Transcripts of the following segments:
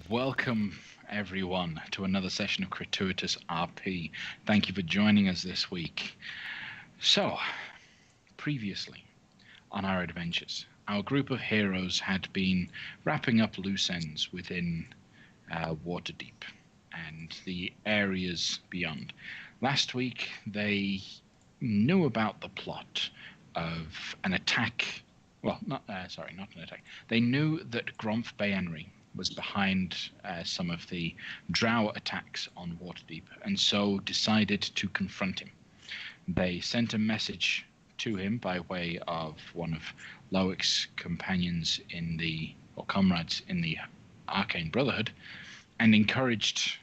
Welcome, everyone, to another session of Crituitous RP. Thank you for joining us this week. So, previously on our adventures, our group of heroes had been wrapping up loose ends within Waterdeep and the areas beyond. Last week, they knew about the plot of an attack. Well, not an attack. They knew that Gromf Baenri was behind some of the drow attacks on Waterdeep, and so decided to confront him. They sent a message to him by way of one of Loic's companions or comrades in the Arcane Brotherhood, and encouraged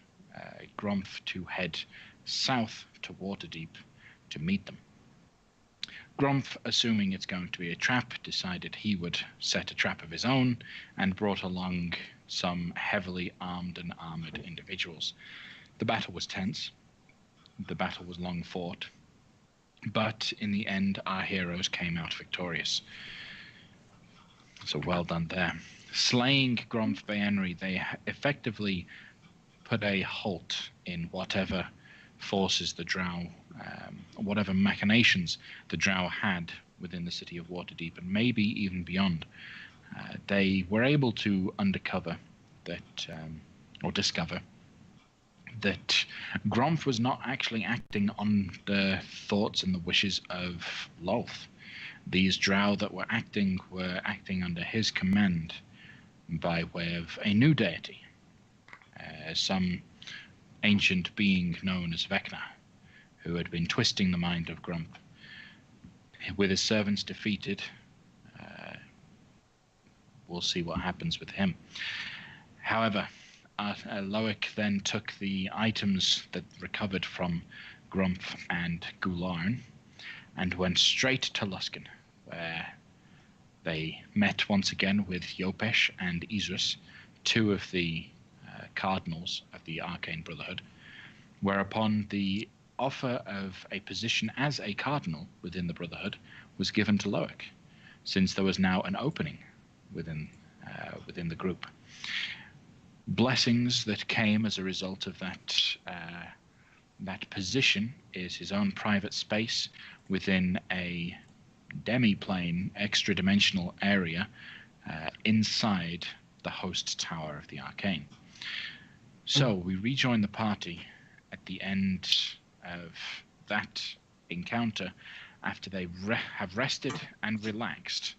Gromf to head south to Waterdeep to meet them. Gromf, assuming it's going to be a trap, decided he would set a trap of his own and brought along some heavily armed and armored individuals. The battle was tense. The battle was long fought. But in the end, our heroes came out victorious. So well done there. Slaying Gromf Baenri, they effectively put a halt in whatever forces the drow, whatever machinations the drow had within the city of Waterdeep, and maybe even beyond. They were able to discover that Gromf was not actually acting on the thoughts and the wishes of Lolth. These drow that were acting under his command by way of a new deity, some ancient being known as Vecna, who had been twisting the mind of Gromf. With his servants defeated, we'll see what happens with him. However, Loic then took the items that recovered from Gromf and Gularn and went straight to Luskan, where they met once again with Yopesh and Isrus, two of the cardinals of the Arcane Brotherhood, whereupon the offer of a position as a cardinal within the Brotherhood was given to Loic, since there was now an opening within the group. Blessings that came as a result of that position is his own private space within a demi-plane, extra-dimensional area inside the host tower of the Arcane. So we rejoin the party at the end of that encounter after they have rested and relaxed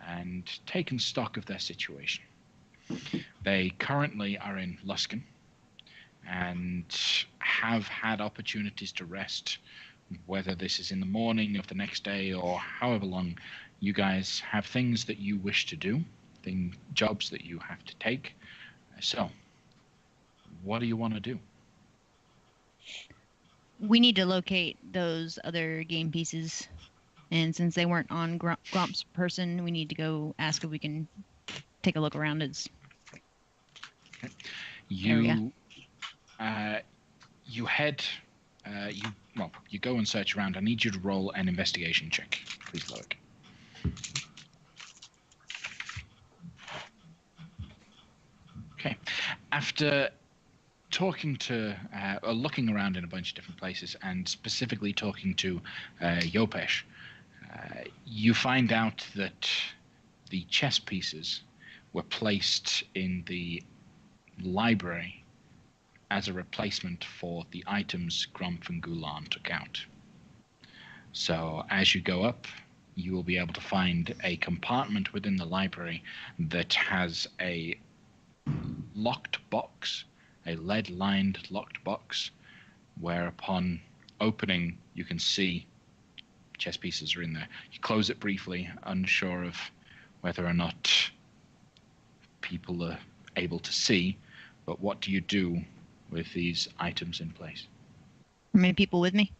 and taken stock of their situation. They currently are in Luskan and have had opportunities to rest, whether this is in the morning of the next day or however long. You guys have things that you wish to do, jobs that you have to take. So, what do you want to do? We need to locate those other game pieces. And since they weren't on Gromp's person, we need to go ask if we can take a look around his area. You head, you go and search around. I need you to roll an investigation check, please, Loic. Okay. After talking to, looking around in a bunch of different places, and specifically talking to Yopesh, you find out that the chess pieces were placed in the library as a replacement for the items Gromf and Gularn took out. So as you go up, you will be able to find a compartment within the library that has a locked box, a lead-lined locked box, where upon opening you can see chess pieces are in there. You close it briefly, unsure of whether or not people are able to see, but what do you do with these items in place? How many people with me?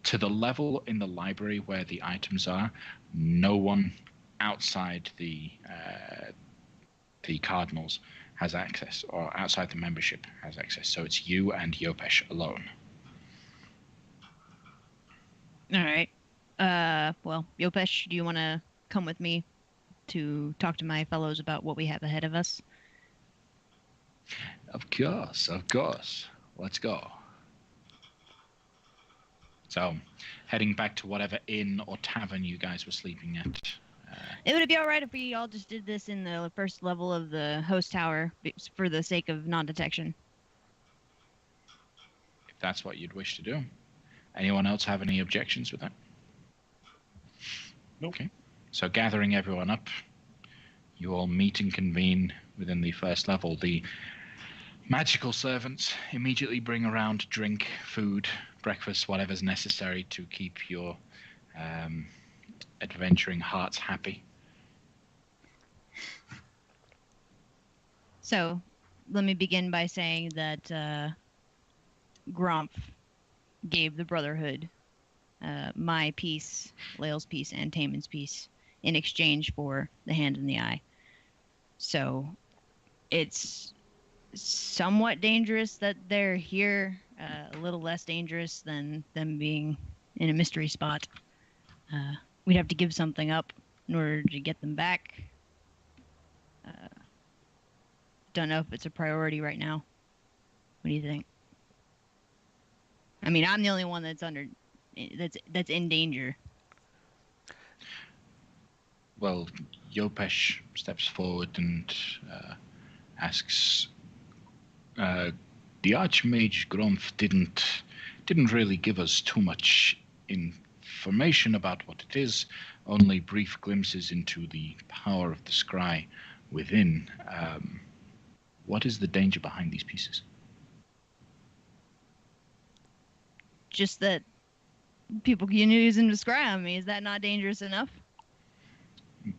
To the level in the library where the items are, no one outside the cardinals has access, or outside the membership has access. So it's you and Yopesh alone. All right. Well, Yopesh, do you want to come with me to talk to my fellows about what we have ahead of us? Of course, of course. Let's go. So, heading back to whatever inn or tavern you guys were sleeping at. Would it be all right if we all just did this in the first level of the host tower for the sake of non-detection? If that's what you'd wish to do. Anyone else have any objections with that? Nope. Okay. So gathering everyone up, you all meet and convene within the first level. The magical servants immediately bring around drink, food, breakfast, whatever's necessary to keep your adventuring hearts happy. So, let me begin by saying that Gromp gave the Brotherhood my piece, Lael's piece, and Taman's piece in exchange for the hand and the eye. So, it's somewhat dangerous that they're here, a little less dangerous than them being in a mystery spot. We'd have to give something up in order to get them back. Don't know if it's a priority right now. What do you think? I mean, I'm the only one that's that's in danger. Well, Yopesh steps forward and asks, the Archmage Gromf didn't really give us too much information about what it is, only brief glimpses into the power of the scry within. What is the danger behind these pieces? Just that people can use them to scry on me. Is that not dangerous enough?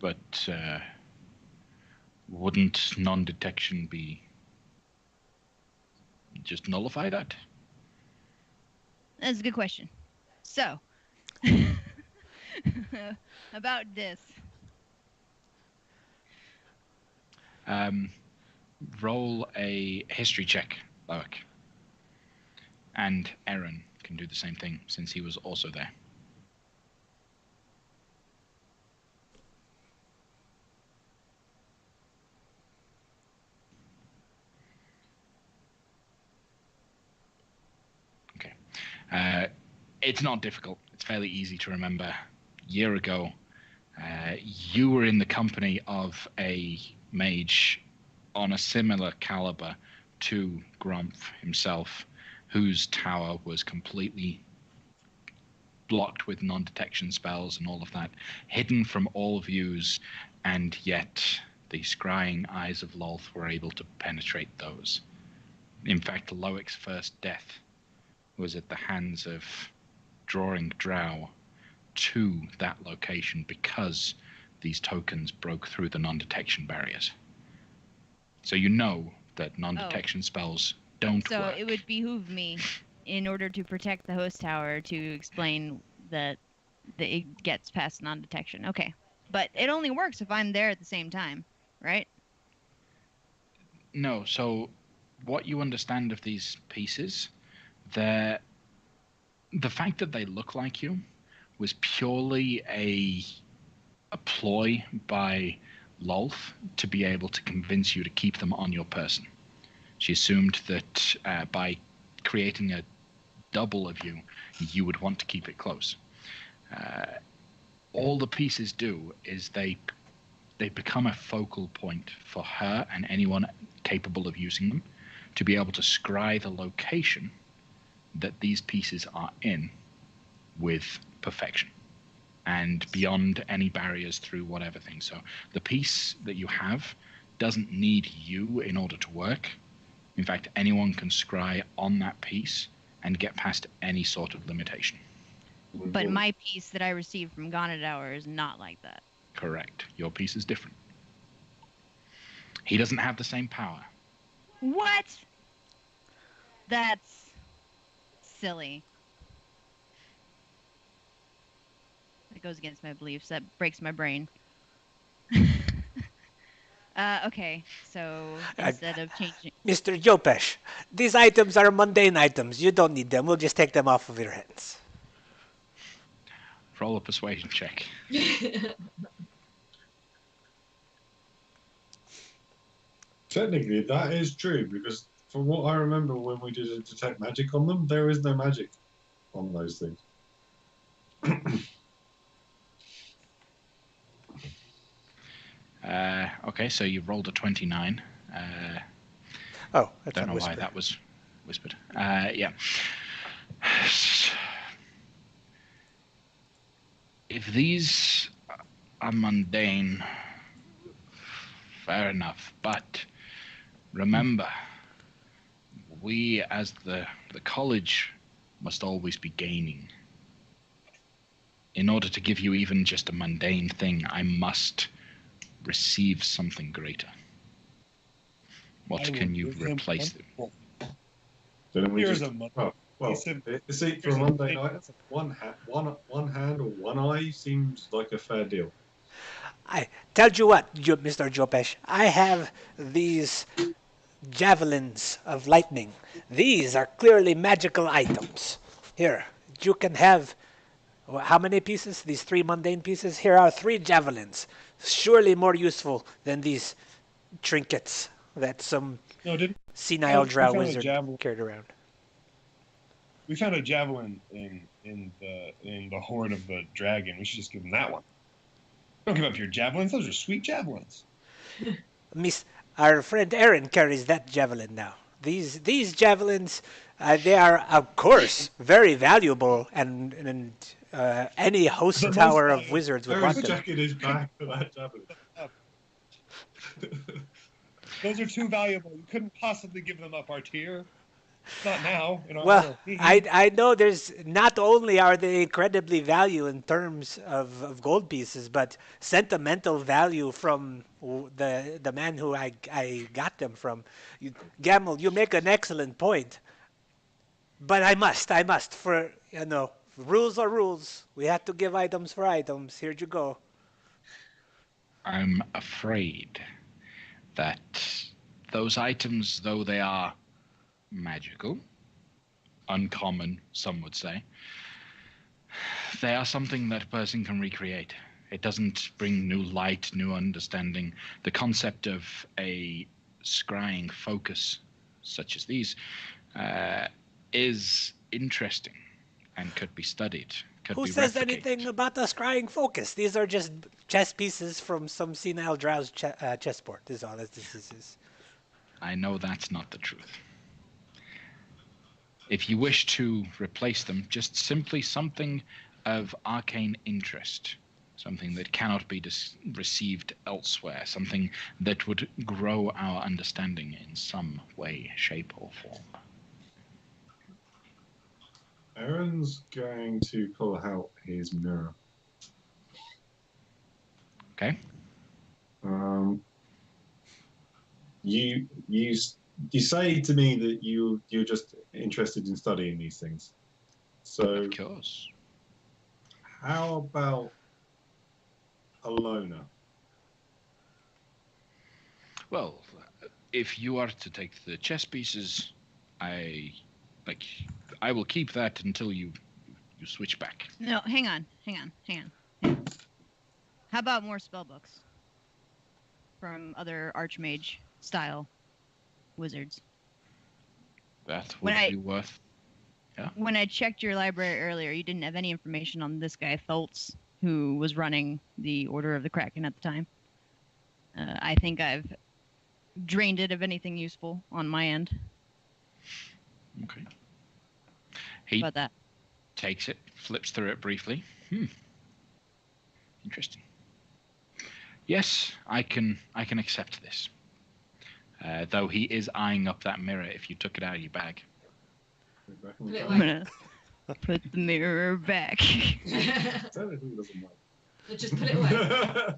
But wouldn't non-detection be just nullify that? That's a good question. So, about this. Roll a history check, Loic. And Aaron can do the same thing since he was also there. Okay. It's not difficult. It's fairly easy to remember. A year ago, you were in the company of a mage on a similar caliber to Gromf himself, whose tower was completely blocked with non-detection spells and all of that, hidden from all views, and yet the scrying eyes of Lolth were able to penetrate those. In fact, Loic's first death was at the hands of drawing drow to that location because these tokens broke through the non-detection barriers. So you know that non-detection spells don't work. So it would behoove me, in order to protect the host tower, to explain that it gets past non-detection. Okay. But it only works if I'm there at the same time, right? No, so what you understand of these pieces, the fact that they look like you was purely a ploy by Lolth to be able to convince you to keep them on your person. She assumed that by creating a double of you, you would want to keep it close. All the pieces do is they become a focal point for her and anyone capable of using them to be able to scry the location that these pieces are in with perfection and beyond any barriers through whatever thing. So the piece that you have doesn't need you in order to work. In fact, anyone can scry on that piece and get past any sort of limitation. But my piece that I received from Gonadauer is not like that. Correct. Your piece is different. He doesn't have the same power. What? That's silly. That goes against my beliefs. That breaks my brain. Okay, so instead of changing... Mr. Jopesh, these items are mundane items. You don't need them. We'll just take them off of your hands. Roll a persuasion check. Technically, that is true, because from what I remember when we did a detect magic on them, there is no magic on those things. Okay, so you rolled a 29. Oh, that's Don't on know why whisper. that was whispered. Yeah. If these are mundane, fair enough. But remember, we as the college must always be gaining. In order to give you even just a mundane thing, I must receive something greater. What can you replace them? Then we Here's just, a money. well, see, for a mundane item, one hand or one eye seems like a fair deal. I tell you what, Mr. Jopesh, I have these javelins of lightning. These are clearly magical items. Here, you can have how many pieces? These 3 mundane pieces? Here are 3 javelins. Surely more useful than these trinkets that some senile drow wizard carried around. We found a javelin in the hoard of the dragon. We should just give him that one. Don't give up your javelins. Those are sweet javelins. Miss, our friend Aaron carries that javelin now. These javelins, they are of course very valuable, and any host tower of wizards would want them. Aaron's jacket is back for that javelin. Those are too valuable. You couldn't possibly give them up, Artir. Not now. Well, I know there's not only are they incredibly valuable in terms of gold pieces, but sentimental value from the man who I got them from. Gamble, you make an excellent point. But I must, for, rules are rules. We have to give items for items. Here you go. I'm afraid that those items, though they are magical, uncommon, some would say, they are something that a person can recreate. It doesn't bring new light, new understanding. The concept of a scrying focus, such as these, is interesting and could be studied. Who says anything about the scrying focus? These are just chess pieces from some senile drow's chessboard. This is all this is. I know that's not the truth. If you wish to replace them, just simply something of arcane interest, something that cannot be received elsewhere, something that would grow our understanding in some way, shape, or form. Aaron's going to pull out his mirror. Okay. You say to me that you're just interested in studying these things. So of course. How about a loner? Well, if you are to take the chess pieces, I will keep that until you switch back. No, hang on. How about more spell books from other Archmage style wizards? That would be worth. Yeah. When I checked your library earlier, you didn't have any information on this guy Thultz, who was running the Order of the Kraken at the time. I think I've drained it of anything useful on my end. Okay. He about that? Takes it, flips through it briefly. Interesting. Yes, I can accept this. Though he is eyeing up that mirror if you took it out of your bag. I'm gonna put the mirror back. Technically doesn't matter. Just put it away.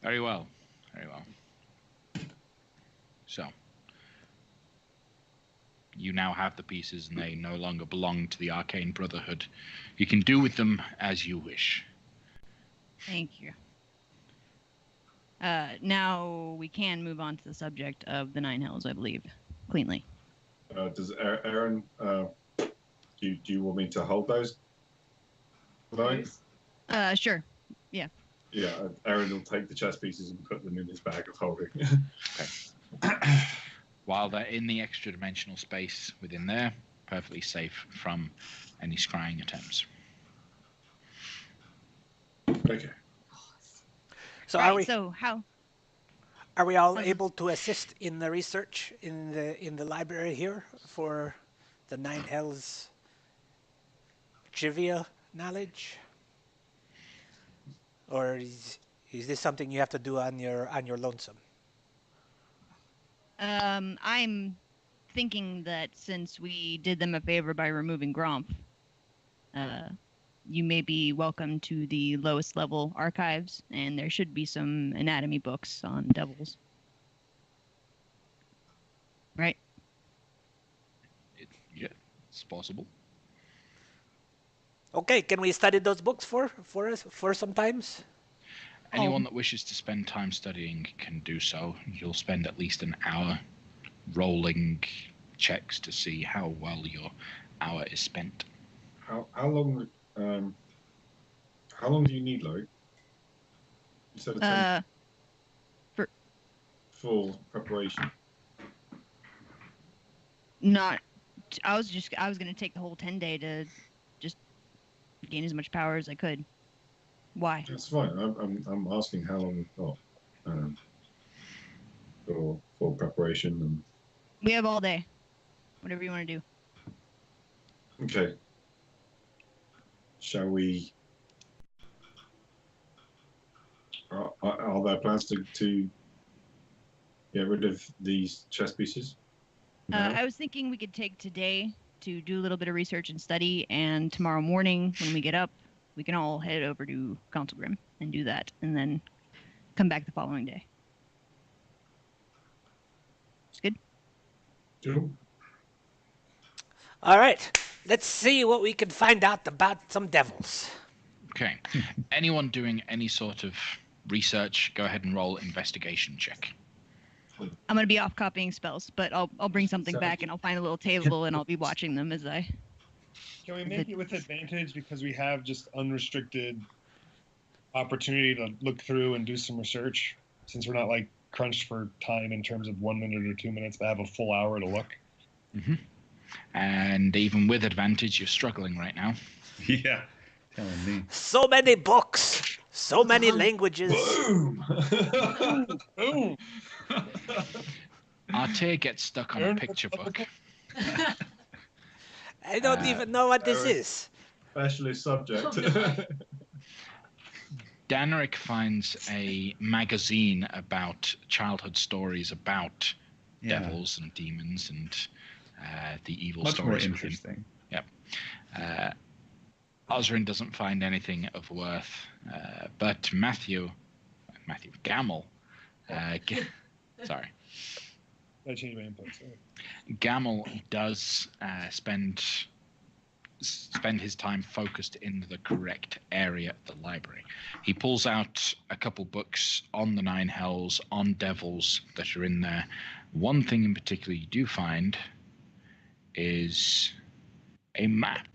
Very well. So, you now have the pieces and they no longer belong to the Arcane Brotherhood. You can do with them as you wish. Thank you. Now we can move on to the subject of the Nine Hells, I believe, cleanly. Does Aaron, do you want me to hold those? Sure. Yeah. Yeah, Aaron will take the chess pieces and put them in his bag of holding. While they're in the extra dimensional space within there, perfectly safe from any scrying attempts. Okay. So Right, so how? are we all how's able to assist in the research in the library here for the Nine Hells trivia knowledge? Or is this something you have to do on your lonesome? I'm thinking that since we did them a favor by removing Gromp, you may be welcome to the lowest level archives, and there should be some anatomy books on devils. Right? Yeah, it's possible. Okay, can we study those books for some times? Anyone that wishes to spend time studying can do so. You'll spend at least an hour rolling checks to see how well your hour is spent. How long do you need, Lloyd? You said a 10 for preparation. Not. I was going to take the whole 10-day to just gain as much power as I could. Why? That's fine. I'm asking how long we've got for preparation and. We have all day. Whatever you want to do. Okay. Shall we? Are there plans to get rid of these chess pieces? No? I was thinking we could take today to do a little bit of research and study, and tomorrow morning when we get up, we can all head over to Council Grim and do that, and then come back the following day. It's good? Cool. All right, let's see what we can find out about some devils. Okay. Anyone doing any sort of research, go ahead and roll investigation check. I'm going to be off copying spells, but I'll bring something back, and I'll find a little table, and I'll be watching them as I... Can we make it with advantage because we have just unrestricted opportunity to look through and do some research, since we're not like crunched for time in terms of 1 minute or 2 minutes, but have a full hour to look? Mm-hmm. And even with advantage, you're struggling right now. Yeah, telling me. So many books, so many languages. Boom! Boom! Artair gets stuck on a picture book. I don't even know what this is. Specialist subject. Daneric finds a magazine about childhood stories about devils and demons and the evil Much more stories. interesting. Yep. Osrin doesn't find anything of worth, but Gamel, sorry. I changed my input. Sorry. Gamel does spend his time focused in the correct area of the library. He pulls out a couple books on the Nine Hells, on devils that are in there. One thing in particular you do find is a map.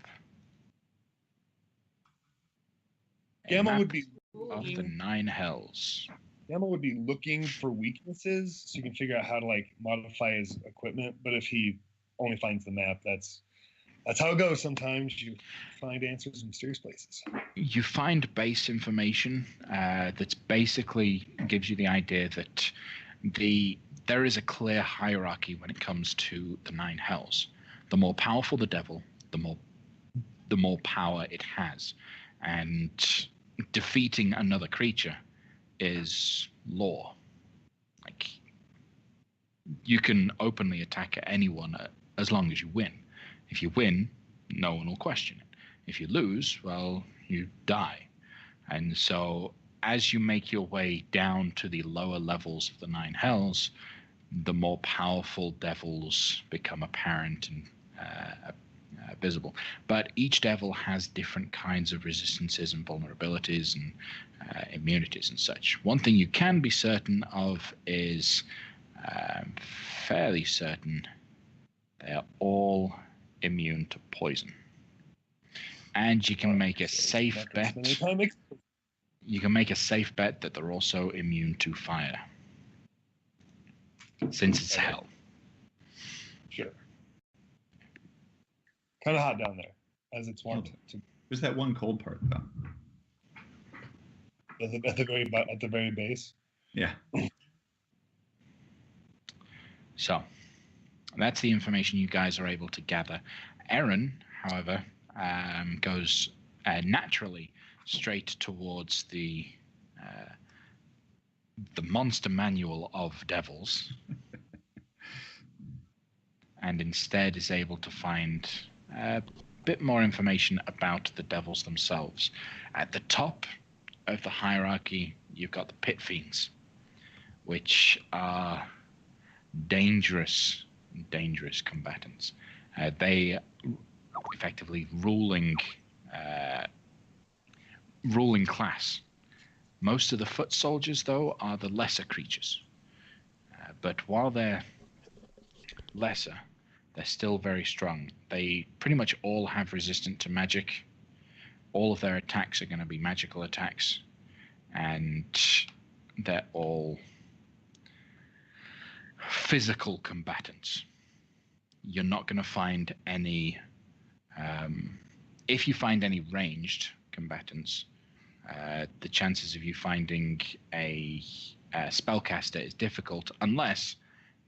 Gamma would be of the Nine Hells. Gamma would be looking for weaknesses so you can figure out how to like modify his equipment. But if he only finds the map, that's how it goes. Sometimes you find answers in mysterious places. You find base information that basically gives you the idea that there is a clear hierarchy when it comes to the Nine Hells. The more powerful the devil, the more power it has, and defeating another creature is law. Like, you can openly attack anyone as long as you win. If you win, no one will question it. If you lose, well, you die. And so as you make your way down to the lower levels of the Nine Hells, the more powerful devils become apparent and visible. But each devil has different kinds of resistances and vulnerabilities and immunities and such. One thing you can be certain of is fairly certain they are all immune to poison. And you can make a safe bet. You can make a safe bet that they're also immune to fire, since it's hell. Sure. Kind of hot down there, as it's wont to. There's that one cold part, though. At the very base. Yeah. So, that's the information you guys are able to gather. Aaron, however, goes naturally straight towards the monster manual of devils, and instead is able to find a bit more information about the devils themselves. At the top of the hierarchy, you've got the pit fiends, which are dangerous combatants. They effectively ruling class. Most of the foot soldiers, though, are the lesser creatures. But while they're lesser, they're still very strong. They pretty much all have resistance to magic. All of their attacks are going to be magical attacks. And they're all physical combatants. You're not going to find any... if you find any ranged combatants, the chances of you finding a spellcaster is difficult unless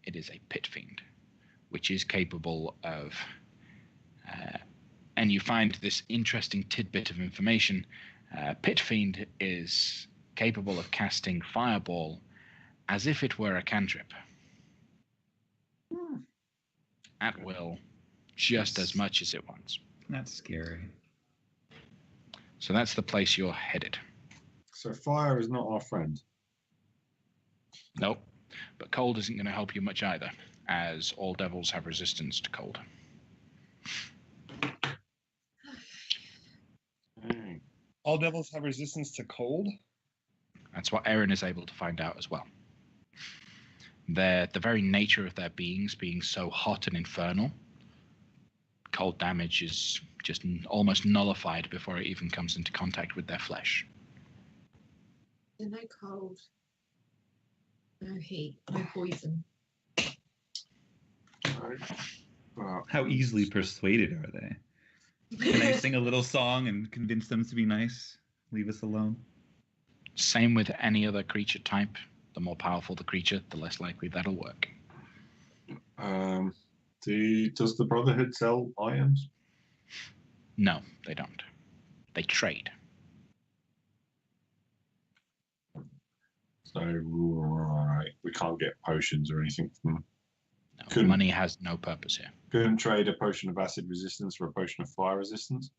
it is a pit fiend, which is capable of... and you find this interesting tidbit of information. Pit fiend is capable of casting fireball as if it were a cantrip. At will, just as much as it wants. That's scary. So that's the place you're headed. So fire is not our friend. Nope. But cold isn't going to help you much either, as all devils have resistance to cold. All devils have resistance to cold? That's what Aaron is able to find out as well. The very nature of their beings being so hot and infernal, cold damage is just almost nullified before it even comes into contact with their flesh. No cold. No heat. No poison. How easily persuaded are they? Can I sing a little song and convince them to be nice? Leave us alone? Same with any other creature type. The more powerful the creature, the less likely that'll work. Does the Brotherhood sell items? No, they don't. They trade. So, right, we can't get potions or anything from them. No, money has no purpose here. Couldn't trade a potion of acid resistance for a potion of fire resistance?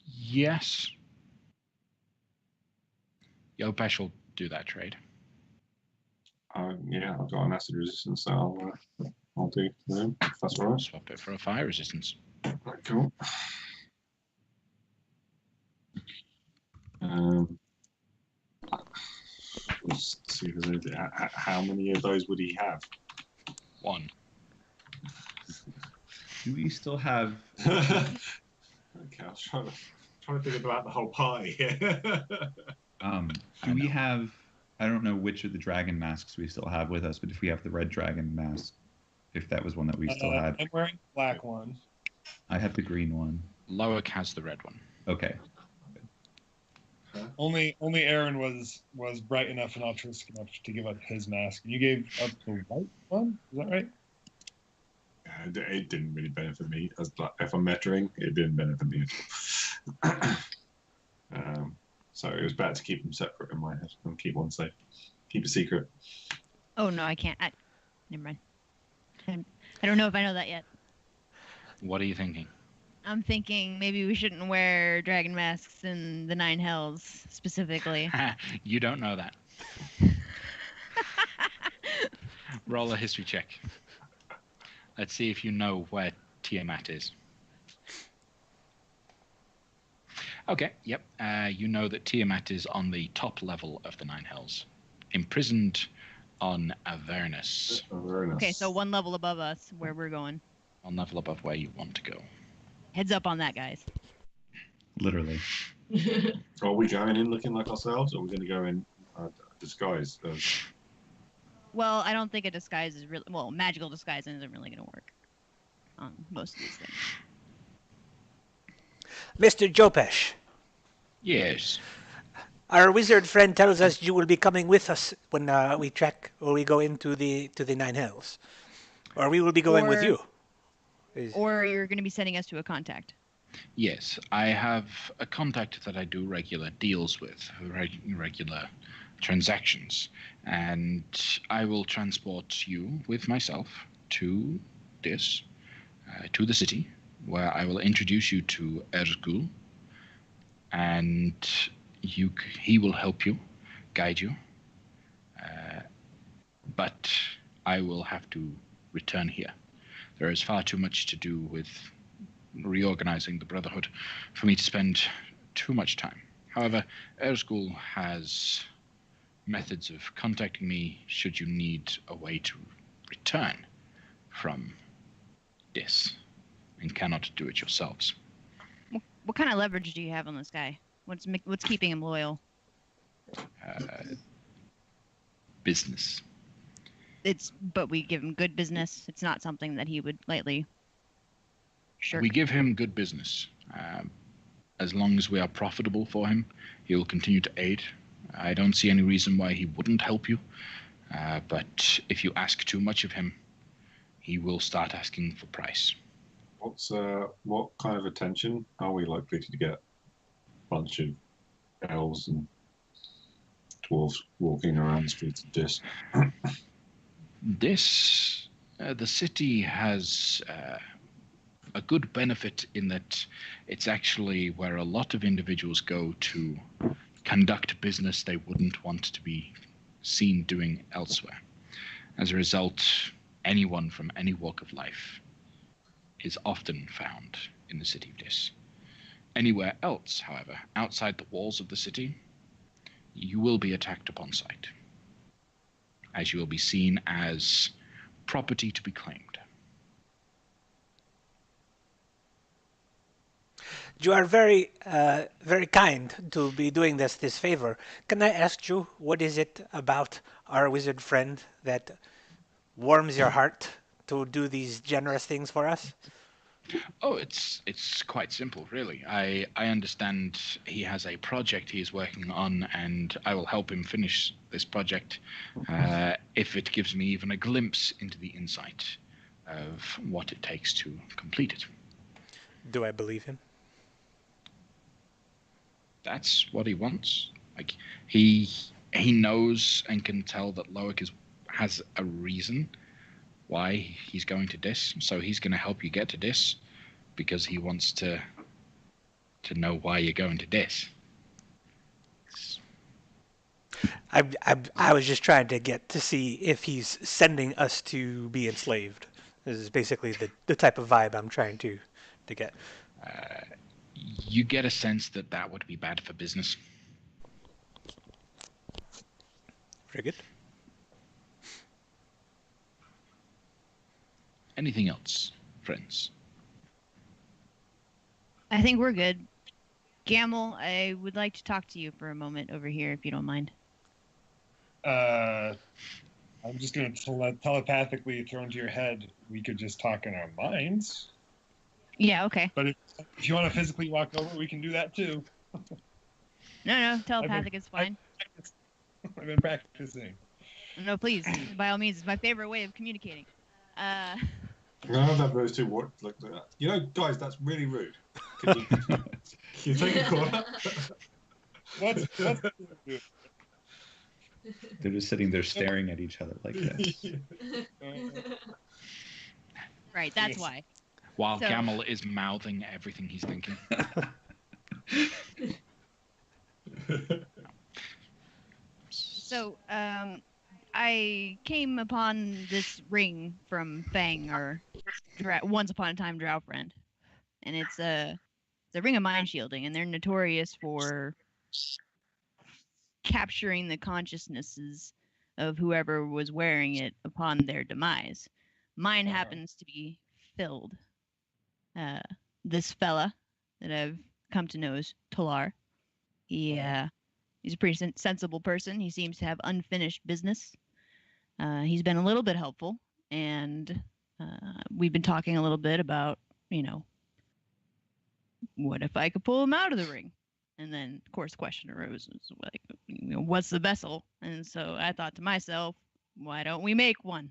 Yes. Yopesh will do that trade. Yeah, I've got an acid resistance, so I'll do them, if that's all right. Swap it for a fire resistance. Right, cool. Let's see if there's anything. How many of those would he have? One. Do we still have... Okay, I was trying to think about the whole party here. do we have... I don't know which of the dragon masks we still have with us, but if we have the red dragon mask, if that was one that we still had. I'm wearing the black one. I have the green one. Loic has the red one. Okay. Only Aaron was bright enough and altruistic enough to give up his mask. You gave up the white one? Is that right? It didn't really benefit me. If I'm mettering, it didn't benefit me at all. So it was better to keep them separate in my head and keep one safe. Keep a secret. Oh, no, I can't. Never mind. I don't know if I know that yet. What are you thinking? I'm thinking maybe we shouldn't wear dragon masks in the Nine Hells specifically. You don't know that. Roll a history check. Let's see if you know where Tiamat is. Okay, yep. You know that Tiamat is on the top level of the Nine Hells, imprisoned on Avernus. Okay, so one level above us, where we're going. One level above where you want to go. Heads up on that, guys. Literally. Are we going in looking like ourselves, or are we going to go in disguise? Well, I don't think a disguise is really magical disguise isn't really going to work on most of these things. Mr. Jopesh, Yes. our wizard friend tells us you will be coming with us when we go into the Nine Hells, or we will be going with you. Or you're going to be sending us to a contact. Yes, I have a contact that I do regular deals with, regular transactions, and I will transport you with myself to this, to the city, where I will introduce you to Ergul, and he will help you, guide you, but I will have to return here. There is far too much to do with reorganizing the Brotherhood for me to spend too much time. However, Ergul has methods of contacting me should you need a way to return from this and cannot do it yourselves. What kind of leverage do you have on this guy? What's keeping him loyal? Business. But we give him good business. It's not something that he would lightly shirk. We give him good business. As long as we are profitable for him, he will continue to aid. I don't see any reason why he wouldn't help you. But if you ask too much of him, he will start asking for price. What kind of attention are we likely to get? Bunch of elves and dwarves walking around the streets of Dis. The city has a good benefit in that it's actually where a lot of individuals go to conduct business they wouldn't want to be seen doing elsewhere. As a result, anyone from any walk of life is often found in the city of Dis. Anywhere else, however, outside the walls of the city, you will be attacked upon sight, as you will be seen as property to be claimed. You are very, very kind to be doing this favor. Can I ask you, what is it about our wizard friend that warms your heart to do these generous things for us? Oh, it's quite simple, really. I understand he has a project he is working on, and I will help him finish this project if it gives me even a glimpse into the insight of what it takes to complete it. Do I believe him? That's what he wants. Like he knows and can tell that Loic has a reason why he's going to Dis, so he's going to help you get to Dis because he wants to know why you're going to Dis. I was just trying to get to see if he's sending us to be enslaved. This is basically the type of vibe I'm trying to get. You get a sense that would be bad for business. Very good. Anything else, friends? I think we're good. Gamel, I would like to talk to you for a moment over here, if you don't mind. I'm just going to telepathically throw into your head, we could just talk in our minds. Yeah, okay. But if you want to physically walk over, we can do that too. No, telepathic is fine. I've been practicing. No, please, by all means, it's my favorite way of communicating. I have that those two work like that. You know, guys, that's really rude. Can you take a corner? What's They're just sitting there staring at each other like this. Right, that's why. While Gamel is mouthing everything he's thinking. So, I came upon this ring from Fang, or Once Upon a Time Drow Friend, and it's a ring of mind shielding, and they're notorious for capturing the consciousnesses of whoever was wearing it upon their demise. Mine happens to be filled. This fella that I've come to know as Talar. He's a pretty sensible person. He seems to have unfinished business. He's been a little bit helpful, and we've been talking a little bit about, what if I could pull him out of the ring? And then, of course, the question arose, like, what's the vessel? And so I thought to myself, why don't we make one?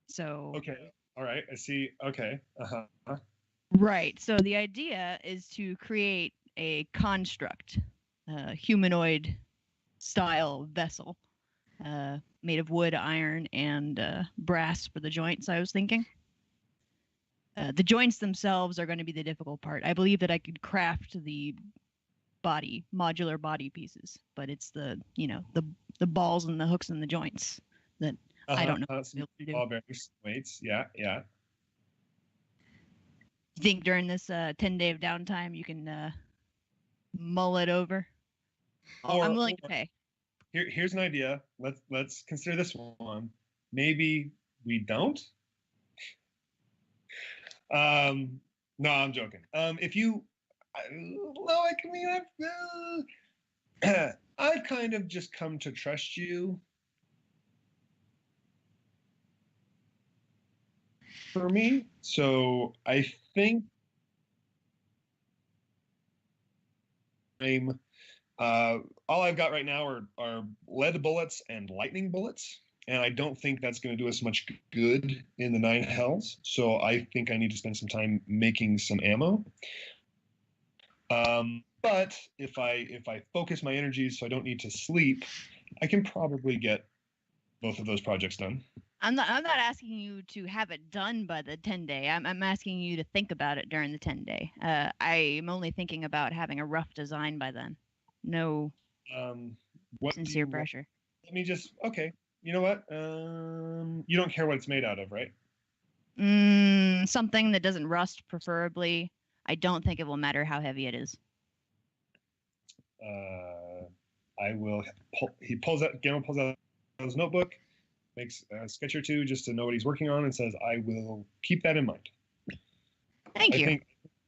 So. Okay. All right. I see. Okay. Uh-huh. Right. So the idea is to create a construct, humanoid style vessel, made of wood, iron, and brass for the joints, I was thinking. The joints themselves are going to be the difficult part. I believe that I could craft the modular body pieces, but it's the balls and the hooks and the joints that I don't know what to be able to do. Ball bearings, weights, yeah. You think during this 10-day of downtime you can mull it over? I'm willing to pay. Here's an idea. Let's consider this one. Maybe we don't. No, I'm joking. If you, I've kind of just come to trust you. For me, so I think all I've got right now are lead bullets and lightning bullets, and I don't think that's going to do us much good in the 9 hells. So I think I need to spend some time making some ammo. But if I focus my energies so I don't need to sleep, I can probably get both of those projects done. I'm not asking you to have it done by the 10-day. I'm asking you to think about it during the 10-day. I'm only thinking about having a rough design by then. No sincere pressure. Let me just, okay. You know what? You don't care what it's made out of, right? Something that doesn't rust, preferably. I don't think it will matter how heavy it is. I will. Gamma pulls out his notebook, makes a sketch or two just to know what he's working on, and says, "I will keep that in mind." Thank you.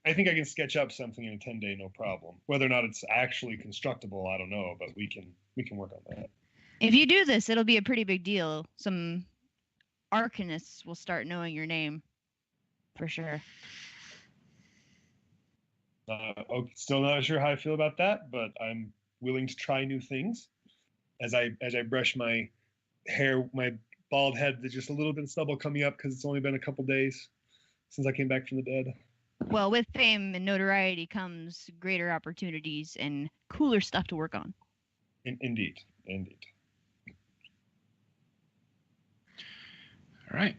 I think I can sketch up something in a 10-day, no problem. Whether or not it's actually constructible, I don't know, but we can work on that. If you do this, it'll be a pretty big deal. Some arcanists will start knowing your name, for sure. Still not sure how I feel about that, but I'm willing to try new things. As I brush my hair, my bald head, there's just a little bit of stubble coming up because it's only been a couple days since I came back from the dead. Well, with fame and notoriety comes greater opportunities and cooler stuff to work on. Indeed. All right.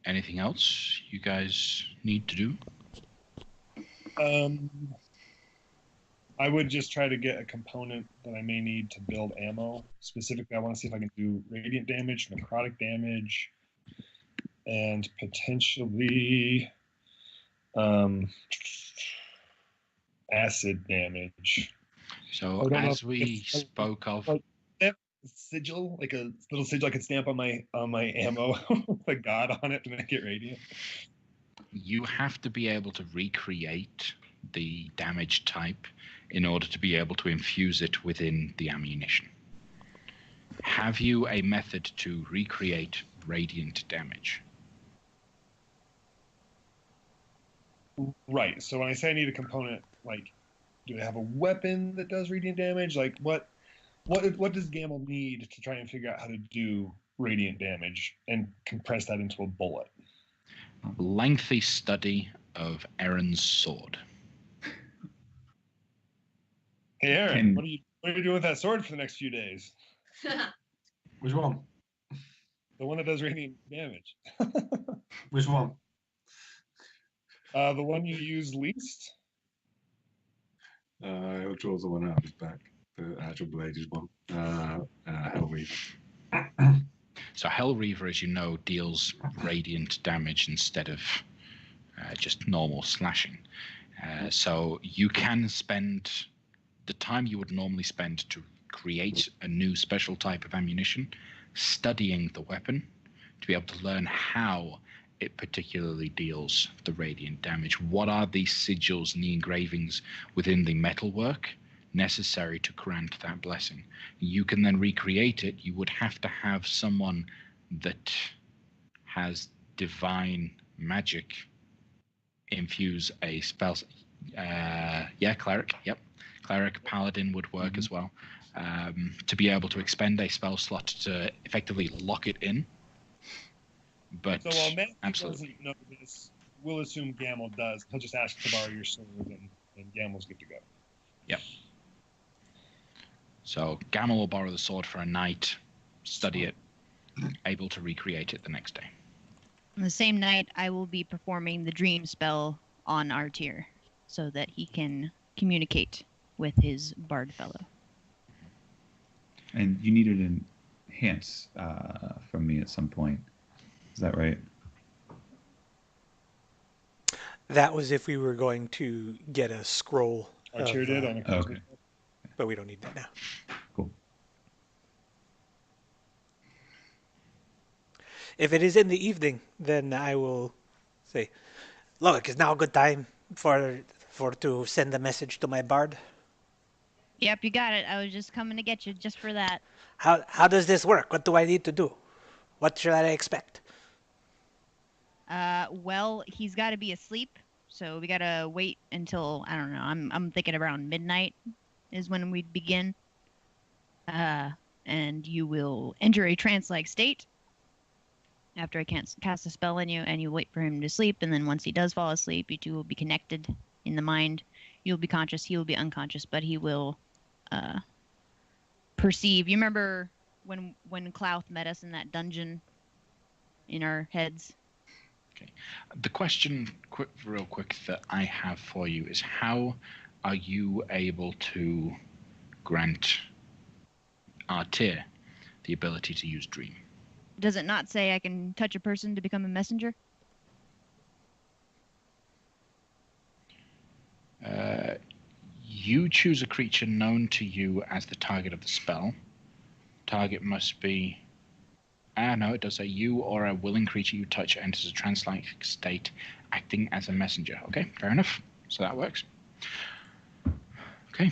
Anything else you guys need to do? I would just try to get a component that I may need to build ammo. Specifically, I want to see if I can do radiant damage, necrotic damage, and potentially acid damage. So as we spoke of, sigil, like a little sigil I could stamp on my ammo with a god on it to make it radiant. You have to be able to recreate the damage type in order to be able to infuse it within the ammunition. Have you a method to recreate radiant damage? Right. So when I say I need a component, like, do I have a weapon that does radiant damage? Like, what does Gamble need to try and figure out how to do radiant damage and compress that into a bullet? A lengthy study of Aaron's sword. Hey, Aaron, what are you doing with that sword for the next few days? Which one? The one that does radiant damage. Which one? The one you use least. I'll draw the one out of his back. The actual bladed one. Hellreaver. So Hellreaver, as you know, deals radiant damage instead of just normal slashing. So you can spend the time you would normally spend to create a new special type of ammunition studying the weapon to be able to learn how it particularly deals the radiant damage. What are the sigils and the engravings within the metalwork necessary to grant that blessing? You can then recreate it. You would have to have someone that has divine magic infuse a spell. Cleric. Yep, cleric, paladin would work as well. To be able to expend a spell slot to effectively lock it in. But So while Matthew absolutely doesn't know this, we'll assume Gamel does. He'll just ask to borrow your sword, and Gamel's good to go. Yep. So Gamel will borrow the sword for a night, study it, able to recreate it the next day. On the same night, I will be performing the dream spell on Artir so that he can communicate with his bard fellow. And you needed an enhance from me at some point. Is that right? That was if we were going to get a scroll. Artir did on a okay. But we don't need that now. Cool. If it is in the evening, then I will say, look, is now a good time for to send a message to my bard? Yep, you got it. I was just coming to get you just for that. How does this work? What do I need to do? What should I expect? Well, he's got to be asleep, so we got to wait until, I don't know, I'm thinking around midnight is when we'd begin. And you will enter a trance-like state after I cast a spell on you, and you wait for him to sleep, and then once he does fall asleep, you two will be connected in the mind. You'll be conscious, he will be unconscious, but he will perceive. You remember when Clouth met us in that dungeon in our heads? Okay. The question, real quick, that I have for you is, how are you able to grant Artir the ability to use Dream? Does it not say I can touch a person to become a messenger? You choose a creature known to you as the target of the spell. Target must be... no, it does say you or a willing creature you touch enters a trance-like state, acting as a messenger. Okay, fair enough. So that works. Okay.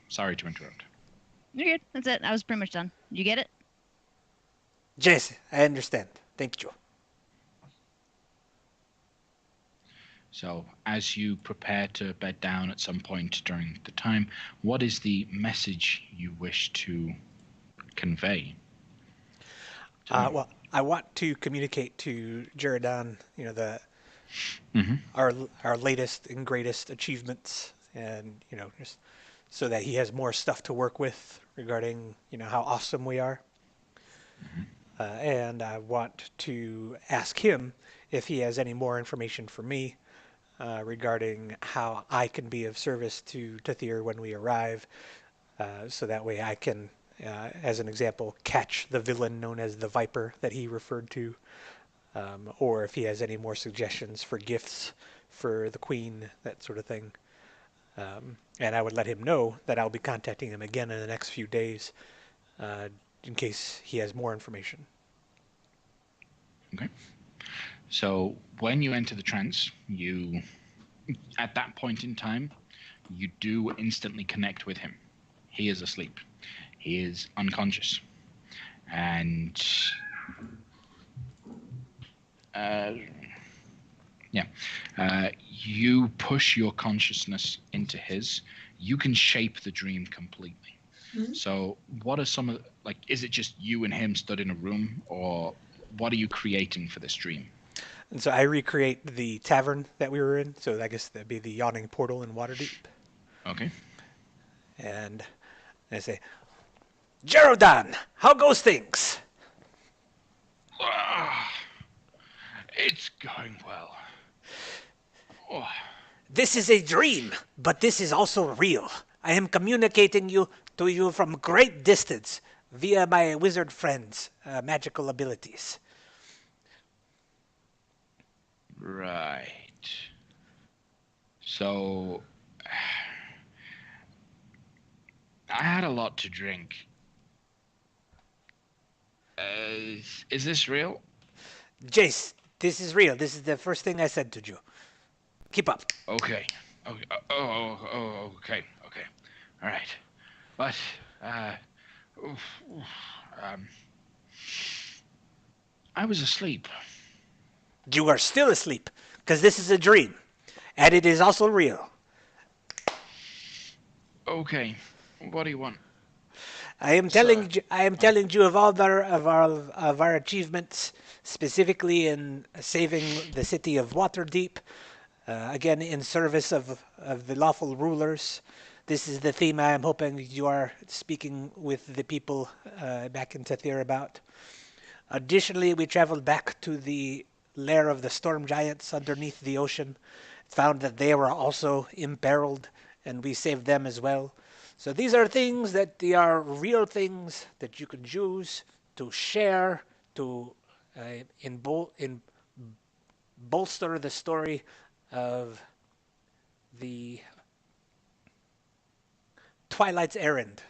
Sorry to interrupt. You're good. That's it. I was pretty much done. You get it? Jesse, I understand. Thank you. So, as you prepare to bed down at some point during the time, what is the message you wish to convey? Well, I want to communicate to Jaredon, our latest and greatest achievements, and just so that he has more stuff to work with regarding how awesome we are. And I want to ask him if he has any more information for me regarding how I can be of service to Tathir when we arrive, so that way I can, as an example, catch the villain known as the Viper that he referred to, or if he has any more suggestions for gifts for the Queen, that sort of thing. And I would let him know that I'll be contacting him again in the next few days in case he has more information. Okay. So when you enter the trance, at that point in time, you do instantly connect with him. He is asleep. He is unconscious. And you push your consciousness into his. You can shape the dream completely. Mm-hmm. So what are some of is it just you and him stood in a room, or what are you creating for this dream? And so I recreate the tavern that we were in. So I guess that'd be the Yawning Portal in Waterdeep. Okay. And I say, Jaredon, how goes things? It's going well. Oh. This is a dream, but this is also real. I am communicating to you from great distance via my wizard friends' magical abilities. Right. So, I had a lot to drink. Is this real? Jace, this is real. This is the first thing I said to you. Keep up. Okay. Okay. Okay. Okay. All right. But oof, oof, um, I was asleep. You are still asleep, because this is a dream, and it is also real. Okay. What do you want? I am telling you of all our achievements, specifically in saving the city of Waterdeep, again in service of the lawful rulers. This is the theme I am hoping you are speaking with the people back in Tethir about. Additionally, we traveled back to the lair of the storm giants underneath the ocean, found that they were also imperiled, and we saved them as well. So these are things that they are real things that you can use to share, to bolster the story of the Twilight's errand.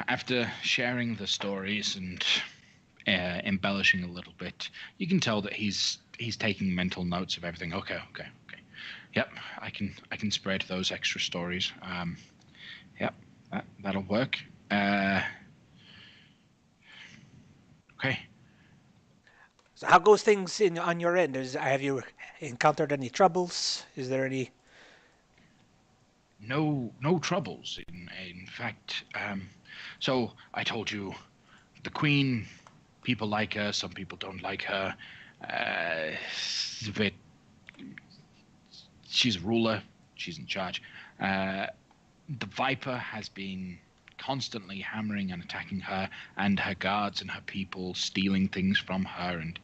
After sharing the stories and embellishing a little bit, you can tell that he's taking mental notes of everything. Okay. Yep, I can spread those extra stories. Yep, that'll work. Okay. So how goes things on your end? Have you encountered any troubles? Is there any? No troubles. In fact, so I told you, the Queen, people like her. Some people don't like her. But she's a ruler. She's in charge. The Viper has been constantly hammering and attacking her and her guards and her people, stealing things from her and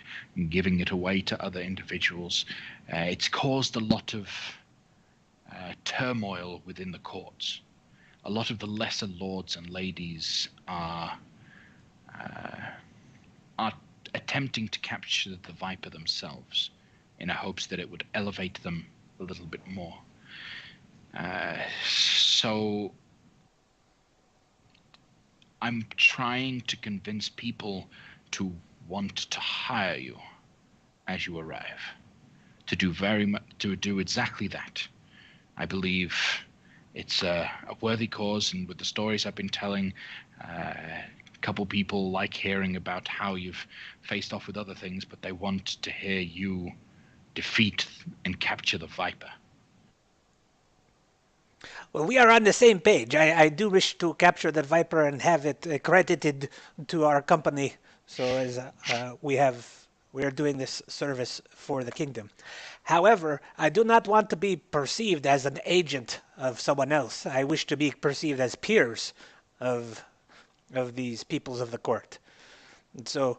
giving it away to other individuals. It's caused a lot of turmoil within the courts. A lot of the lesser lords and ladies are attempting to capture the Viper themselves in hopes that it would elevate them a little bit more. So I'm trying to convince people to want to hire you as you arrive, to do exactly that. I believe it's a worthy cause, and with the stories I've been telling, a couple people like hearing about how you've faced off with other things, but they want to hear you defeat and capture the Viper. Well, we are on the same page. I do wish to capture the Viper and have it credited to our company, so as we are doing this service for the kingdom. However, I do not want to be perceived as an agent of someone else. I wish to be perceived as peers of these peoples of the court. And so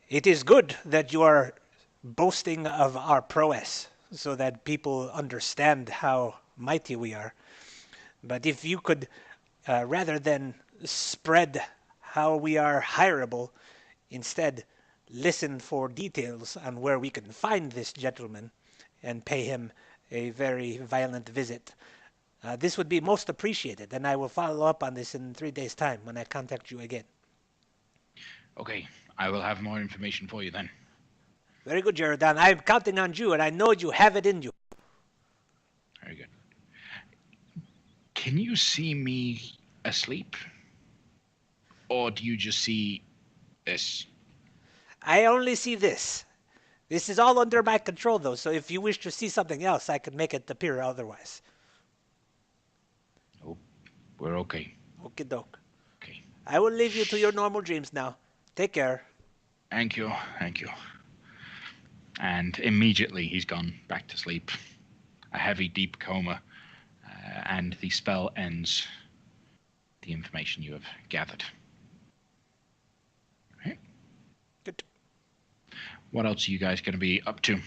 it is good that you are boasting of our prowess so that people understand how mighty we are. But if you could, rather than spread how we are hireable, instead listen for details on where we can find this gentleman and pay him a very violent visit, this would be most appreciated, and I will follow up on this in 3 days' time when I contact you again. Okay, I will have more information for you then. Very good, Jerrodon. I'm counting on you, and I know you have it in you. Very good. Can you see me asleep? Or do you just see this? I only see this. This is all under my control, though, so if you wish to see something else, I could make it appear otherwise. Oh, we're okay. Okie doke. Okay. I will leave you to your normal dreams now. Take care. Thank you. And immediately he's gone back to sleep. A heavy, deep coma. And the spell ends the information you have gathered. Okay. Good. What else are you guys going to be up to?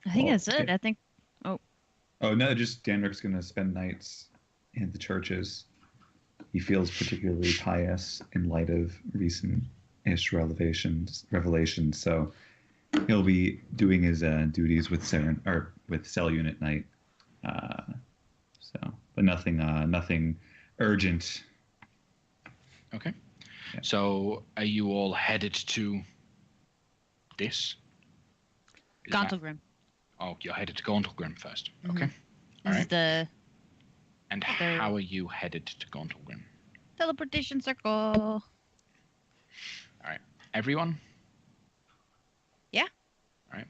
I think that's it. I think. Oh no, just Dandrick's going to spend nights in the churches. He feels particularly pious in light of recent-ish revelations. So he'll be doing his duties with Cell Unit Night. Mm-hmm. But nothing urgent. Okay. So, are you all headed to this? Is that- Gauntlgrim. Oh, you're headed to Gauntlgrim first. Mhm. Okay. This is Alright. the And There- how are you headed to Gauntlgrim? teleportation circle. Everyone? Yeah. Alright.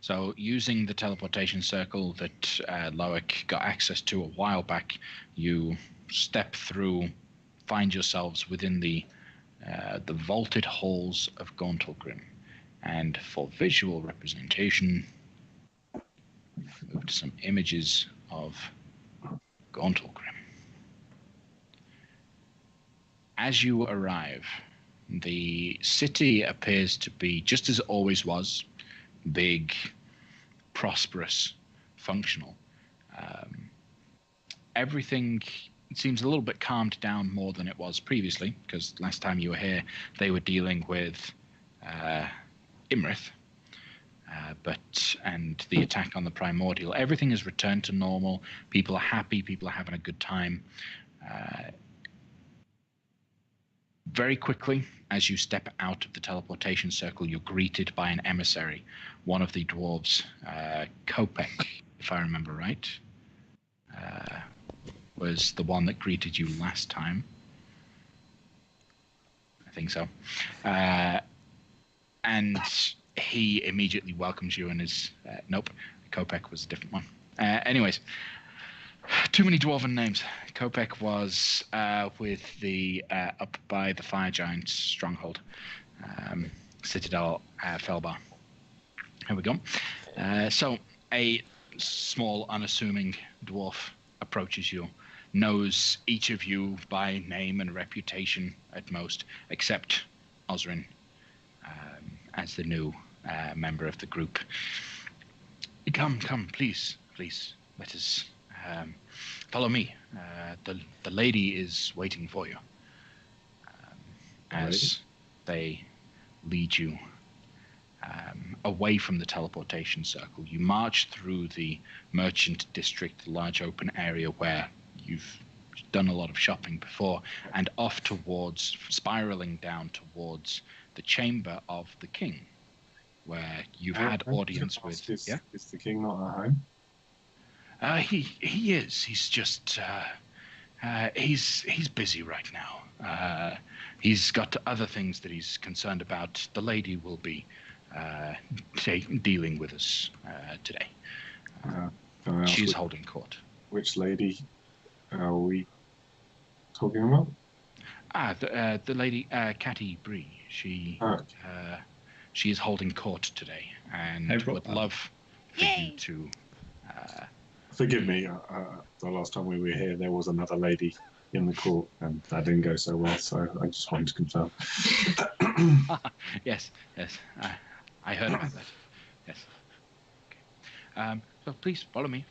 So, using the teleportation circle that Loic got access to a while back, you step through, find yourselves within the vaulted halls of Gauntlgrim. And for visual representation, move to some images of Gauntlgrim. As you arrive, the city appears to be just as it always was, big, prosperous, functional. Everything seems a little bit calmed down more than it was previously, because last time you were here, they were dealing with Imrith, and the attack on the Primordial. Everything has returned to normal. People are happy. People are having a good time. Very quickly, as you step out of the teleportation circle, you're greeted by an emissary, one of the dwarves, Kopek, if I remember right, was the one that greeted you last time. I think so. And he immediately welcomes you and is... nope, Kopek was a different one. Anyways, too many dwarven names. Kopek was with the up by the Fire Giant's stronghold, Citadel Felbar. Here we go. So a small, unassuming dwarf approaches you, knows each of you by name and reputation at most, except Osrin, as the new member of the group. Come, please, let us follow me. The lady is waiting for you. As they lead you away from the teleportation circle, you march through the merchant district, the large open area where you've done a lot of shopping before, and off towards, spiraling down towards the chamber of the king, where you've had audience with. Is Yeah, the king not at home? he is. He's just he's busy right now. He's got other things that he's concerned about. The lady will be dealing with us today. Can I ask She's holding court. which lady are we talking about? The lady, Catty Bree. She is holding court today, and would love for you to. Forgive me. The last time we were here, there was another lady in the court, and that didn't go so well. So I just wanted to confirm. Yes. I heard about that. Yes. Okay. So please follow me.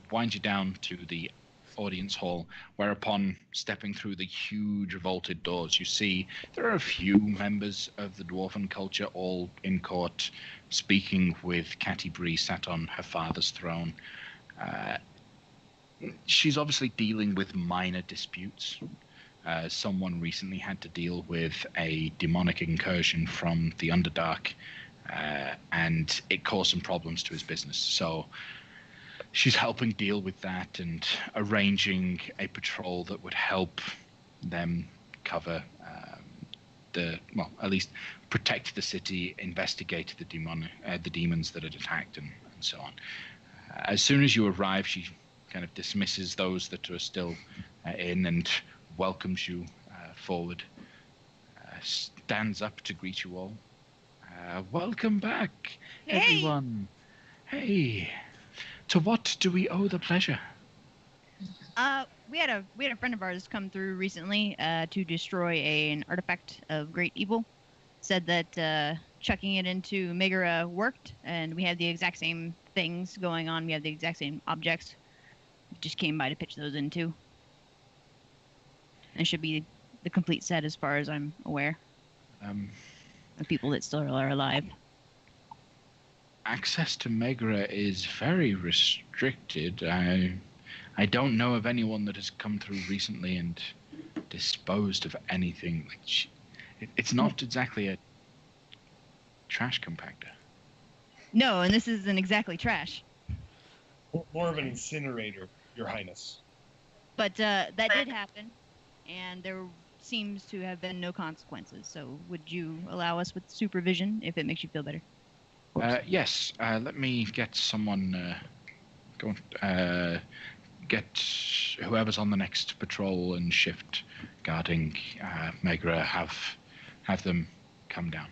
Wind you down to the audience hall, whereupon stepping through the huge vaulted doors, you see there are a few members of the dwarven culture all in court, speaking with Catty Bree sat on her father's throne. She's obviously dealing with minor disputes. Someone recently had to deal with a demonic incursion from the Underdark, and it caused some problems to his business. So she's helping deal with that and arranging a patrol that would help them cover at least protect the city, investigate the demons that had attacked, and so on. As soon as you arrive, she kind of dismisses those that are still in and welcomes you forward. Stands up to greet you all. Welcome back, everyone. Hey. To what do we owe the pleasure? We had a friend of ours come through recently to destroy an artifact of great evil. Said that chucking it into Megara worked, and we had the exact same things going on. We have the exact same objects. Just came by to pitch those in too. And it should be the complete set as far as I'm aware. Of people that still are alive. Access to Megara is very restricted. I don't know of anyone that has come through recently and disposed of anything. Like it's not exactly a trash compactor. No, and this isn't exactly trash. More of an incinerator, Your Highness. But that did happen, and there seems to have been no consequences. So would you allow us with supervision if it makes you feel better? Yes. Let me get someone. Get whoever's on the next patrol and shift guarding Megra. Have them come down.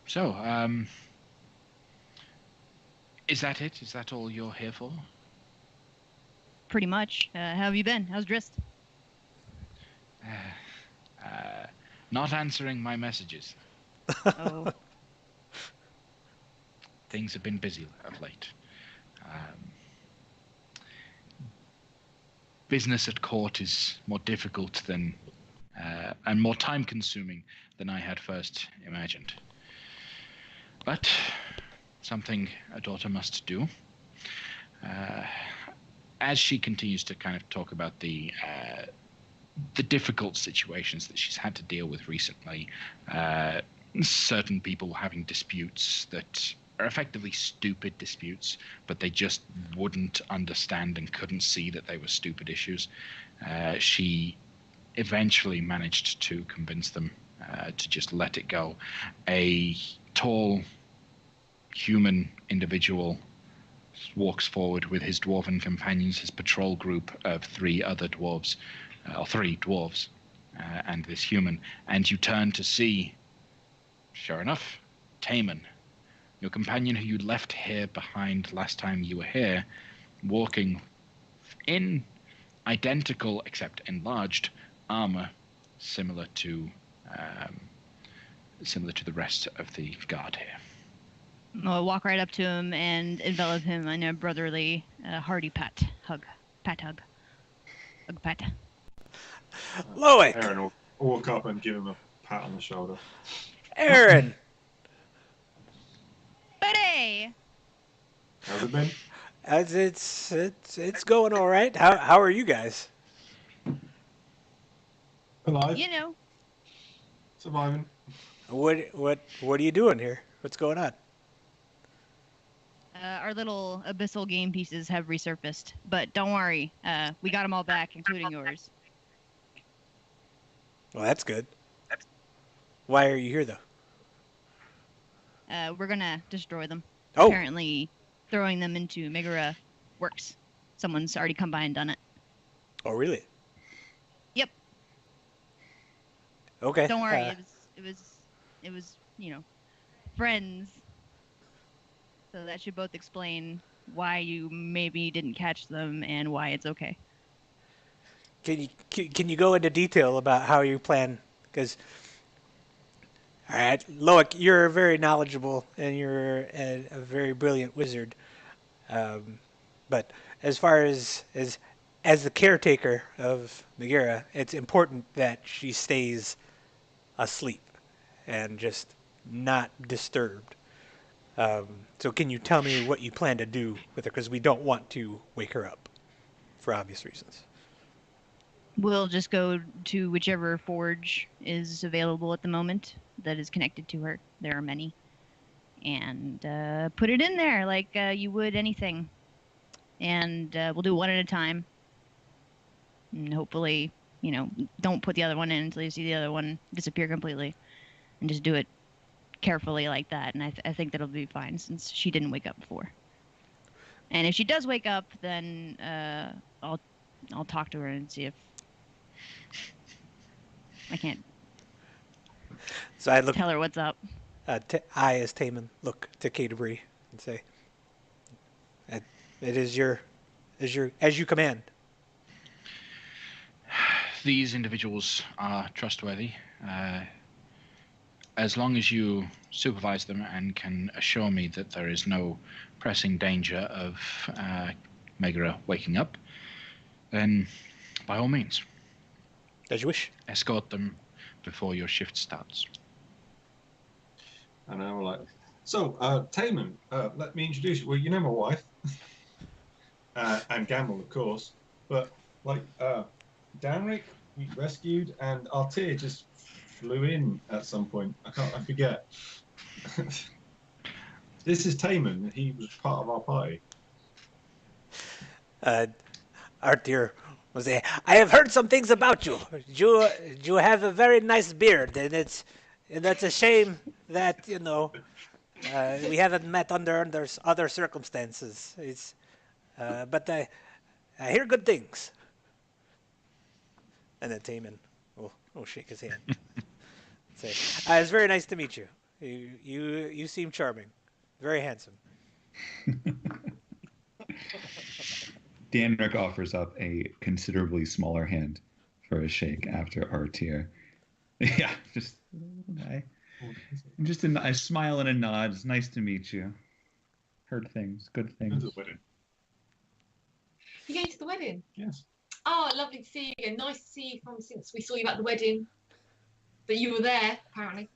So, is that it? Is that all you're here for? Pretty much. How have you been? How's Drist? Not answering my messages. Oh. Things have been busy of late. Business at court is more difficult than and more time-consuming than I had first imagined. But something a daughter must do. As she continues to kind of talk about the difficult situations that she's had to deal with recently, certain people having disputes that are effectively stupid disputes, but they just wouldn't understand and couldn't see that they were stupid issues. She eventually managed to convince them to just let it go. A tall human individual walks forward with his dwarven companions, his patrol group of three dwarves, and this human, and you turn to see, sure enough, Taman, your companion who you left here behind last time you were here, walking in identical except enlarged armor, similar to the rest of the guard here. I'll walk right up to him and envelop him in a brotherly, hearty pat hug. Hug pat. Loic! Aaron will walk up and give him a pat on the shoulder. Aaron! Buddy! How's it been? It's going all right. How are you guys? Alive? You know. Surviving. What are you doing here? What's going on? Our little abyssal game pieces have resurfaced, but don't worry, we got them all back, including yours. Well, that's good. Why are you here, though? We're gonna destroy them. Oh. Apparently, throwing them into Megara works. Someone's already come by and done it. Oh, really? Yep. Okay. Don't worry, it was friends. So that should both explain why you maybe didn't catch them and why it's okay. Can you go into detail about how you plan? Because, all right, Loic, you're very knowledgeable and you're a very brilliant wizard. But as far as the caretaker of Megara, it's important that she stays asleep and just not disturbed. So can you tell me what you plan to do with her? Because we don't want to wake her up, for obvious reasons. We'll just go to whichever forge is available at the moment that is connected to her. There are many. And put it in there like you would anything. And we'll do one at a time. And hopefully, don't put the other one in until you see the other one disappear completely. And just do it carefully like that, and I think that'll be fine since she didn't wake up before. And if she does wake up, then I'll talk to her and see if I can't. So I look. Tell her what's up. I, as Taman, look to Caterbury and say, "It is as you command." These individuals are trustworthy. As long as you supervise them and can assure me that there is no pressing danger of Megara waking up, then by all means. As you wish. Escort them before your shift starts. And I'm like, so, Taman, let me introduce you. Well, you know my wife. And Gamble, of course. But, Danric, we rescued, and Artir just flew in at some point. I forget. This is Taman. He was part of our party. Artir was there. I have heard some things about you. You have a very nice beard, and that's a shame that we haven't met under other circumstances. But I hear good things. And then Taman will shake his hand. Say, it's very nice to meet you. You seem charming, very handsome. Danric offers up a considerably smaller hand for a shake after Artir. Yeah, just a smile and a nod. It's nice to meet you. Heard things, good things. To the wedding. You going to the wedding? Yes. Oh, lovely to see you again. Nice to see you from since we saw you at the wedding. But you were there, apparently.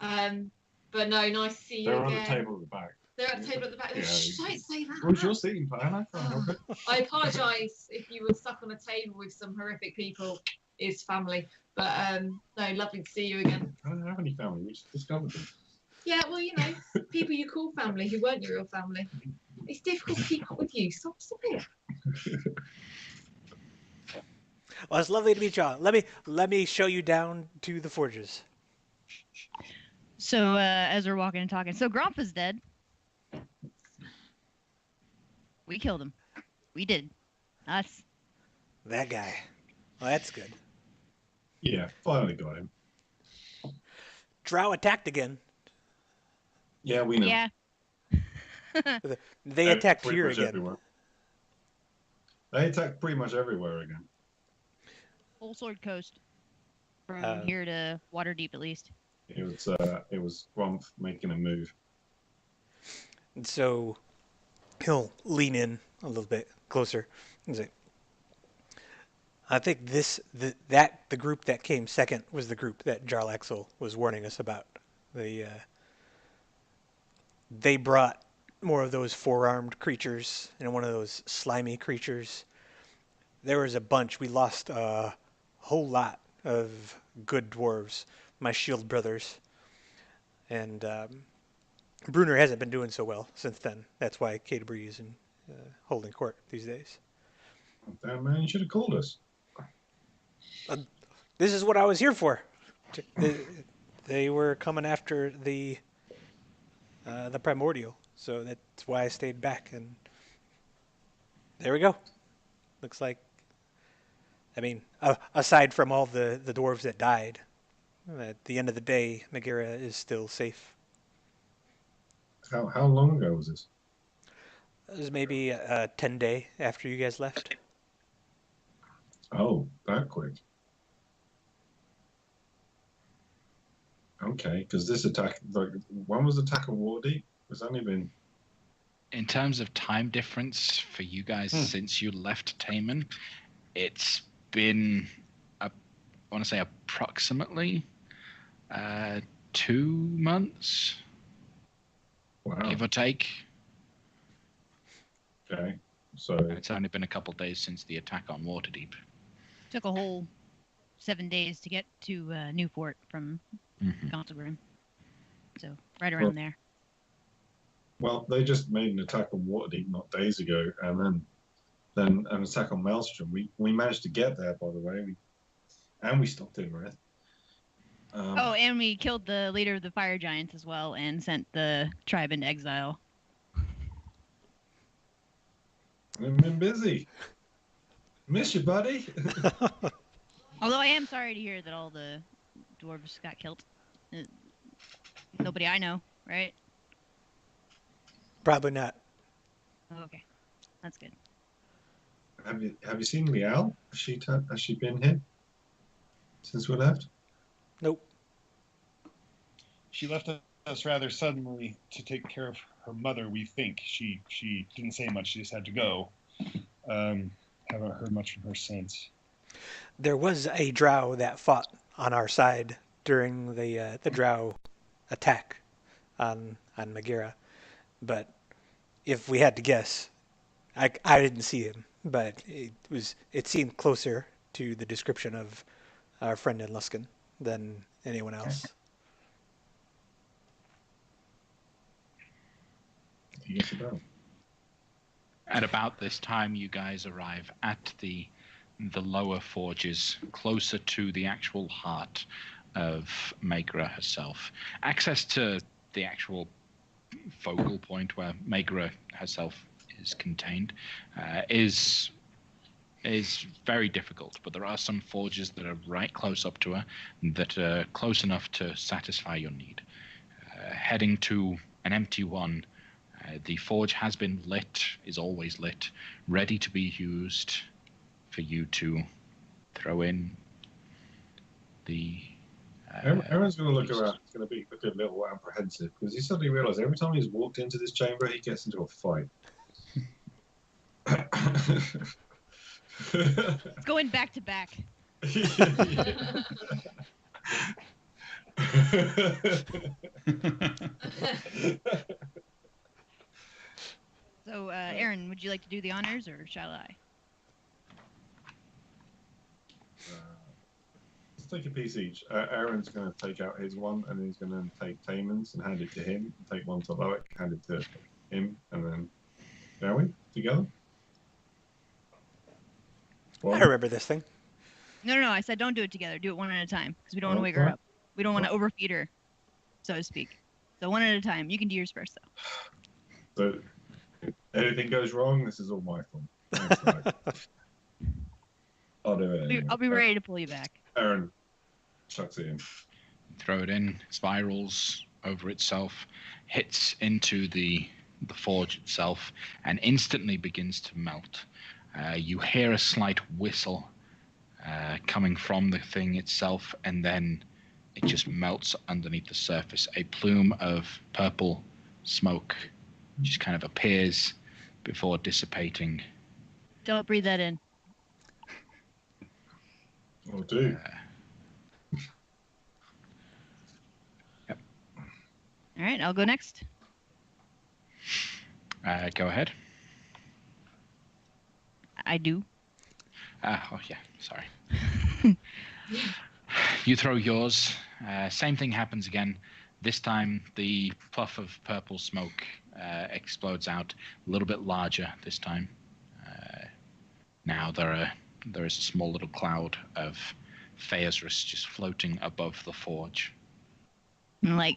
But no, nice to see you They were again. on the table at the back. They're at the table at the back. Yeah, Shh, don't say that. It was your seating plan. I can't help it. I apologise if you were stuck on a table with some horrific people. It's family. But no, lovely to see you again. I don't have any family. We just discovered them. Yeah, well, people you call family who weren't your real family. It's difficult to keep up with you. Stop it. Well, it's lovely to meet y'all. Let me show you down to the forges. So as we're walking and talking, so Gromp is dead. We killed him. We did. Us. That guy. Well, that's good. Yeah, finally got him. Drow attacked again. Yeah, we know. Yeah. They attacked Pretty here much again. everywhere. They attacked pretty much everywhere again. Whole Sword Coast. From here to Waterdeep, at least. It was Gromp making a move. And so he'll lean in a little bit closer and say, I think the group that came second was the group that Jarlaxle was warning us about. They brought more of those four-armed creatures and one of those slimy creatures. There was a bunch. We lost a whole lot of good dwarves, my shield brothers. And Brunner hasn't been doing so well since then. That's why Canterbury is in holding court these days. Damn, man, you should have called us. This is what I was here for. They were coming after the primordial, so that's why I stayed back. And there we go. Looks like, I mean, aside from all the dwarves that died, at the end of the day, Megara is still safe. How long ago was this? It was maybe 10 day after you guys left. Oh, that quick. Okay, because this attack, when was the attack of Waterdeep? It's only been... In terms of time difference for you guys since you left Taman, it's been, I want to say approximately 2 months, Wow. give or take. Okay, so... And it's only been a couple days since the attack on Waterdeep. Took a whole 7 days to get to Newport from Constable. So right around there. Well, they just made an attack on Waterdeep not days ago, and then an attack on Maelstrom. We managed to get there, by the way, and we stopped in Wrath. And we killed the leader of the fire giants as well, and sent the tribe into exile. We've been busy. Miss you, buddy. Although I am sorry to hear that all the dwarves got killed. Nobody I know, right? Probably not. Oh, okay, that's good. Have you seen Liao? Has she been here since we left? Nope. She left us rather suddenly to take care of her mother, we think. She didn't say much, she just had to go. Haven't heard much from her since. There was a drow that fought on our side during the drow attack on Megara. But if we had to guess, I didn't see him, but it seemed closer to the description of our friend in Luskin than anyone else. Yes, about. At about this time, you guys arrive at the lower forges, closer to the actual heart of Megra herself. Access to the actual focal point where Megra herself is contained is very difficult, but there are some forges that are right close up to her that are close enough to satisfy your need. Heading to an empty one, the forge has been lit, is always lit, ready to be used for you to throw in the... Everyone's going to look around. It's going to be a little apprehensive because he suddenly realised every time he's walked into this chamber, he gets into a fight. It's going back to back. So, Aaron, would you like to do the honors, or shall I? Let's take a piece each. Aaron's going to take out his one, and he's going to take Taman's and hand it to him. Take one to Loic, hand it to him, and then shall we together? I remember this thing. No. I said don't do it together. Do it one at a time, because we don't want to wake her up. We don't want to overfeed her, so to speak. So one at a time. You can do yours first, though. So, if anything goes wrong, this is all my fault. Thanks, I'll do it anyway. I'll be ready to pull you back. Aaron chucks it in. Throw it in, spirals over itself, hits into the forge itself, and instantly begins to melt. You hear a slight whistle coming from the thing itself, and then it just melts underneath the surface. A plume of purple smoke just kind of appears before dissipating. Don't breathe that in. Oh, do. Yep. All right, I'll go next. Go ahead. I do. Oh, yeah, sorry. You throw yours. Same thing happens again. This time, the puff of purple smoke explodes out, a little bit larger this time. Now there is a small little cloud of Phaeusrus just floating above the forge. And, like,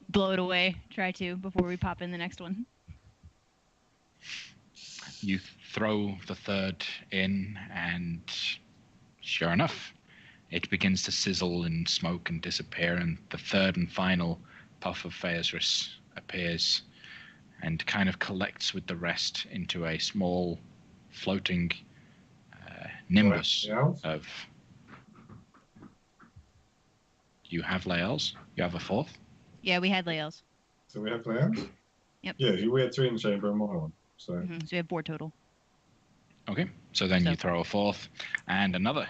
blow it away. Try to, before we pop in the next one. You throw the third in, and sure enough, it begins to sizzle and smoke and disappear, and the third and final puff of Phaeusrus appears and kind of collects with the rest into a small floating nimbus of... You have Laels? You have a fourth? Yeah, we had Laels. So we have Laels? Yep. Yeah, we had 3 in the chamber and my one. So, So we have 4 total. Okay, so then you throw a fourth and another.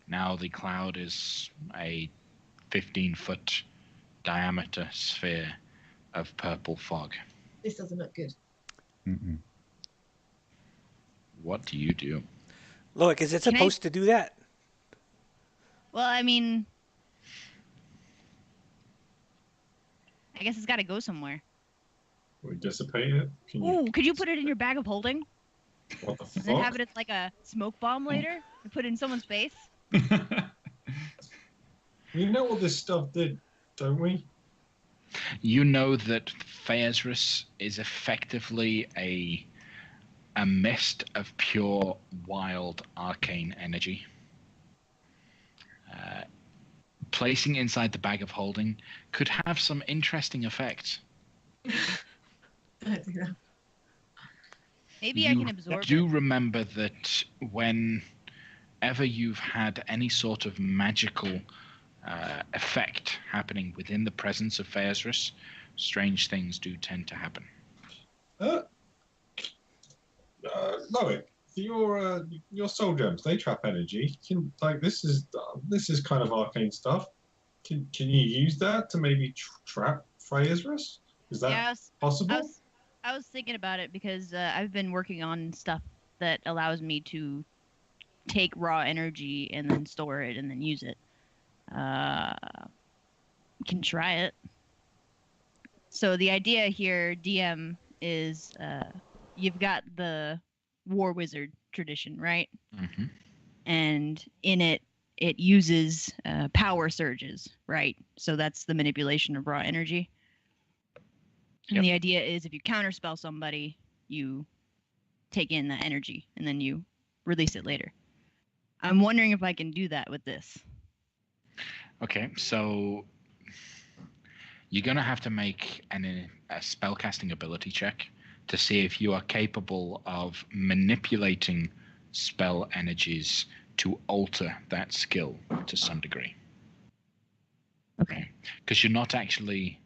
Now the cloud is a 15-foot diameter sphere of purple fog. This doesn't look good. Mm-mm. What do you do? Loic, is it supposed to do that? Well, I mean, I guess it's got to go somewhere. we dissipate it? Could you put it in your bag of holding? What the And then fuck? have it as like a smoke bomb later? And put it in someone's face? We know what this stuff did, don't we? You know that Phaeusrus is effectively a mist of pure, wild, arcane energy. Placing inside the bag of holding could have some interesting effects. Don't do that. Maybe I can absorb Do it. remember that whenever you've had any sort of magical effect happening within the presence of Phaeusrus, strange things do tend to happen. Loic, your soul gems, they trap energy. This is kind of arcane stuff. Can you use that to maybe trap Phaeusrus? Is that possible? I was thinking about it because I've been working on stuff that allows me to take raw energy and then store it and then use it. Can try it. So the idea here, DM, is you've got the war wizard tradition, right? Mm-hmm. And in it uses power surges, right? So that's the manipulation of raw energy. And Yep. the idea is if you counterspell somebody, you take in that energy and then you release it later. I'm wondering if I can do that with this. Okay, so you're going to have to make a spellcasting ability check to see if you are capable of manipulating spell energies to alter that skill to some degree. Okay. Because you're not actually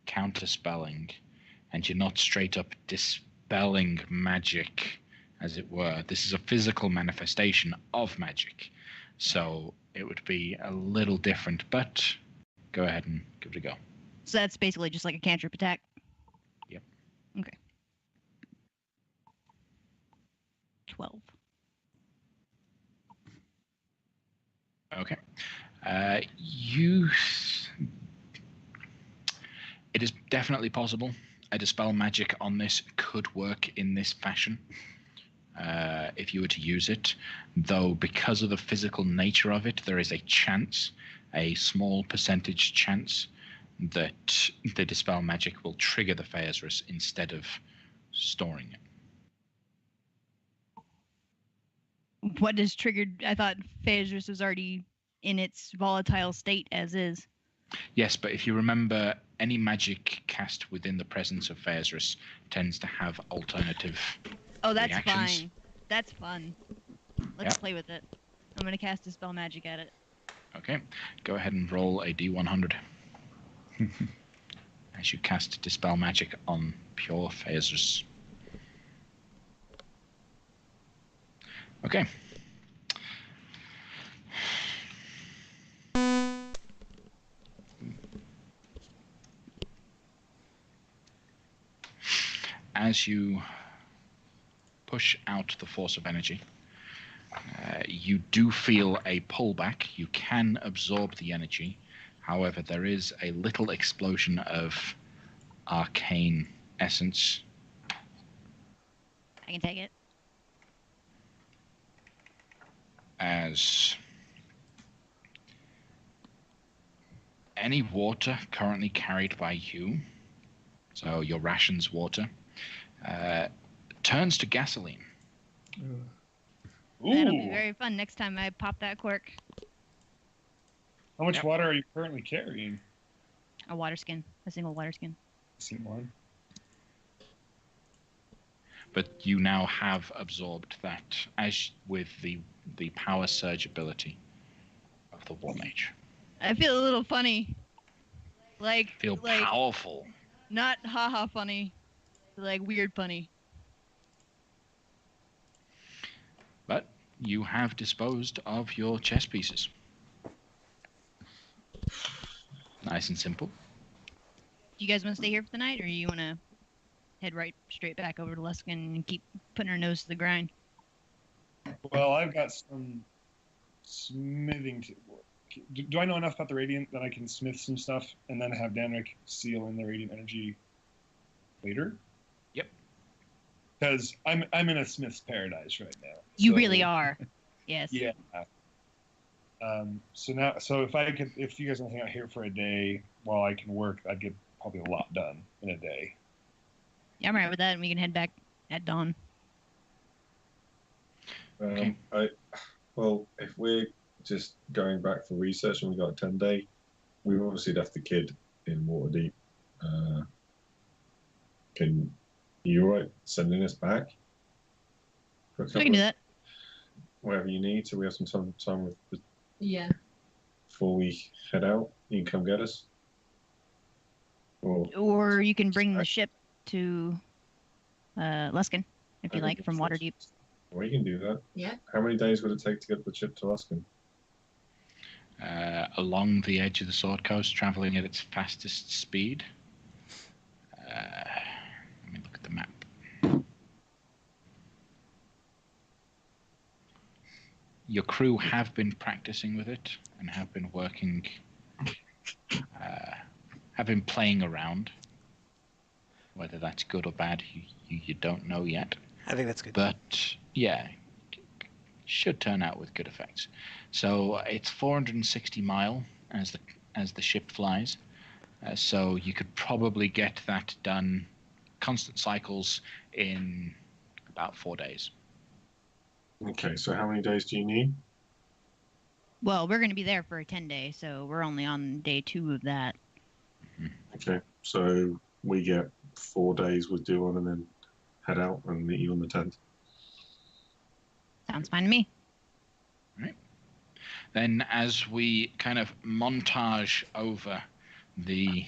counterspelling, and you're not straight up dispelling magic, as it were. This is a physical manifestation of magic. So it would be a little different, but go ahead and give it a go. So that's basically just like a cantrip attack? Yep. Okay. 12. Okay. It is definitely possible. A dispel magic on this could work in this fashion if you were to use it, though because of the physical nature of it, there is a chance, a small percentage chance, that the dispel magic will trigger the Phaesaurus instead of storing it. What is triggered? I thought Phaesaurus was already in its volatile state as is. Yes, but if you remember, any magic cast within the presence of Phaesaurus tends to have alternative that's reactions. fine. That's fun. Let's play with it. I'm going to cast Dispel Magic at it. Okay, go ahead and roll a D100. As you cast Dispel Magic on pure Phaesaurus. Okay. As you push out the force of energy, you do feel a pullback. You can absorb the energy. However, there is a little explosion of arcane essence. I can take it. As any water currently carried by you, so your rations water, turns to gasoline. That'll be Ooh. very fun next time I pop that cork. How much Yep. water are you currently carrying? A water skin. A single water skin. Seen one. But you now have absorbed that, as with the power surge ability of the War Mage. I feel a little funny. Feel powerful. Not haha funny. Like weird funny. But you have disposed of your chess pieces. Nice and simple. Do you guys want to stay here for the night, or you want to head right straight back over to Luskin and keep putting our nose to the grind? Well, I've got some smithing. Do I know enough about the radiant that I can smith some stuff and then have Danric seal in the radiant energy later? Yep. Because I'm in a smith's paradise right now. You really are. Yes. Yeah. So if you guys want to hang out here for a day while I can work, I'd get probably a lot done in a day. Yeah, I'm right with that, and we can head back at dawn. Okay. Well, if we're just going back for research and we got a 10-day, we've obviously left the kid in Waterdeep. Can you all right sending us back? For a We couple can do that. whatever you need, so we have some time Yeah. before we head out. You can come get us. Or you can bring the ship to Luskin, if you like, from Waterdeep. We can do that. Yeah. How many days would it take to get the ship to Luskin? Along the edge of the Sword Coast, traveling at its fastest speed. Let me look at the map. your crew have been practicing with it and have been working, have been playing around. Whether that's good or bad, you don't know yet. I think that's good. But yeah, should turn out with good effects. So it's 460 mile as the ship flies. So you could probably get that done, constant cycles, in about 4 days. Okay, so how many days do you need? Well, we're going to be there for a 10-day, so we're only on day 2 of that. Okay, so we get 4 days with Duon and then head out and meet you on the 10th. Sounds fine to me. Right. Then as we kind of montage over the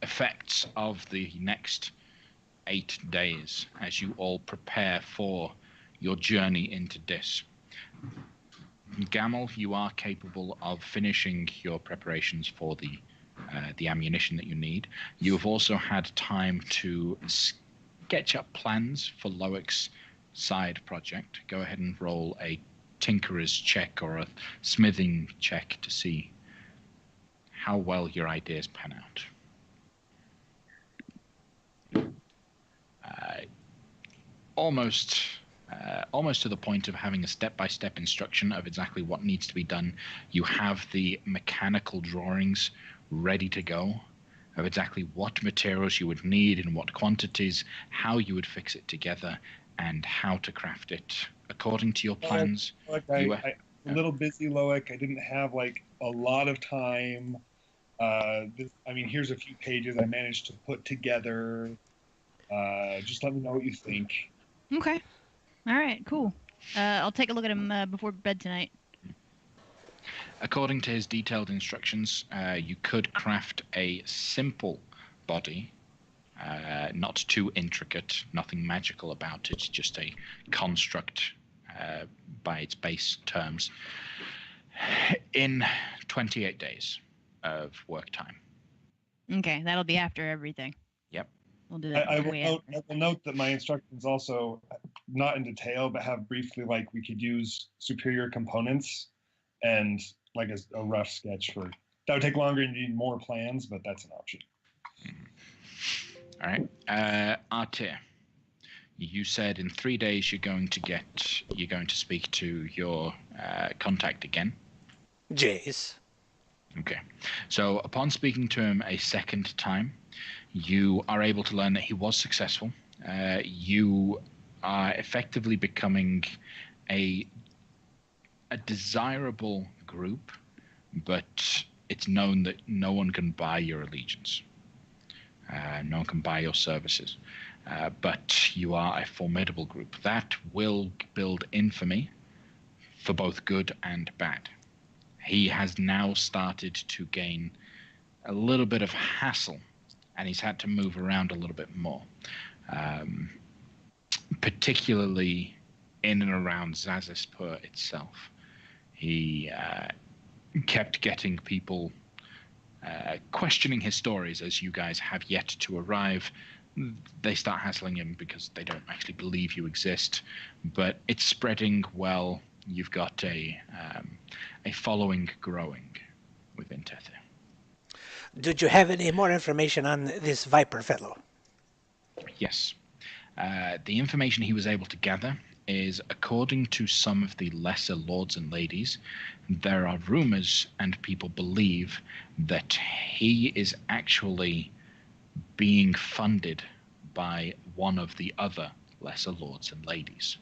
effects of the next 8 days as you all prepare for your journey into Dis. Gamel, you are capable of finishing your preparations for the ammunition that you need. You have also had time to sketch up plans for Loic's side project. Go ahead and roll a tinkerer's check or a smithing check to see how well your ideas pan out. Almost to the point of having a step-by-step instruction of exactly what needs to be done. You have the mechanical drawings ready to go of exactly what materials you would need in what quantities, how you would fix it together, and how to craft it according to your plans. Look, I'm a little busy, Loic. I didn't have like a lot of time. Here's a few pages I managed to put together. Just let me know what you think. Okay. All right, cool. I'll take a look at him before bed tonight. According to his detailed instructions, you could craft a simple body, not too intricate, nothing magical about it, just a construct by its base terms, in 28 days of work time. Okay, that'll be after everything. Yep. We'll do that. I will note that my instructions also, not in detail, but have briefly, like, we could use superior components and like a rough sketch for that would take longer and you need more plans, but that's an option. All right. Artir, you said in 3 days you're going to speak to your contact again. Jace. Okay. So upon speaking to him a second time, you are able to learn that he was successful. You are effectively becoming a desirable group, but it's known that no one can buy your allegiance. No one can buy your services. But you are a formidable group. That will build infamy for both good and bad. He has now started to gain a little bit of hassle, and he's had to move around a little bit more, particularly in and around Zazispur itself. He kept getting people questioning his stories as you guys have yet to arrive. They start hassling him because they don't actually believe you exist, but it's spreading well. You've got a following growing within Tether. Did you have any more information on this Viper fellow? Yes. The information he was able to gather is, according to some of the lesser lords and ladies, there are rumors and people believe that he is actually being funded by one of the other lesser lords and ladies.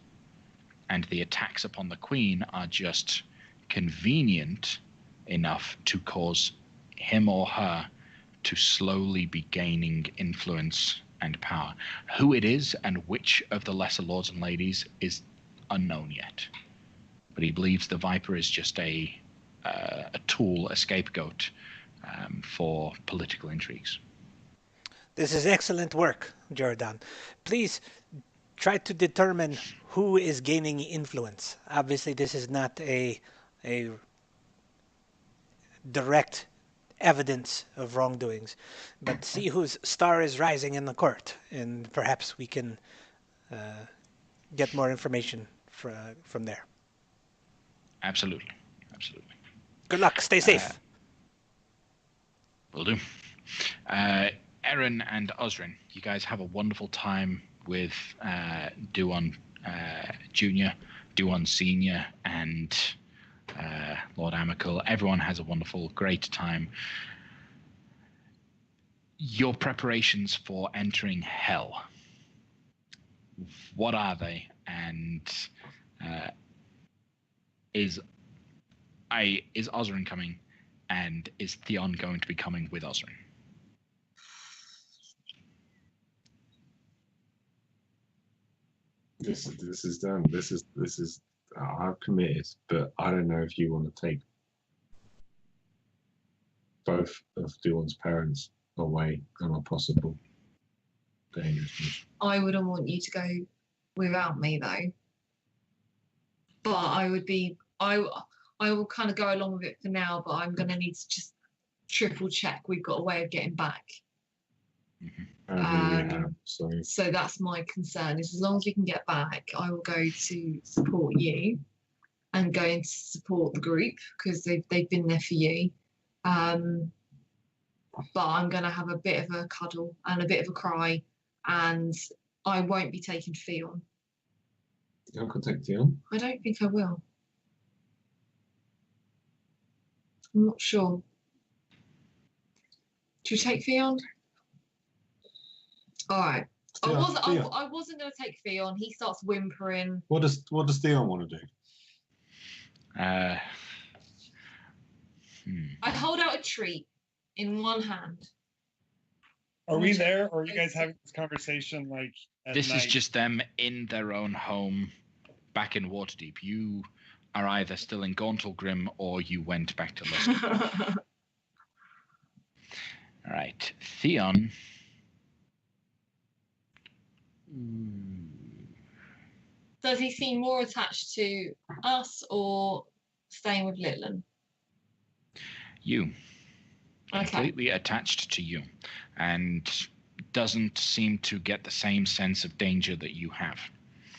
And the attacks upon the Queen are just convenient enough to cause him or her to slowly be gaining influence and power. Who it is and which of the lesser lords and ladies is unknown yet. But he believes the Viper is just a tool, a scapegoat for political intrigues. This is excellent work, Jordan. Please try to determine who is gaining influence. Obviously, this is not a direct evidence of wrongdoings, but see whose star is rising in the court, and perhaps we can get more information from there. Absolutely. Absolutely. Good luck. Stay safe. Will do. Erin and Osrin, you guys have a wonderful time with Duon Jr., Duon Sr., and Lord Amical. Everyone has a wonderful, great time. Your preparations for entering hell, what are they? And is Osrin coming? And is Theon going to be coming with Osrin? This is done. This is. I've committed, but I don't know if you want to take both of Dylan's parents away on a possible dangerous mission. I wouldn't want you to go without me, though. But I will kind of go along with it for now, but I'm going to need to just triple check we've got a way of getting back. So that's my concern, is as long as we can get back, I will go to support you and going to support the group because they've been there for you. But I'm going to have a bit of a cuddle and a bit of a cry, and I won't be taking Theon. You don't take Theon? I don't think I will. I'm not sure. Do you take Theon? All right. I wasn't going to take Theon. He starts whimpering. What does Theon want to do? I hold out a treat in one hand. Are we there, or are you guys having this conversation like at This night? is just them in their own home, back in Waterdeep. You are either still in Gauntlegrim or you went back to Luskan. All right, Theon. Does he seem more attached to us or staying with Litland? You. Okay. Completely attached to you, and doesn't seem to get the same sense of danger that you have.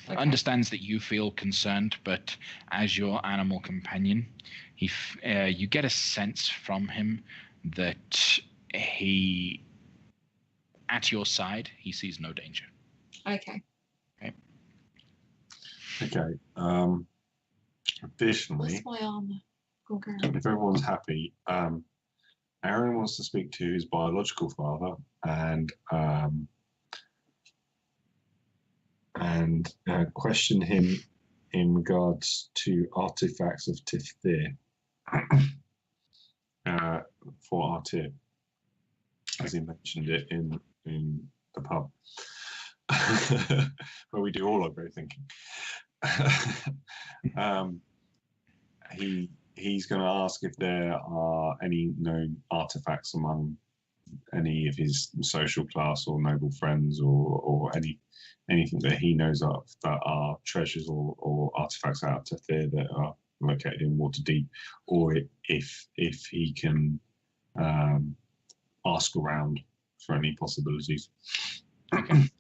Okay. Understands that you feel concerned, but as your animal companion, you get a sense from him that he, at your side, he sees no danger. Okay. Okay. Additionally, What's my armor? if everyone's happy, Aaron wants to speak to his biological father and question him in regards to artifacts of Tifthir for Artir, as he mentioned it in the pub, where we do all our great thinking. He's going to ask if there are any known artifacts among any of his social class or noble friends, or anything that he knows of that are treasures or artifacts out of there that are located in Waterdeep, or if he can ask around for any possibilities. Okay.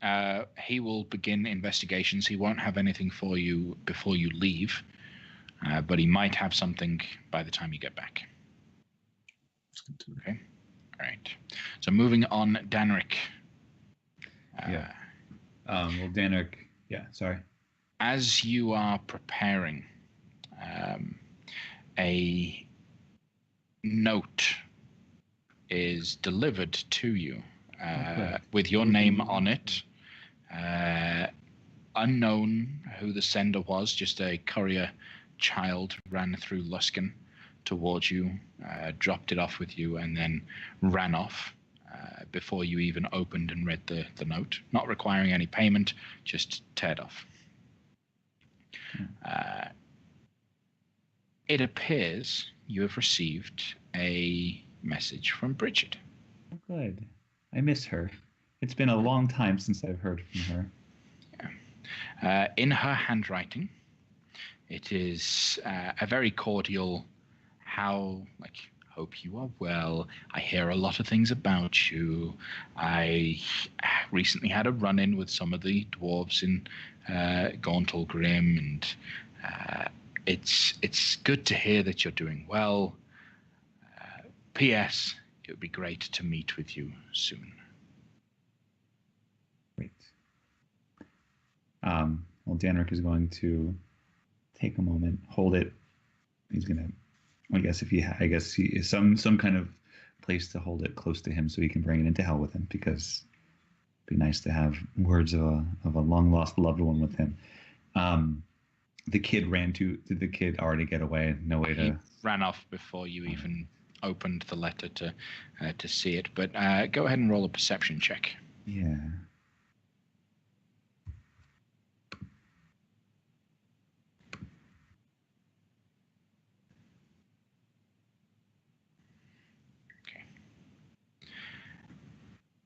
He will begin investigations. He won't have anything for you before you leave, but he might have something by the time you get back. Okay. All right. So moving on, Danrik. Yeah. Well, Danrik. Yeah. Sorry. As you are preparing, a note is delivered to you with your name on it. Unknown who the sender was, just a courier child ran through Luskan towards you, dropped it off with you, and then ran off before you even opened and read the note, not requiring any payment, just teared off. It appears you have received a message from Bridget. Oh, good. I miss her. It's been a long time since I've heard from her. Yeah. In her handwriting, it is a very cordial, hope you are well. I hear a lot of things about you. I recently had a run-in with some of the dwarves in Gauntlegrim, and It's good to hear that you're doing well. P.S. It would be great to meet with you soon. Great. Well, Danrick is going to take a moment, hold it. He's gonna, I guess he is some kind of place to hold it close to him so he can bring it into hell with him, because it'd be nice to have words of a long lost loved one with him. The kid did the kid already get away? No way to. He ran off before you even opened the letter to see it. But go ahead and roll a perception check. Yeah.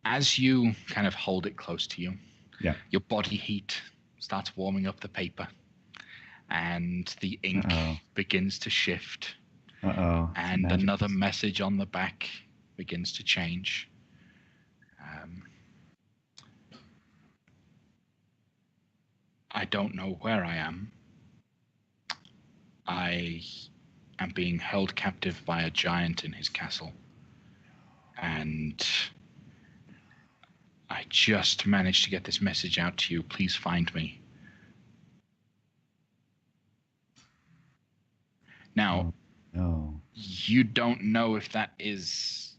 As you kind of hold it close to you, yeah, your body heat starts warming up the paper, and the ink begins to shift. And another message on the back begins to change. I don't know where I am. I am being held captive by a giant in his castle. And I just managed to get this message out to you. Please find me. Now, you don't know if that is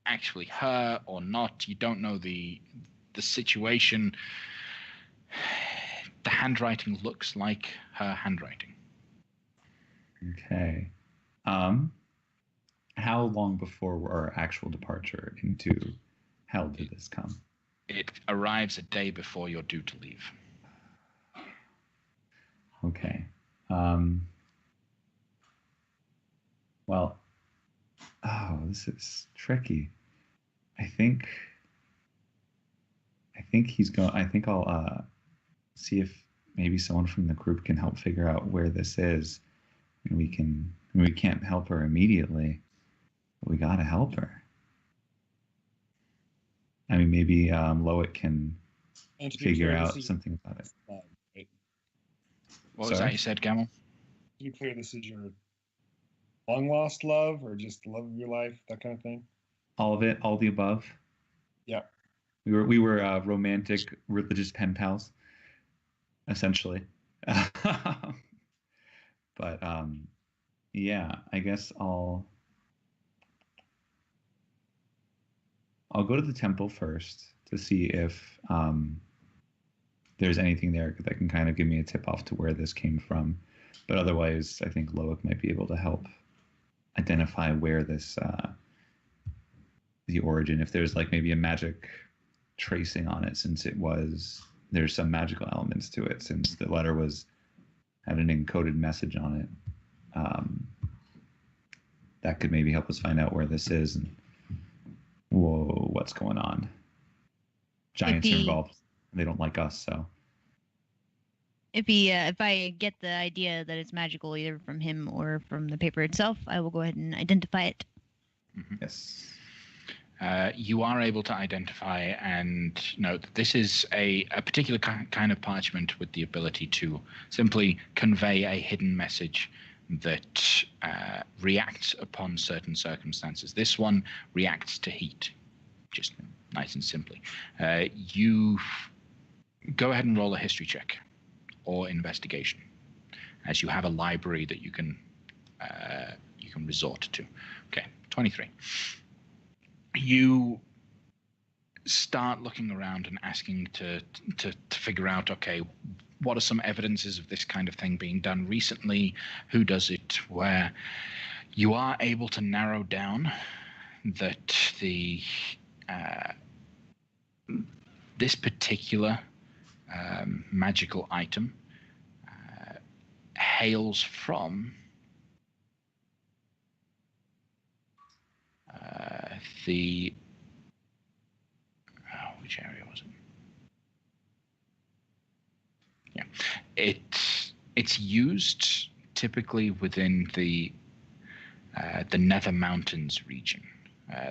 actually her or not. You don't know the situation. The handwriting looks like her handwriting. Okay. How long before our actual departure into hell did this come? It arrives a day before you're due to leave. Okay. Well, this is tricky. I think I'll see if maybe someone from the group can help figure out where this is. And we can't help her immediately, but we gotta help her. I mean, maybe Loic can figure out something about it. What was that you said, Gamel? To be clear, this is your long lost love, or just the love of your life, that kind of thing? All of it, all the above. Yeah. We were romantic, religious pen pals, essentially. But yeah, I guess I'll go to the temple first to see if there's anything there that can kind of give me a tip off to where this came from. But otherwise, I think Loic might be able to help identify where this the origin, if there's like maybe a magic tracing on it, since there's some magical elements to it, since the letter had an encoded message on it. That could maybe help us find out where this is and what's going on. Giants are involved. They don't like us, so. If I get the idea that it's magical either from him or from the paper itself, I will go ahead and identify it. Mm-hmm. Yes. You are able to identify and note that this is a particular kind of parchment with the ability to simply convey a hidden message that reacts upon certain circumstances. This one reacts to heat, just nice and simply. You go ahead and roll a history check or investigation, as you have a library that you can resort to. Okay, 23. You start looking around and asking to figure out, okay, what are some evidences of this kind of thing being done recently? Who does it? Where? You are able to narrow down that this particular magical item hails from which area was it? Yeah, it's used typically within the Nether Mountains region,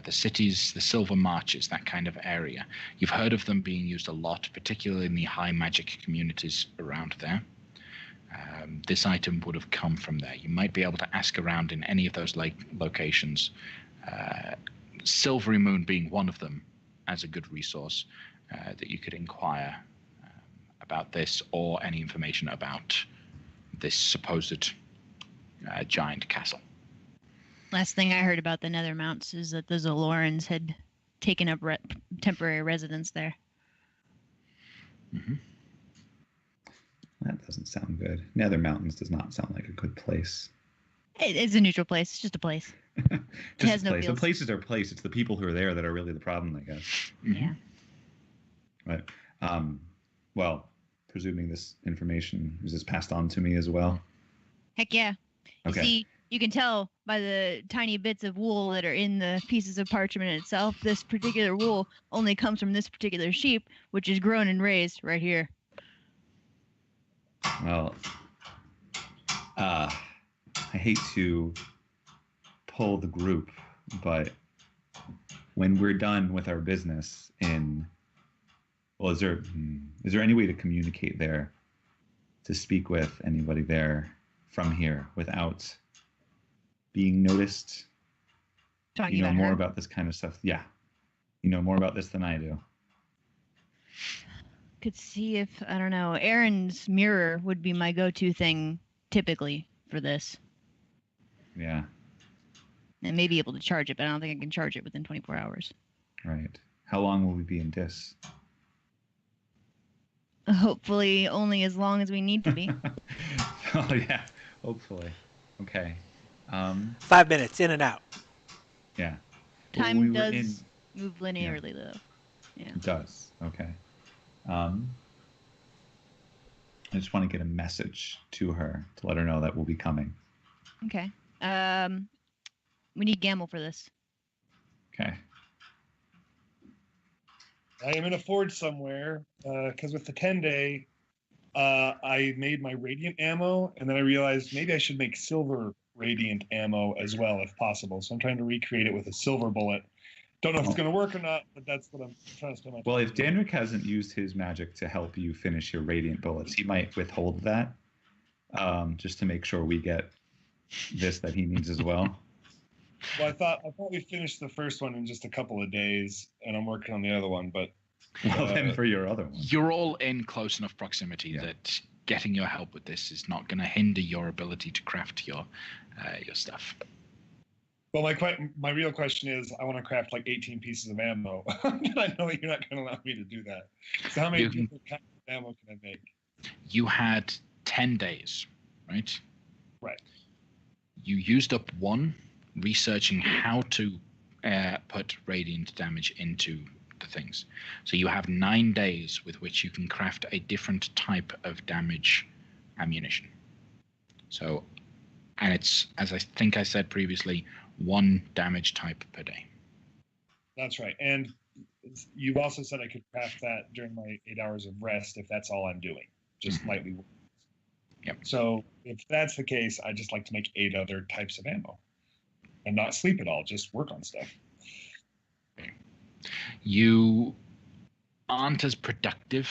the cities, the Silver Marches, that kind of area. You've heard of them being used a lot, particularly in the high magic communities around there. this item would have come from there. You might be able to ask around in any of those locations, Silvery Moon being one of them, as a good resource that you could inquire about this or any information about this supposed giant castle. Last thing I heard about the Nether Mounts is that the Zolorans had taken up temporary residence there. Mm-hmm. That doesn't sound good. Nether Mountains does not sound like a good place. It's a neutral place. It's just a place. Just has a no place. feels. The places are place. It's the people who are there that are really the problem, I guess. Yeah. Right. Well, presuming this information is this passed on to me as well. Heck yeah. You Okay. see, you can tell by the tiny bits of wool that are in the pieces of parchment itself, this particular wool only comes from this particular sheep, which is grown and raised right here. Well, I hate to pull the group, but when we're done with our business is there any way to communicate there, to speak with anybody there from here without being noticed? Talking You know about more her. about this kind of stuff. Yeah. You know more about this than I do. Could see if, I don't know, Aaron's mirror would be my go-to thing typically for this. Yeah. And may be able to charge it, but I don't think I can charge it within 24 hours. Right. How long will we be in dis? Hopefully only as long as we need to be. Oh yeah. Hopefully. Okay. 5 minutes, in and out. Yeah. Time we were does move linearly, though. Yeah. It does. Okay. I just want to get a message to her to let her know that we'll be coming. Okay. We need Gamble for this. Okay. I am in a forge somewhere because with the 10-day, I made my radiant ammo, and then I realized maybe I should make silver radiant ammo as well if possible. So I'm trying to recreate it with a silver bullet. Don't know if it's going to work or not, but that's what I'm trying to spend my time. Well, if Danric hasn't used his magic to help you finish your radiant bullets, he might withhold that, just to make sure we get this that he needs as well. Well, I thought we finished the first one in just a couple of days, and I'm working on the other one. But Well, then for your other one. You're all in close enough proximity Yeah. that getting your help with this is not going to hinder your ability to craft your stuff. well, my real question is, I want to craft like 18 pieces of ammo. And I know you're not going to allow me to do that. So how many You can- different kinds of ammo can I make? You had 10 days, right? Right. You used up one researching how to put radiant damage into the things. So you have 9 days with which you can craft a different type of damage ammunition. So, and it's, as I think I said previously, 1 damage type per day. That's right. And you've also said I could craft that during my 8 hours of rest if that's all I'm doing, just Mhm. lightly. Yep. So if that's the case, I just like to make 8 other types of ammo and not sleep at all, just work on stuff. You aren't as productive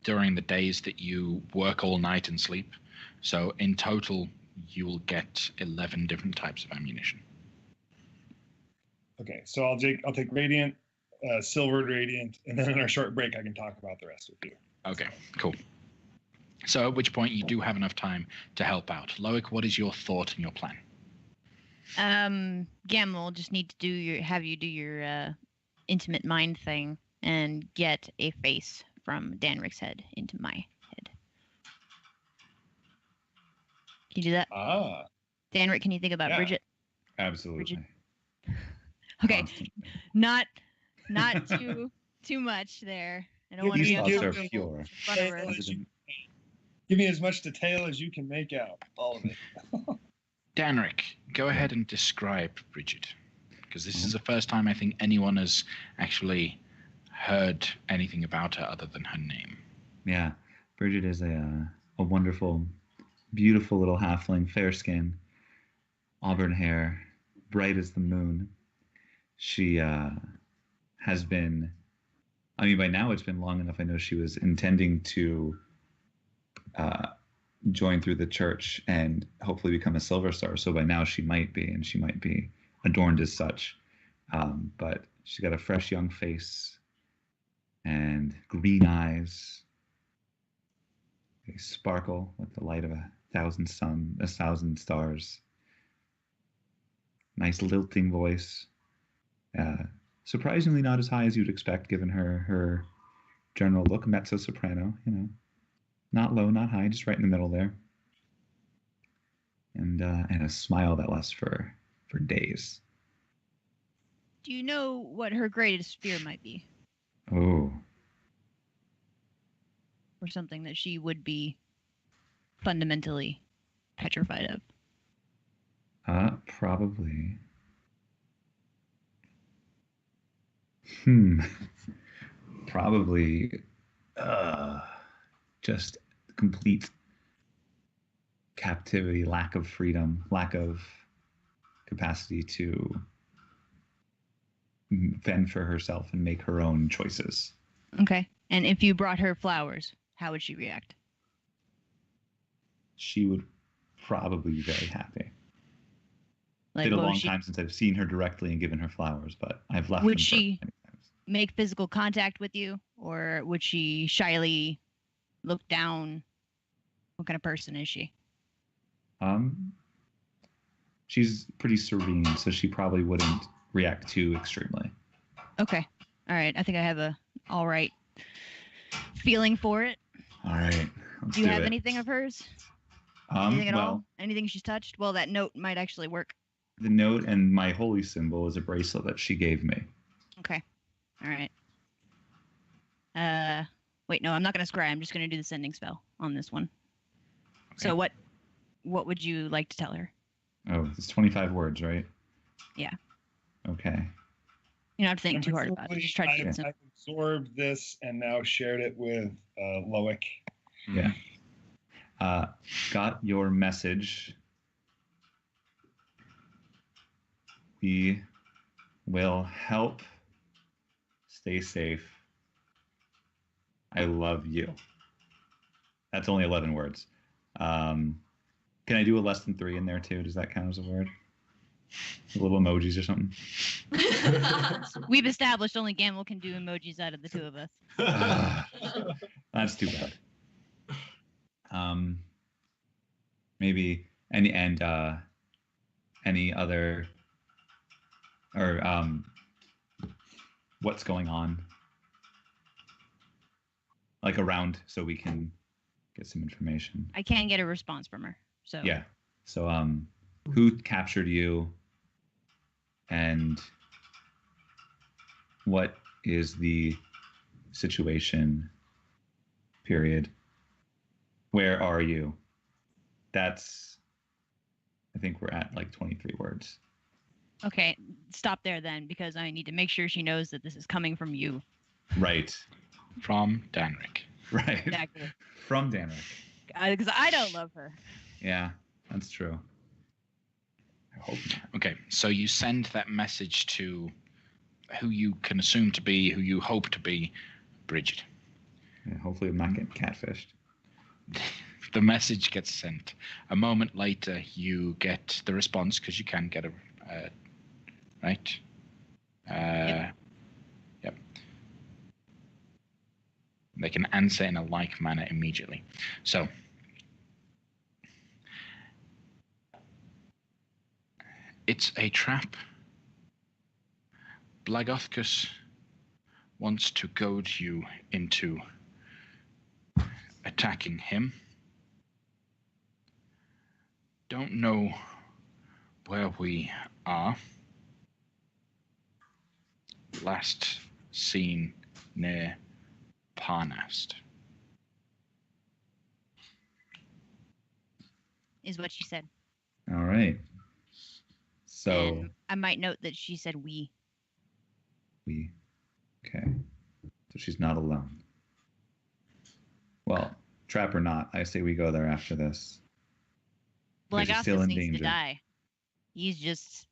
during the days that you work all night and sleep. So in total, you will get 11 different types of ammunition. Okay, so I'll take radiant, silver radiant, and then in our short break, I can talk about the rest with you. Okay, cool. So at which point you do have enough time to help out. Loic, what is your thought and your plan? Gamble will just need to have you do your intimate mind thing and get a face from Danric's head into my head. Can you do that? Ah, Danric, can you think about Yeah. Bridget? Absolutely. Okay, Constantly. not too much there. I don't want to These be you thoughts give are them- pure. in front of her. as you- give me as much detail as you can make out, all of it. Danric, go ahead and describe Bridget. Because this is the first time I think anyone has actually heard anything about her other than her name. Yeah, Bridget is a wonderful, beautiful little halfling, fair skin, auburn hair, bright as the moon. She has been, I mean, by now it's been long enough. I know she was intending to join through the church and hopefully become a silver star. So by now she might be, and she might be adorned as such. But she's got a fresh young face and green eyes. They sparkle with the light of 1,000 stars. Nice lilting voice. Surprisingly not as high as you'd expect given her general look. Mezzo soprano, not low, not high, just right in the middle there. And a smile that lasts for days. Do you know what her greatest fear might be? Oh. Or something that she would be fundamentally petrified of? Probably. Probably just complete captivity, lack of freedom, lack of capacity to fend for herself and make her own choices. Okay. And if you brought her flowers, how would she react? She would probably be very happy. Like, It's been a long time since I've seen her directly and given her flowers, but I've left them. Would she make physical contact with you, or would she shyly look down? What kind of person is she? She's pretty serene, so she probably wouldn't react too extremely. Okay. All right. I think I have a all right feeling for it. All right. Do you have anything of hers? Anything at well, all? Anything she's touched? Well, that note might actually work. The note and my holy symbol is a bracelet that she gave me. Okay. All right. Wait, no, I'm not going to scry. I'm just going to do the sending spell on this one. Okay. So what would you like to tell her? Oh, it's 25 words, right? Yeah. Okay. You don't have to think too hard about it. Just try to keep it simple. I've absorbed this and now shared it with Loic. Yeah. Got your message. We will help. Stay safe. I love you. That's only 11 words. Can I do a less than 3 in there too? Does that count as a word? A little emojis or something? We've established only Gamble can do emojis out of the two of us. That's too bad. Maybe any other or what's going on like around so we can get some information. I can't get a response from her. So yeah. So who captured you and what is the situation period? Where are you? That's, I think we're at like 23 words. Okay, stop there then, because I need to make sure she knows that this is coming from you. Right. From Danrik. Right. Exactly. From Danrik. Because I don't love her. Yeah, that's true. I hope not. Okay, so you send that message to who you can assume to be, who you hope to be, Bridget. Yeah, hopefully I'm not getting catfished. The message gets sent. A moment later, you get the response, because you can get a... right? Yep. They can answer in a like manner immediately. So, it's a trap. Blagothkus wants to goad you into attacking him. Don't know where we are. Last seen near Parnast. Is what she said. All right. So and I might note that she said we. We. Okay. So she's not alone. Well, trap or not, I say we go there after this. Blagothkus needs to die. He's just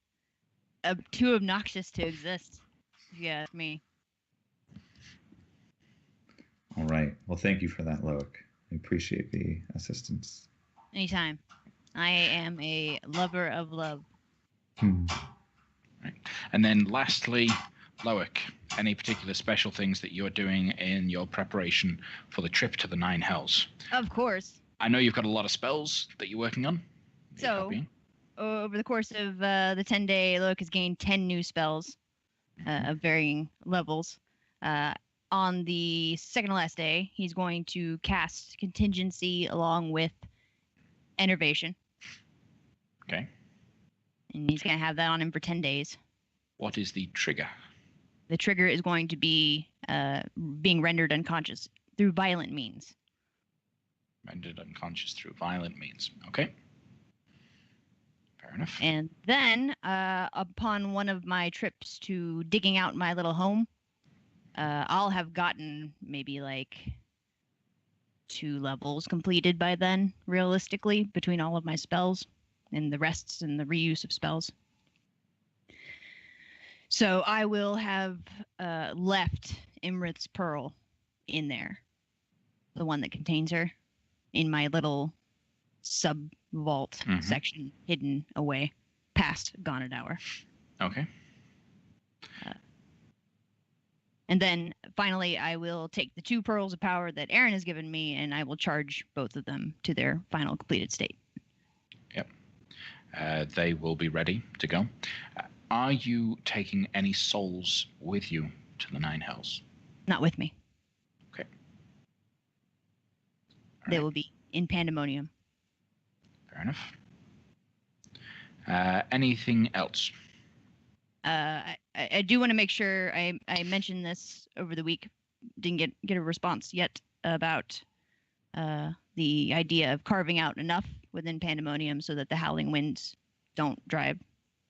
too obnoxious to exist, if you ask me. All right. Well, thank you for that, Loic. I appreciate the assistance. Anytime. I am a lover of love. Right. And then lastly, Loic, any particular special things that you're doing in your preparation for the trip to the Nine Hells? Of course. I know you've got a lot of spells that you're working on. that you're So, copying. over the course of the 10-day, Loic has gained 10 new spells of varying levels. On the second to last day, he's going to cast Contingency along with Enervation. Okay. And he's going to have that on him for 10 days. What is the trigger? The trigger is going to be being rendered unconscious through violent means. Rendered unconscious through violent means. Okay. Fair enough. And then, upon one of my trips to digging out my little home, I'll have gotten maybe like 2 levels completed by then, realistically, between all of my spells and the rests and the reuse of spells. So I will have left Imrith's Pearl in there, the one that contains her, in my little sub-vault section hidden away past Gauntlet Hour. Okay. And then finally, I will take the 2 pearls of power that Aaron has given me, and I will charge both of them to their final completed state. Yep. They will be ready to go. Are you taking any souls with you to the Nine Hells? Not with me. Okay. They All will be in Pandemonium. Fair enough. Anything else? I do want to make sure I mentioned this over the week. Didn't get a response yet about the idea of carving out enough within Pandemonium so that the Howling Winds don't drive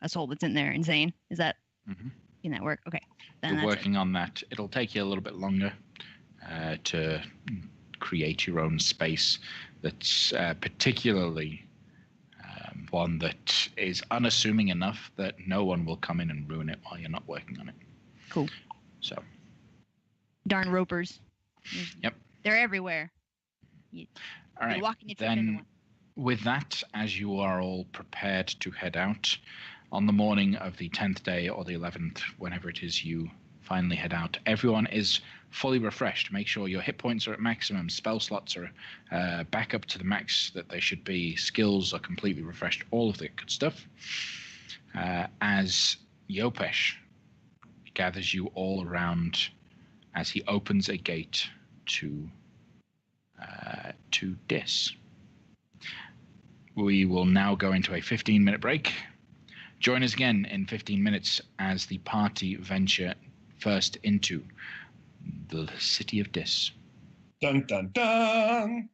a soul that's in there insane. Is that can that work? Okay. Then You're that's working on that. It'll take you a little bit longer to create your own space that's particularly one that is unassuming enough that no one will come in and ruin it while you're not working on it. Cool. So. Darn ropers. Yep. They're everywhere. All right. You're walking into one. With that, as you are all prepared to head out, on the morning of the 10th day or the 11th, whenever it is you finally head out, everyone is fully refreshed. Make sure your hit points are at maximum, spell slots are back up to the max that they should be, skills are completely refreshed, all of the good stuff. As Yopesh gathers you all around as he opens a gate to Dis. We will now go into a 15-minute break. Join us again in 15 minutes as the party venture first into the city of Dis. Dun dun dun!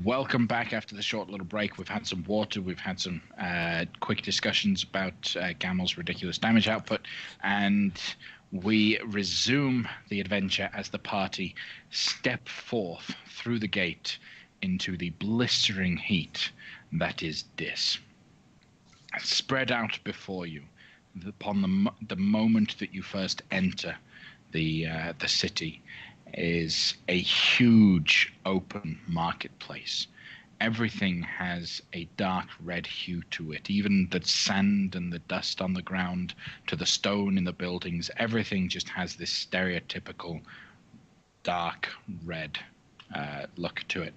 Welcome back after the short little break. We've had some water, we've had some quick discussions about Gamel's ridiculous damage output, and we resume the adventure as the party step forth through the gate into the blistering heat that is Dis. Spread out before you, upon the moment that you first enter the city, is a huge open marketplace. Everything has a dark red hue to it. Even the sand and the dust on the ground to the stone in the buildings, everything just has this stereotypical dark red look to it.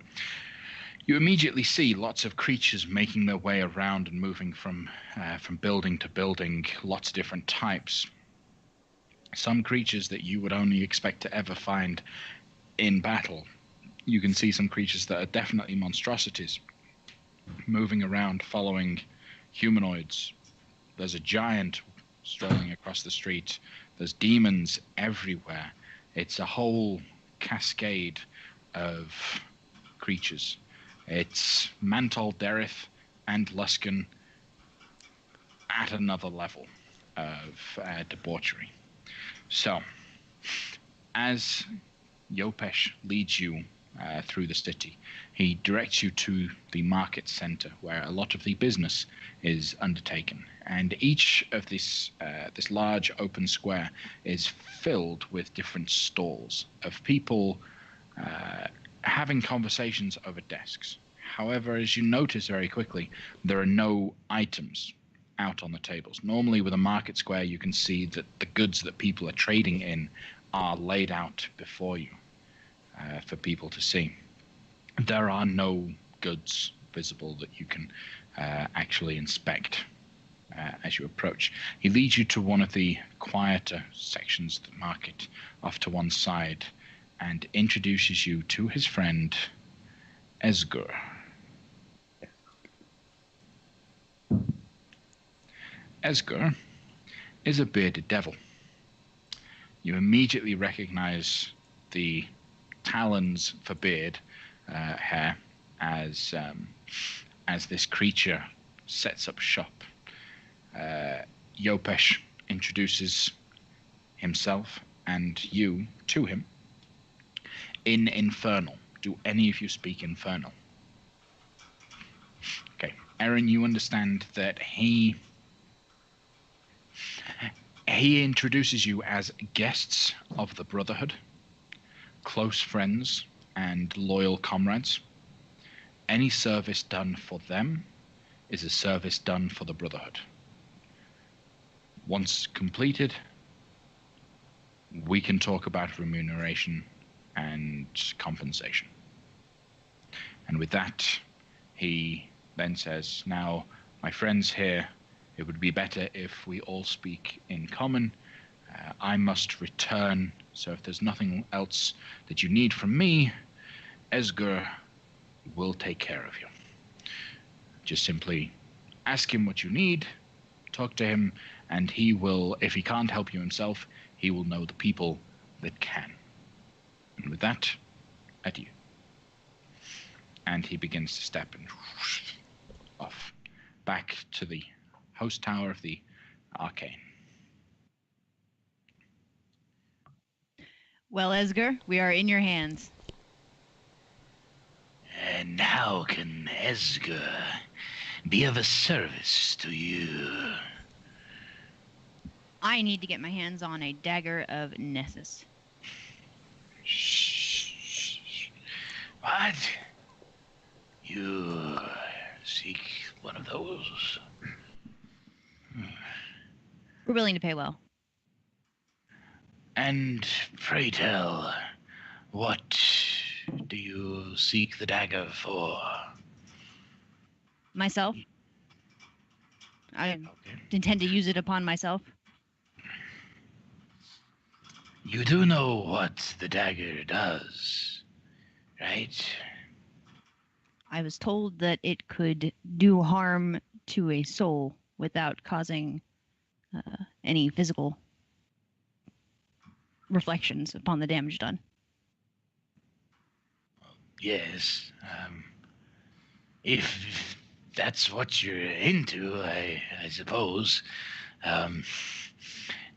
You immediately see lots of creatures making their way around and moving from building to building, lots of different types. Some creatures that you would only expect to ever find in battle. You can see some creatures that are definitely monstrosities moving around following humanoids. There's a giant strolling across the street. There's demons everywhere. It's a whole cascade of creatures. It's Mantol, Derith, and Luskan at another level of debauchery. So, as Yopesh leads you through the city, he directs you to the market center where a lot of the business is undertaken. And each of this large open square is filled with different stalls of people having conversations over desks. However, as you notice very quickly, there are no items out on the tables. Normally with a market square, you can see that the goods that people are trading in are laid out before you for people to see. There are no goods visible that you can actually inspect as you approach. He leads you to one of the quieter sections of the market off to one side and introduces you to his friend Esgur. Esgur is a bearded devil. You immediately recognize the talons for beard hair as this creature sets up shop. Yopesh introduces himself and you to him in Infernal. Do any of you speak Infernal? Okay. Erin, you understand that he introduces you as guests of the Brotherhood, close friends and loyal comrades. Any service done for them is a service done for the Brotherhood. Once completed, we can talk about remuneration and compensation. And with that, he then says, now, my friends here, it would be better if we all speak in common. I must return, so if there's nothing else that you need from me, Esgur will take care of you. Just simply ask him what you need, talk to him, and he will, if he can't help you himself, he will know the people that can. And with that, adieu. And he begins to step and off back to the host tower of the Arcane. Well, Esgur, we are in your hands. And how can Esgur be of a service to you? I need to get my hands on a dagger of Nessus. Shh. What? You seek one of those? We're willing to pay well. And pray tell, what do you seek the dagger for? Myself? I intend to use it upon myself. You do know what the dagger does, right? I was told that it could do harm to a soul without causing any physical reflections upon the damage done. Yes. If that's what you're into, I suppose.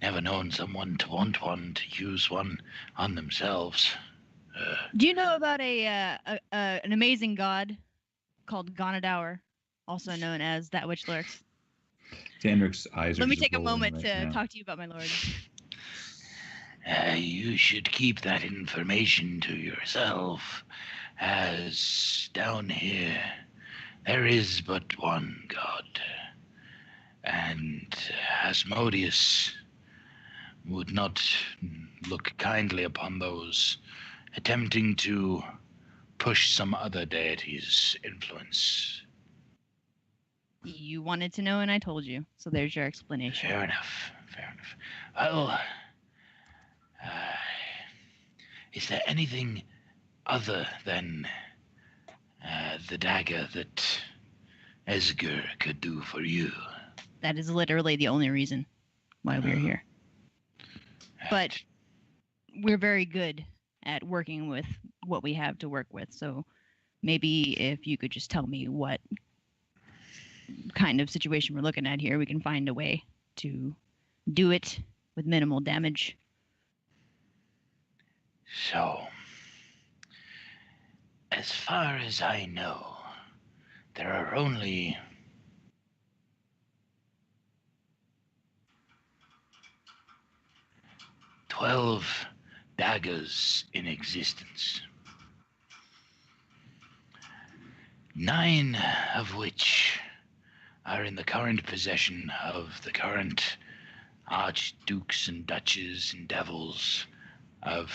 Never known someone to want one to use one on themselves. Do you know about an amazing god called Gonadour, also known as That Which Lurks? Dandrick's eyes are Let me just take a rolling moment right to now. talk to you about my lord. You should keep that information to yourself, as down here there is but one god, and Asmodeus would not look kindly upon those attempting to push some other deity's influence. You wanted to know, and I told you. So there's your explanation. Fair enough. Well, is there anything other than the dagger that Esger could do for you? That is literally the only reason why we're here. But we're very good at working with what we have to work with. So maybe if you could just tell me what kind of situation we're looking at here, we can find a way to do it with minimal damage. So, as far as I know, there are only 12 daggers in existence. 9 of which are in the current possession of the current archdukes and duchesses and devils of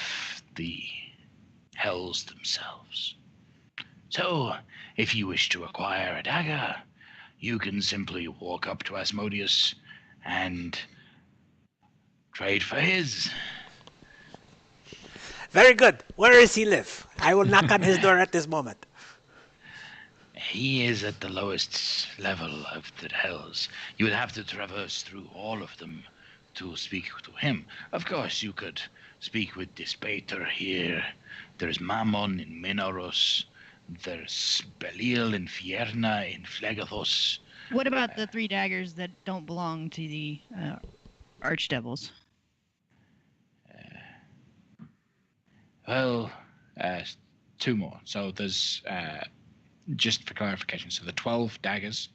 the hells themselves. So, if you wish to acquire a dagger, you can simply walk up to Asmodeus and trade for his. Very good. Where does he live? I will knock on his door at this moment. He is at the lowest level of the hells. You would have to traverse through all of them to speak to him. Of course, you could speak with Dispater here. There's Mammon in Minoros. There's Belial in Fierna, in Phlegathos. What about the 3 daggers that don't belong to the archdevils? Well, 2 more. So there's, just for clarification, so the 12 daggers,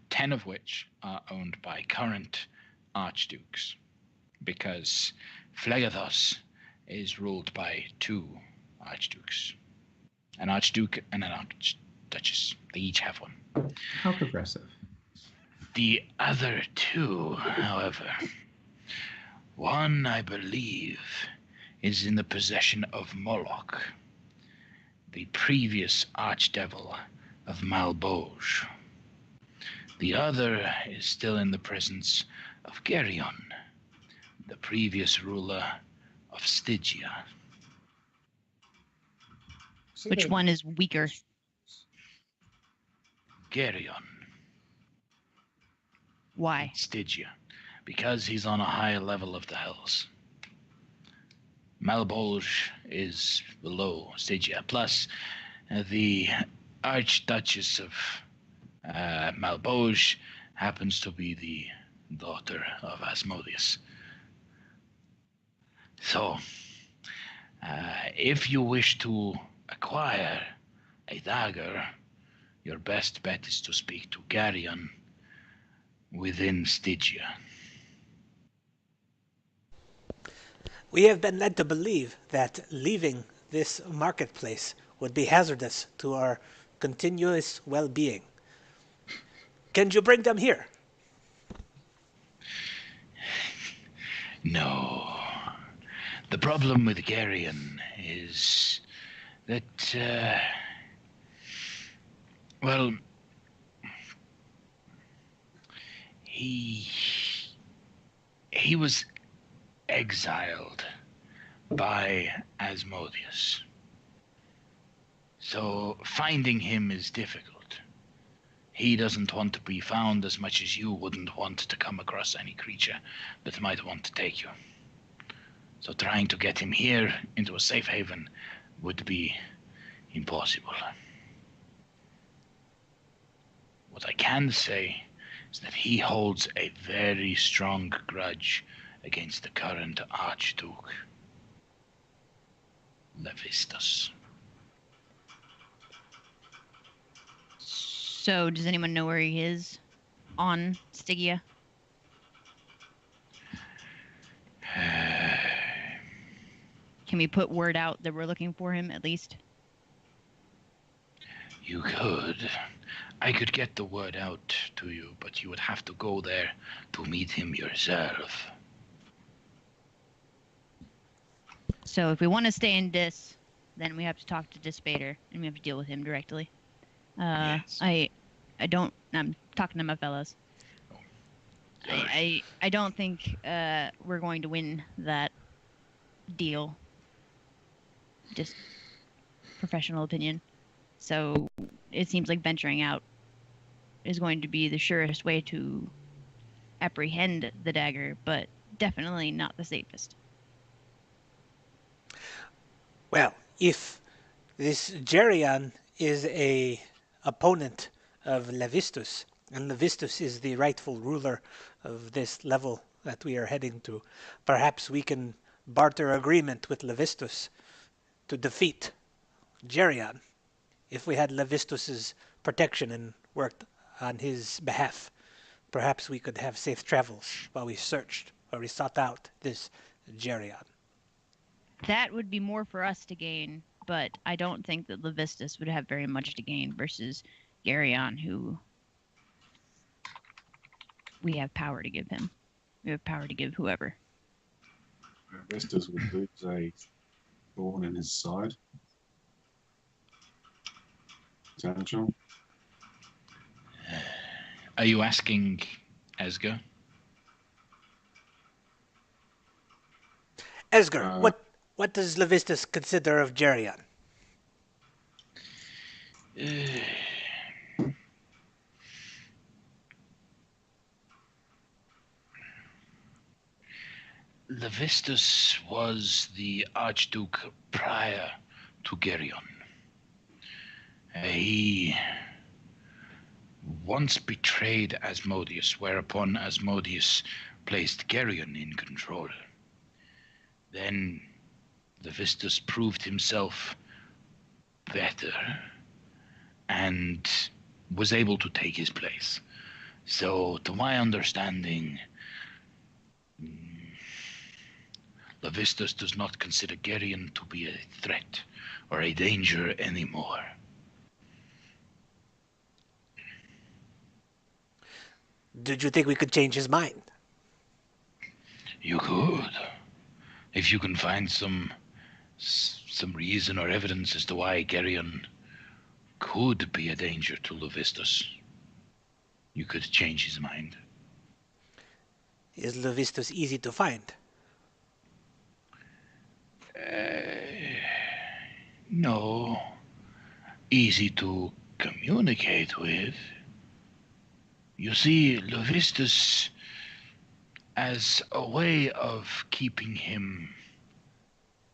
10 of which are owned by current archdukes, because Phlegathos is ruled by 2 archdukes. An archduke and an archduchess. They each have one. How progressive. The other 2, however, one, I believe, is in the possession of Moloch, the previous archdevil of Malboge. The other is still in the presence of Geryon, the previous ruler of Stygia. Which one is weaker? Geryon, Why? Stygia, because he's on a higher level of the hells. Malbolge is below Stygia. Plus, the Archduchess of Malbolge happens to be the daughter of Asmodeus. So, if you wish to acquire a dagger, your best bet is to speak to Geryon within Stygia. We have been led to believe that leaving this marketplace would be hazardous to our continuous well-being. Can you bring them here? No. The problem with Geryon is that, well, he was exiled by Asmodeus. So finding him is difficult. He doesn't want to be found as much as you wouldn't want to come across any creature that might want to take you. So trying to get him here into a safe haven would be impossible. What I can say is that he holds a very strong grudge against the current Archduke, Levistus. So, does anyone know where he is on Stygia? Can we put word out that we're looking for him, at least? You could. I could get the word out to you, but you would have to go there to meet him yourself. So, if we want to stay in Dis, then we have to talk to Dispater, and we have to deal with him directly. Yes. I'm talking to my fellows. Sorry. I don't think we're going to win that deal. Just professional opinion. So it seems like venturing out is going to be the surest way to apprehend the dagger, but definitely not the safest. Well, if this Geryon is a opponent of Levistus, and Levistus is the rightful ruler of this level that we are heading to, perhaps we can barter agreement with Levistus to defeat Geryon. If we had Levistus's protection and worked on his behalf, perhaps we could have safe travels while we searched or we sought out this Geryon. That would be more for us to gain, but I don't think that Levistus would have very much to gain versus Geryon, who we have power to give him. We have power to give whoever. Vestas would lose a thorn in his side. Potential. Are you asking Esger? Esger, what does Levistus consider of Geryon? Levistus was the Archduke prior to Geryon. He once betrayed Asmodeus, whereupon Asmodeus placed Geryon in control. Then Levistus proved himself better and was able to take his place. So, to my understanding, Levistus does not consider Geryon to be a threat or a danger anymore. Did you think we could change his mind? You could. If you can find some reason or evidence as to why Geryon could be a danger to Levistus, you could change his mind. Is Levistus easy to find? No. Easy to communicate with. You see, Levistus, as a way of keeping him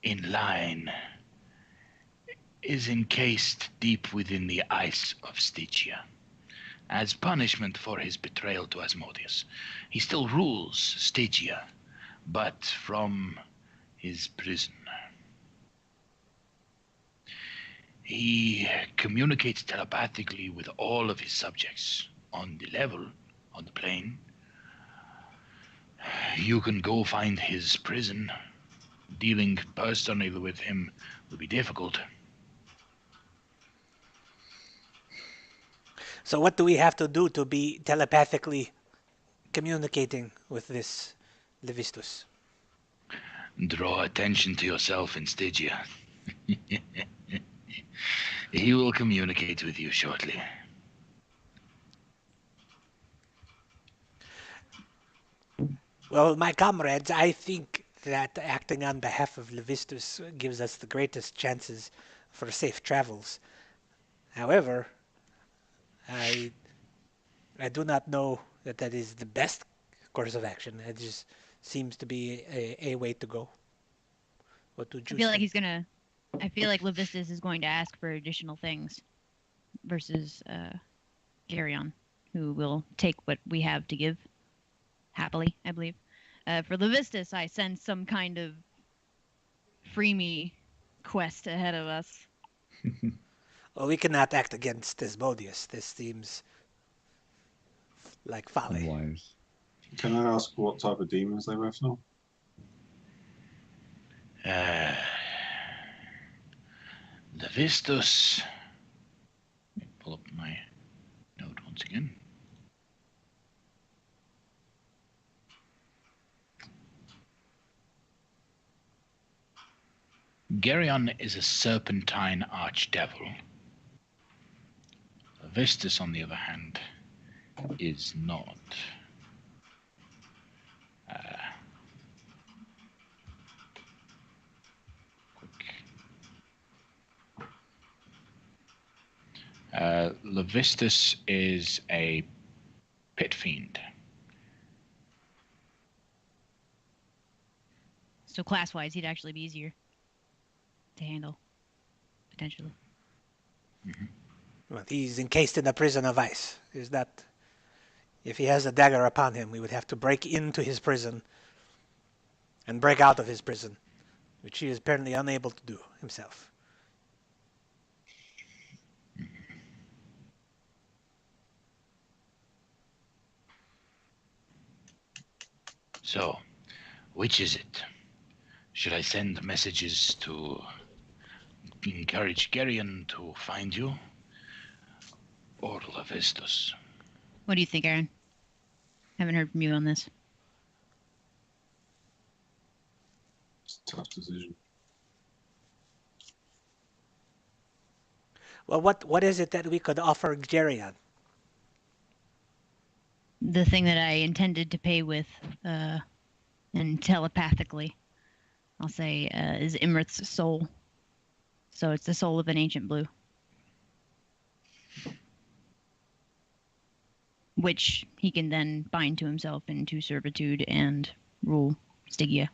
in line, is encased deep within the ice of Stygia. As punishment for his betrayal to Asmodeus, he still rules Stygia, but from his prison. He communicates telepathically with all of his subjects on the level, on the plane. You can go find his prison. Dealing personally with him will be difficult. So what do we have to do to be telepathically communicating with this Levistus? Draw attention to yourself in Stygia. He will communicate with you shortly. Well, my comrades, I think that acting on behalf of Levistus gives us the greatest chances for safe travels. However, I do not know that that is the best course of action. It just seems to be a way to go. What would you say? I feel like Levistus is going to ask for additional things versus Geryon. who will take what we have to give happily, I believe. For Levistus, I sense some kind of free me quest ahead of us. Well, we cannot act against Asmodeus. This seems like folly. Unwise. Can I ask what type of demons they were from? Levistus. Pull up my note once again. Geryon is a serpentine archdevil. Levistus, on the other hand, is not. Levistus is a pit fiend. So class-wise, he'd actually be easier to handle, potentially. Mm-hmm. Well, he's encased in a prison of ice. Is that? If he has a dagger upon him, we would have to break into his prison and break out of his prison, which he is apparently unable to do himself. So, which is it? Should I send messages to encourage Geryon to find you? Or Levistus? What do you think, Aaron? Haven't heard from you on this. It's a tough decision. Well, what is it that we could offer Geryon? The thing that I intended to pay with, and telepathically, I'll say, is Imrith's soul. So it's the soul of an ancient blue. Which he can then bind to himself into servitude and rule Stygia.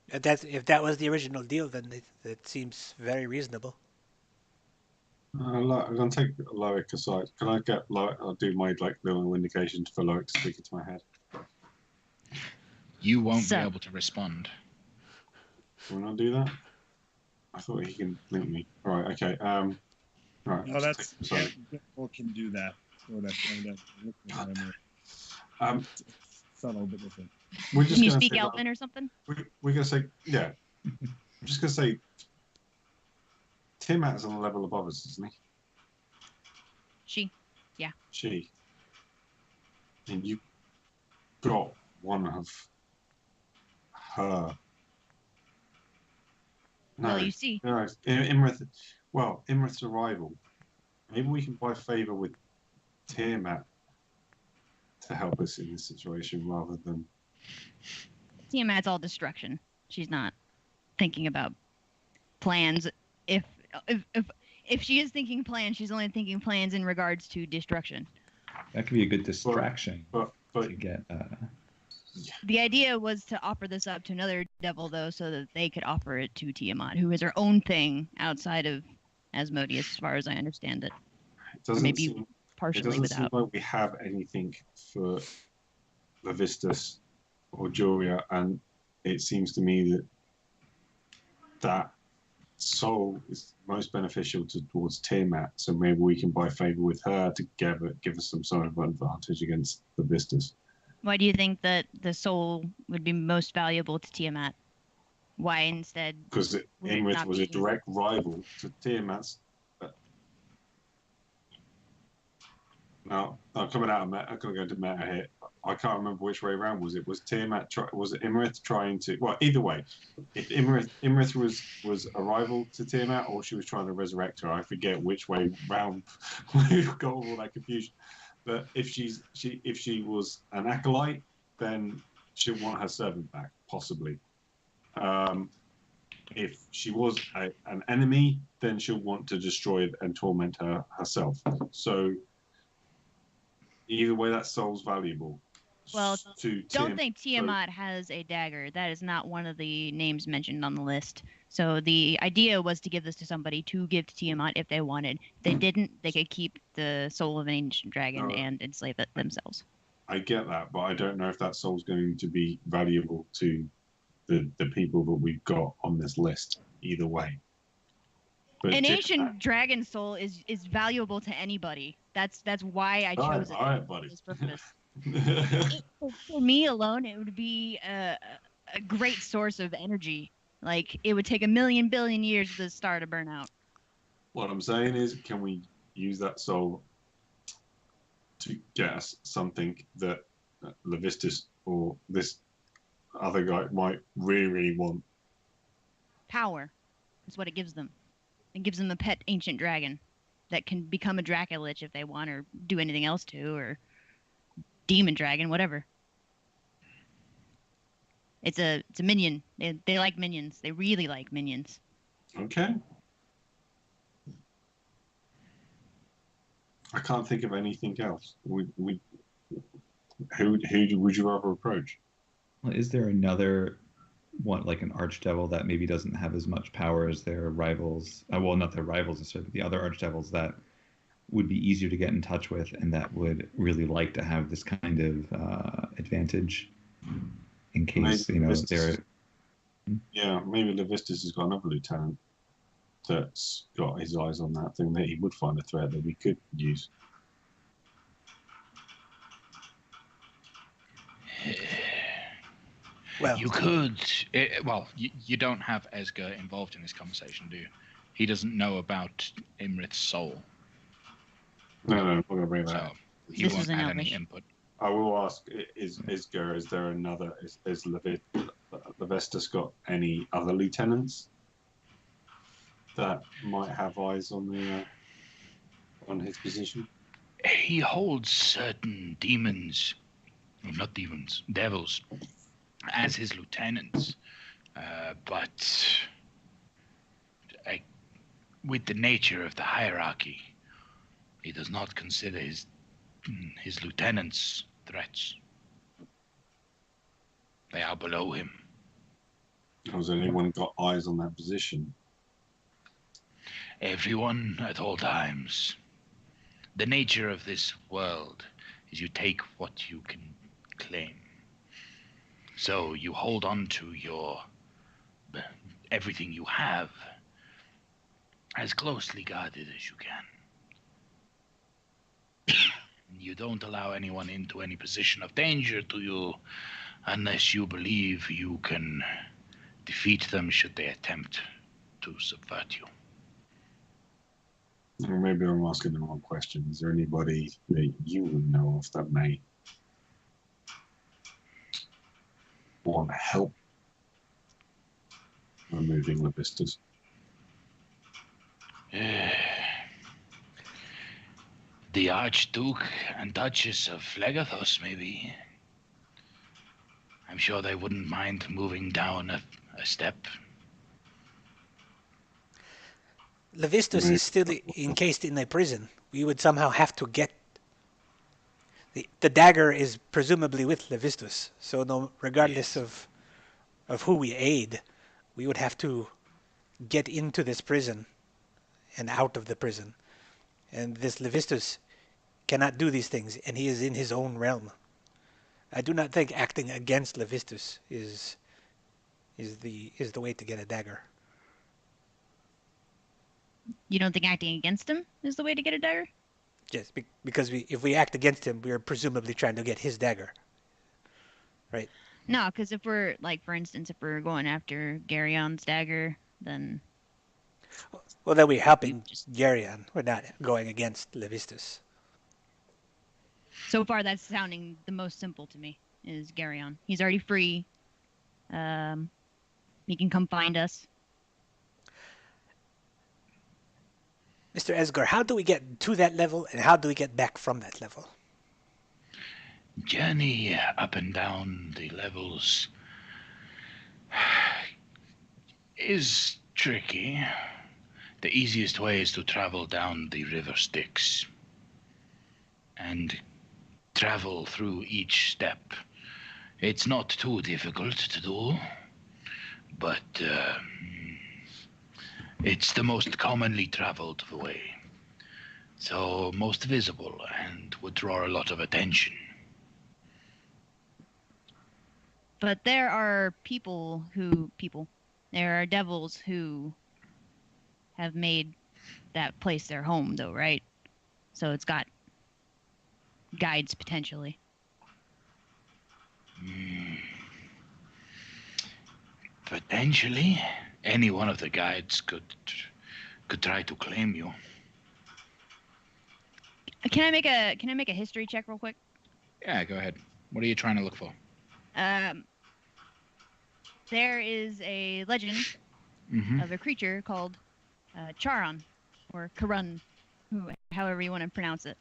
If that was the original deal, then it seems very reasonable. I'm going to take Loic aside. Can I get Loic? I'll do my little indications for Loic speaking to my head. You won't be able to respond. Can we not do that? I thought he can link me. Right, okay. Right. No, that's people can do that. Subtle but different. Can you speak Elven or something? We're going to say, yeah. I'm just going to say, Tiamat's on a level above us, isn't he? She, yeah. She. And you got one of her. No, Well, you see. No, Imrith's arrival. Maybe we can buy favor with Tiamat to help us in this situation rather than. Tiamat's all destruction. She's not thinking about plans. If she is thinking plans, she's only thinking plans in regards to destruction. That could be a good distraction but to get. The idea was to offer this up to another devil, though, so that they could offer it to Tiamat, who is her own thing outside of Asmodeus, as far as I understand it. Partially it doesn't without. seem like we have anything for Levistus or Julia, and it seems to me that soul is most beneficial towards Tiamat, so maybe we can buy favor with her to give us some sort of advantage against Levistus. Why do you think that the soul would be most valuable to Tiamat? Why instead? Because Imrith was a direct rival to Tiamat's. Now, I'm coming out of meta. I'm going to go into meta here. I can't remember which way around was it. Was Imrith trying to? Well, either way, if Imrith was a rival to Tiamat, or she was trying to resurrect her, I forget which way round. We've got all that confusion. But if she was an acolyte, then she'll want her servant back, possibly. If she was an enemy, then she'll want to destroy and torment her herself. So either way, that soul's valuable. Well, to don't Tim. think Tiamat has a dagger. That is not one of the names mentioned on the list. So the idea was to give this to somebody to give to Tiamat if they wanted. If they didn't, they could keep the soul of an ancient dragon and enslave it themselves. I get that, but I don't know if that soul's going to be valuable to the people that we've got on this list either way. But An ancient dragon soul is valuable to anybody. That's why I chose it. All right, buddy. For this purpose. For me alone, it would be a great source of energy. Like, it would take 1,000,000 billion years for the star to burn out. What I'm saying is, can we use that soul to get us something that Levistus or this other guy might really, really want? Power is what it gives them. It gives them a pet ancient dragon that can become a Dracolich if they want, or do anything else to, or demon dragon, whatever. It's a minion. They like minions. They really like minions. Okay. I can't think of anything else. Who would you rather approach? Well, is there another one, like an archdevil, that maybe doesn't have as much power as their rivals? Well, not their rivals necessarily, but the other archdevils that would be easier to get in touch with and that would really like to have this kind of advantage in case, Maybe they're... Yeah, maybe Levistus has got another lieutenant that's got his eyes on that thing that he would find a threat that we could use. Well, You could. You don't have Esger involved in this conversation, do you? He doesn't know about Imrith's soul, No, we're going to bring that so up. he This won't is an add any elvish. input. I will ask, is there another, is Levistus got any other lieutenants that might have eyes on the on his position? He holds certain demons, well, not demons, devils, as his lieutenants. But with the nature of the hierarchy, he does not consider his lieutenants threats. They are below him. Has anyone got eyes on that position? Everyone at all times. The nature of this world is you take what you can claim. So you hold on to everything you have as closely guarded as you can. You don't allow anyone into any position of danger to you unless you believe you can defeat them should they attempt to subvert you. Or maybe I'm asking the wrong question. Is there anybody that you would know of that may want help removing Levistus? The Archduke and Duchess of Phlegathos, maybe. I'm sure they wouldn't mind moving down a step. Levistus is still encased in a prison. We would somehow have to get... The dagger is presumably with Levistus, so no, regardless of who we aid, we would have to get into this prison and out of the prison. And this Levistus cannot do these things, and he is in his own realm. I do not think acting against Levistus is the way to get a dagger. You don't think acting against him is the way to get a dagger? Yes, because if we act against him, we are presumably trying to get his dagger. Right? No, because if we're, like, for instance, if we're going after Garion's dagger, then... Well, then we're helping Garion. We're not going against Levistus. So far, that's sounding the most simple to me, is Garion. He's already free. He can come find us. Mr. Esgar, how do we get to that level, and how do we get back from that level? Journey up and down the levels is tricky. The easiest way is to travel down the river Styx. And travel through each step. It's not too difficult to do, but it's the most commonly traveled way. So most visible and would draw a lot of attention. But there are there are devils who have made that place their home, though, right? So it's got guides potentially. Potentially, any one of the guides could try to claim you. Can I make a history check real quick? Yeah, go ahead. What are you trying to look for? There is a legend of a creature called Charon, or Karun, however you want to pronounce it.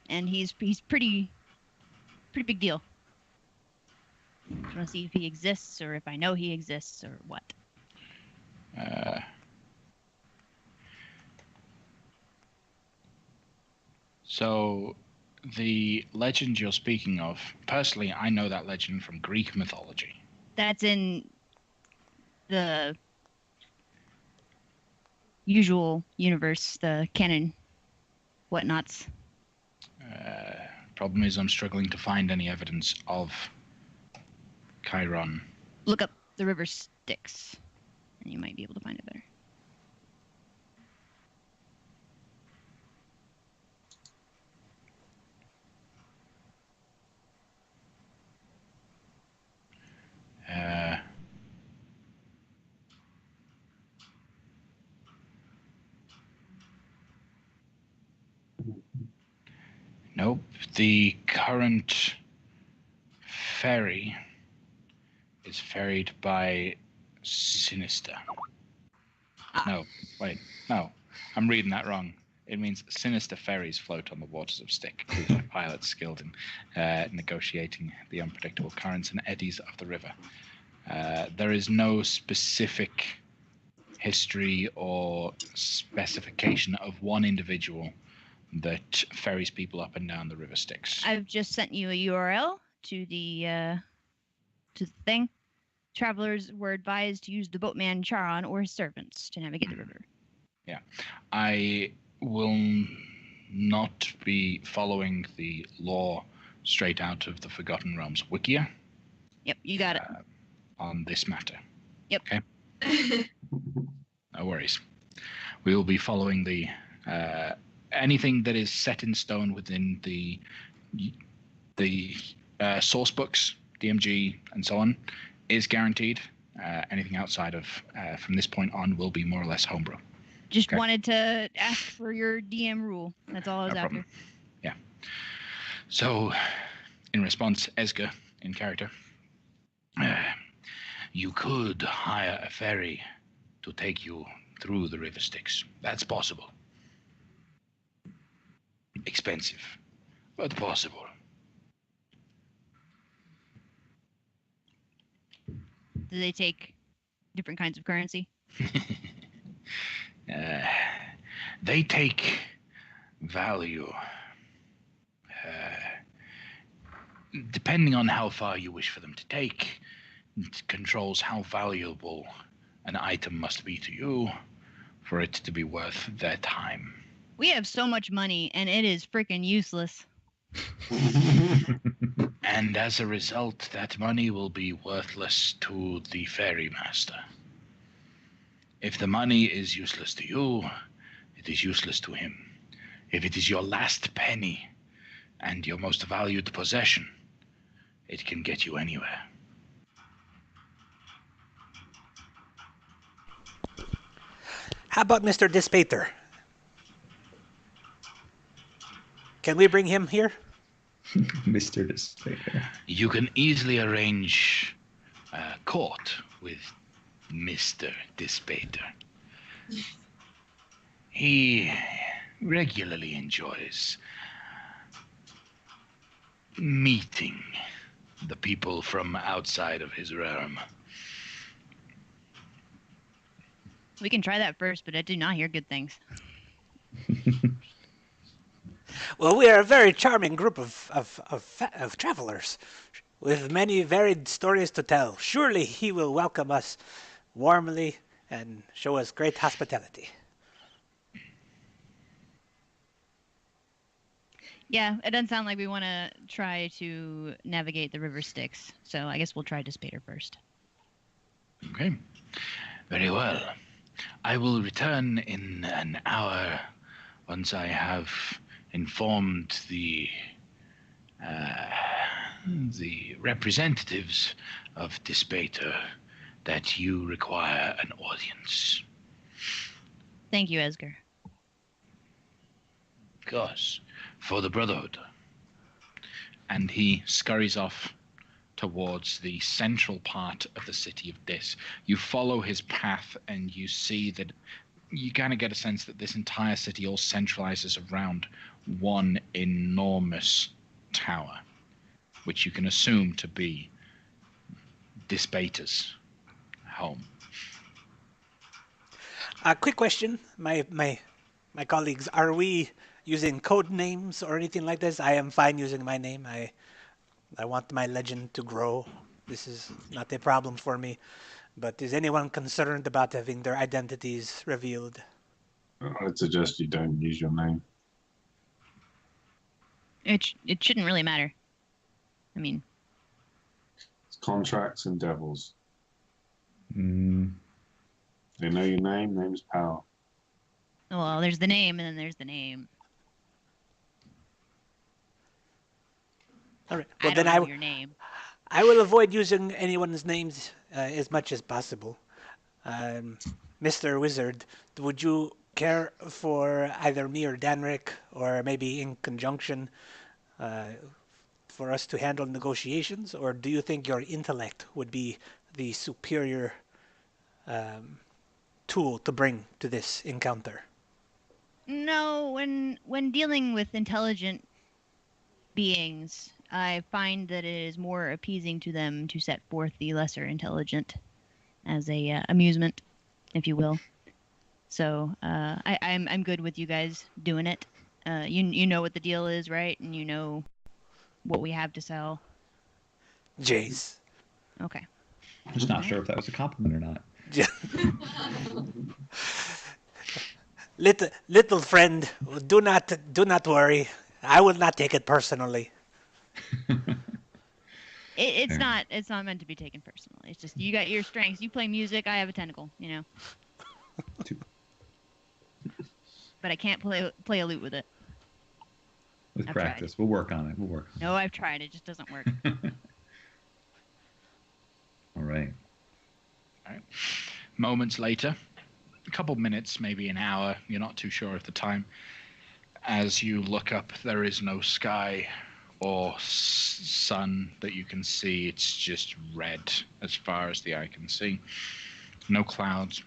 And he's pretty big deal. I want to see if he exists, or if I know he exists, or what. So, the legend you're speaking of, personally, I know that legend from Greek mythology. That's in the usual universe, the canon whatnots. Problem is, I'm struggling to find any evidence of Chiron. Look up the river Styx, and you might be able to find it better. Nope. The current ferry is ferried by Sinister. No, wait. No, I'm reading that wrong. It means sinister ferries float on the waters of Styx, crewed by pilots skilled in negotiating the unpredictable currents and eddies of the river. There is no specific history or specification of one individual that ferries people up and down the river Styx. I've just sent you a URL to the thing. Travelers were advised to use the boatman Charon or his servants to navigate the river. Yeah. I will not be following the lore straight out of the Forgotten Realms Wikia. Yep, you got it. On this matter. Yep. Okay. No worries. We will be following the anything that is set in stone within the source books, DMG, and so on, is guaranteed. Anything outside of from this point on will be more or less homebrew. Just Okay. wanted to ask for your DM rule. That's all I was No after. problem. Yeah. So, in response, Esga, in character, you could hire a ferry to take you through the river Styx. That's possible. Expensive, but possible. Do they take different kinds of currency? They take value. Depending on how far you wish for them to take, it controls how valuable an item must be to you for it to be worth their time. We have so much money, and it is freaking useless. And as a result, that money will be worthless to the ferrymaster. If the money is useless to you, it is useless to him. If it is your last penny and your most valued possession, it can get you anywhere. How about Mr. Dispater? Can we bring him here? Mr. Dispater. You can easily arrange court with Mr. Dispater. He regularly enjoys meeting the people from outside of his realm. We can try that first, but I do not hear good things. Well, we are a very charming group of travelers with many varied stories to tell. Surely he will welcome us warmly and show us great hospitality. Yeah, it doesn't sound like we want to try to navigate the river Styx, so I guess we'll try Despater first. Okay. Very well. I will return in an hour once I have informed the representatives of Despater that you require an audience. Thank you, Esger. Of course, for the Brotherhood. And he scurries off towards the central part of the city of Dis. You follow his path and you see that you kind of get a sense that this entire city all centralizes around one enormous tower, which you can assume to be Despater's home. A quick question, my colleagues, are we using code names or anything like this? I am fine using my name. I want my legend to grow. This is not a problem for me. But is anyone concerned about having their identities revealed? I'd suggest you don't use your name. It shouldn't really matter. I mean, It's contracts and devils. Mm, They know your name. Name's power. well, there's the name, and then there's the name. All right. I Well, don't then know your name. I will avoid using anyone's names as much as possible. Mr. Wizard, would you care for either me or Danric, or maybe in conjunction, for us to handle negotiations? Or do you think your intellect would be the superior tool to bring to this encounter? No, when dealing with intelligent beings, I find that it is more appeasing to them to set forth the lesser intelligent as a amusement, if you will. So I'm good with you guys doing it. You know what the deal is, right? And you know what we have to sell. Jace. Okay. I'm just not sure if that was a compliment or not. Little friend, do not worry. I will not take it personally. It's not meant to be taken personally. It's just you got your strengths. You play music. I have a tentacle. You know. But I can't play a lute with it. With I've practice, we'll work on it. We'll work. No, I've tried. It just doesn't work. All right. All right. Moments later, a couple minutes, maybe an hour, you're not too sure of the time. As you look up, there is no sky or sun that you can see. It's just red as far as the eye can see. No clouds.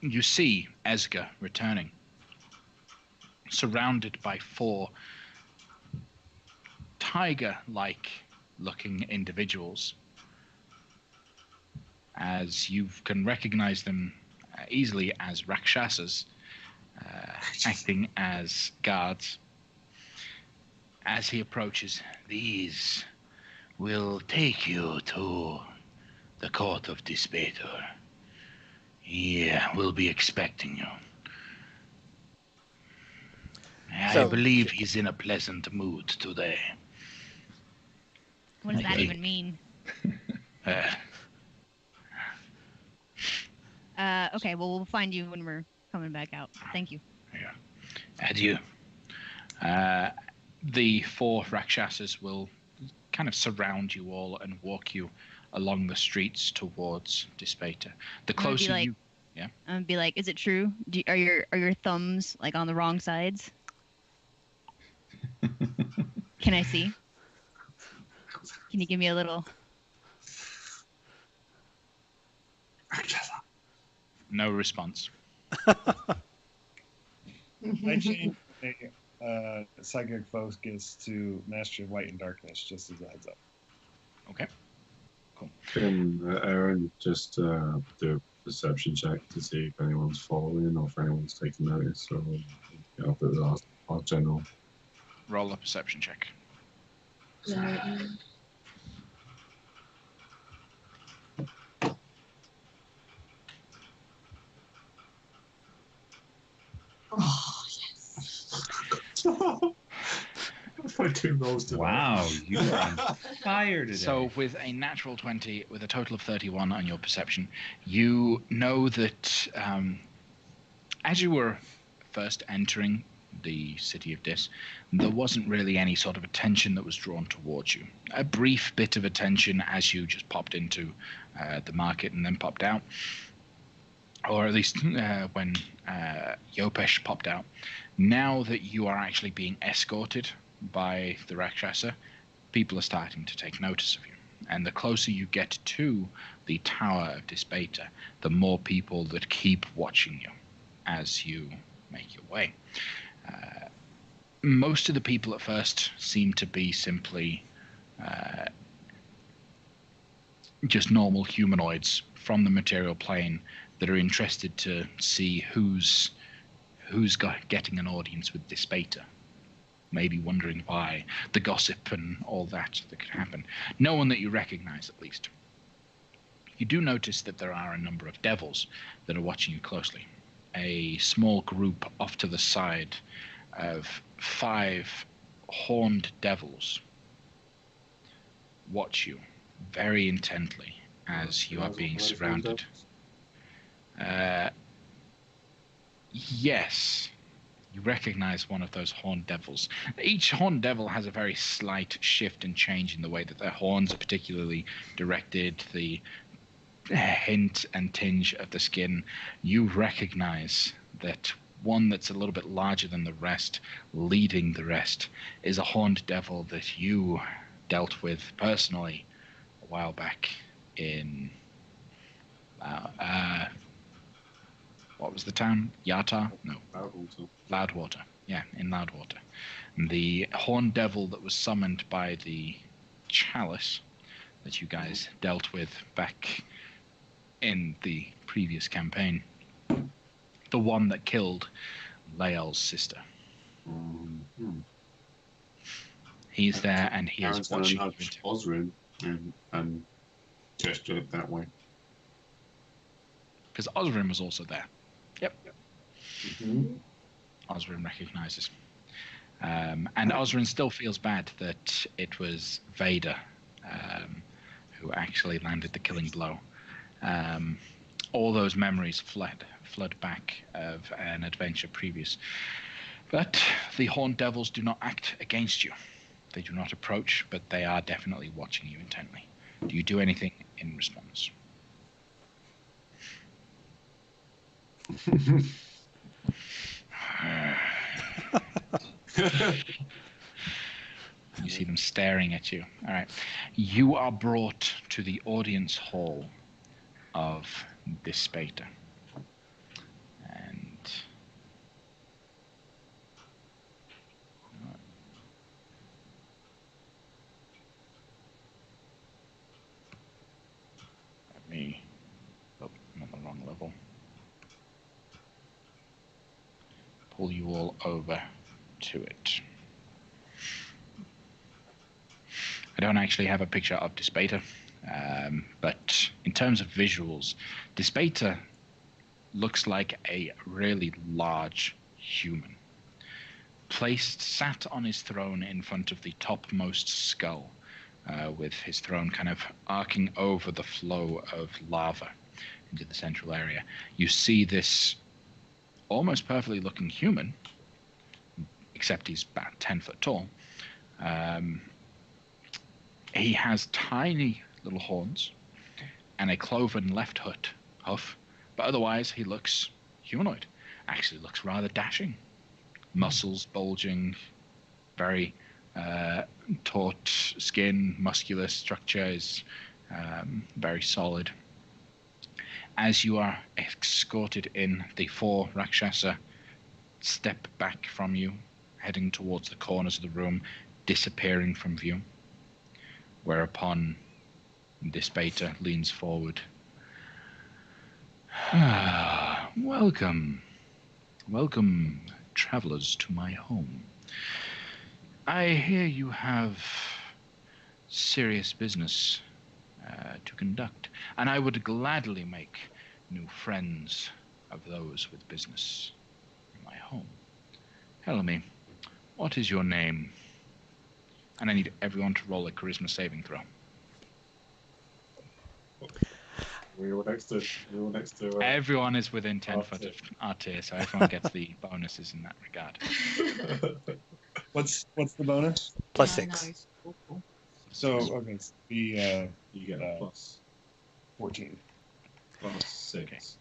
You see Esger returning, surrounded by 4 tiger-like looking individuals, as you can recognize them easily as Rakshasas, acting as guards. As he approaches, These will take you to the court of Despater. He will be expecting you. I So- believe he's in a pleasant mood today. What does that Okay. even mean? Okay, well, we'll find you when we're coming back out. Thank you. Adieu. the 4 Rakshasas will kind of surround you all and walk you along the streets towards Despater. The I'm gonna be closer like- you... I'm gonna be like, is it true? Are your thumbs like on the wrong sides? Can I see? Can you give me a little? No response. I changed my psychic focus to Mastery of Light and Darkness, just as a heads up. Okay. Can Aaron just do a perception check to see if anyone's following or if anyone's taking notice, or if it's our general? roll a perception check. Oh, yes. My 2 rolls tonight. Wow, you are on fire today. So with a natural 20, with a total of 31 on your perception, you know that as you were first entering the city of Dis, there wasn't really any sort of attention that was drawn towards you. A brief bit of attention as you just popped into the market and then popped out. Or at least when Yopesh popped out. Now that you are actually being escorted by the Rakshasa, people are starting to take notice of you. And the closer you get to the Tower of Disbeta, the more people that keep watching you as you make your way. Most of the people at first seem to be simply just normal humanoids from the material plane that are interested to see who's getting an audience with Disbeta. Maybe wondering why, the gossip and all that could happen. No one that you recognize, at least. You do notice that there are a number of devils that are watching you closely. A small group off to the side of 5 horned devils watch you very intently as you are being surrounded. Yes. You recognize one of those horned devils. Each horned devil has a very slight shift and change in the way that their horns are particularly directed, the hint and tinge of the skin. You recognize that one that's a little bit larger than the rest, leading the rest, is a horned devil that you dealt with personally a while back in what was the town? Yata? No. Loudwater. Yeah, in Loudwater. The horned devil that was summoned by the chalice that you guys dealt with back in the previous campaign. The one that killed Lael's sister. He's there and he is watching you. Osrin and gesture it that way. Because Osrin was also there. Yep. Mm-hmm. Osrin recognizes. And Osrin still feels bad that it was Vader who actually landed the killing blow. All those memories flood back of an adventure previous. But the horned devils do not act against you. They do not approach, but they are definitely watching you intently. Do you do anything in response? You see them staring at you. All right. You are brought to the audience hall of Disbeta. And let me... Oh, I'm on the wrong level. Pull you all over to it. I don't actually have a picture of Disbeta, but in terms of visuals, Disbeta looks like a really large human. Sat on his throne in front of the topmost skull, with his throne kind of arcing over the flow of lava into the central area. You see this almost perfectly looking human, except he's about 10 foot tall. He has tiny little horns and a cloven left hoof, but otherwise he looks humanoid. Actually looks rather dashing. Muscles bulging, very taut skin, muscular structure is very solid. As you are escorted in, the 4 Rakshasa step back from you, heading towards the corners of the room, disappearing from view. Whereupon Disbeta leans forward. Welcome, travelers to my home. I hear you have serious business to conduct, and I would gladly make new friends of those with business in my home. Tell me, what is your name? And I need everyone to roll a charisma saving throw. We're all next to. Everyone is within 10 foot of Artir, so everyone gets the bonuses in that regard. What's the bonus? Plus Yeah, I know, 6. it's awful. So okay, it's the You get a plus 14. 6.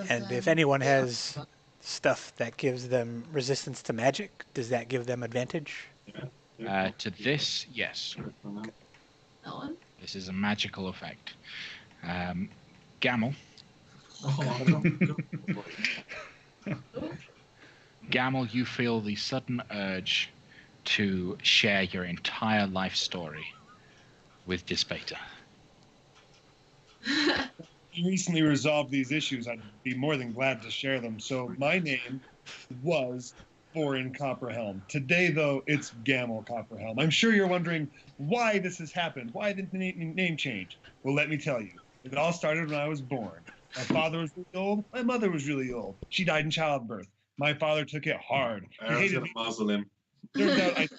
And if anyone has stuff that gives them resistance to magic, does that give them advantage? To this, yes. That one? This is a magical effect. Gamel. Gamel, you feel the sudden urge to share your entire life story with Dispater. We recently resolved these issues. I'd be more than glad to share them. So my name was Foreign Copperhelm. Today, though, it's Gamel Copperhelm. I'm sure you're wondering why this has happened. Why did the name change? Well, let me tell you. It all started when I was born. My father was really old. My mother was really old. She died in childbirth. My father took it hard. He Aaron's hated gonna me. muzzle him. Turns out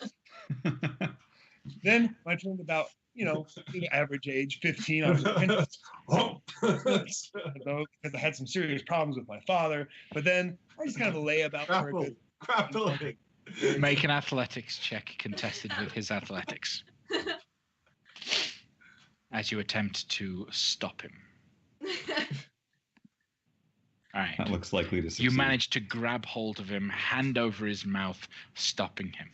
then I turned about, the average age, 15. I was a princess, though, because I had some serious problems with my father. But then I just kind of lay about for a good. Grappling. Make an athletics check contested with his athletics as you attempt to stop him. All right. That looks likely to succeed. You manage to grab hold of him, hand over his mouth, stopping him.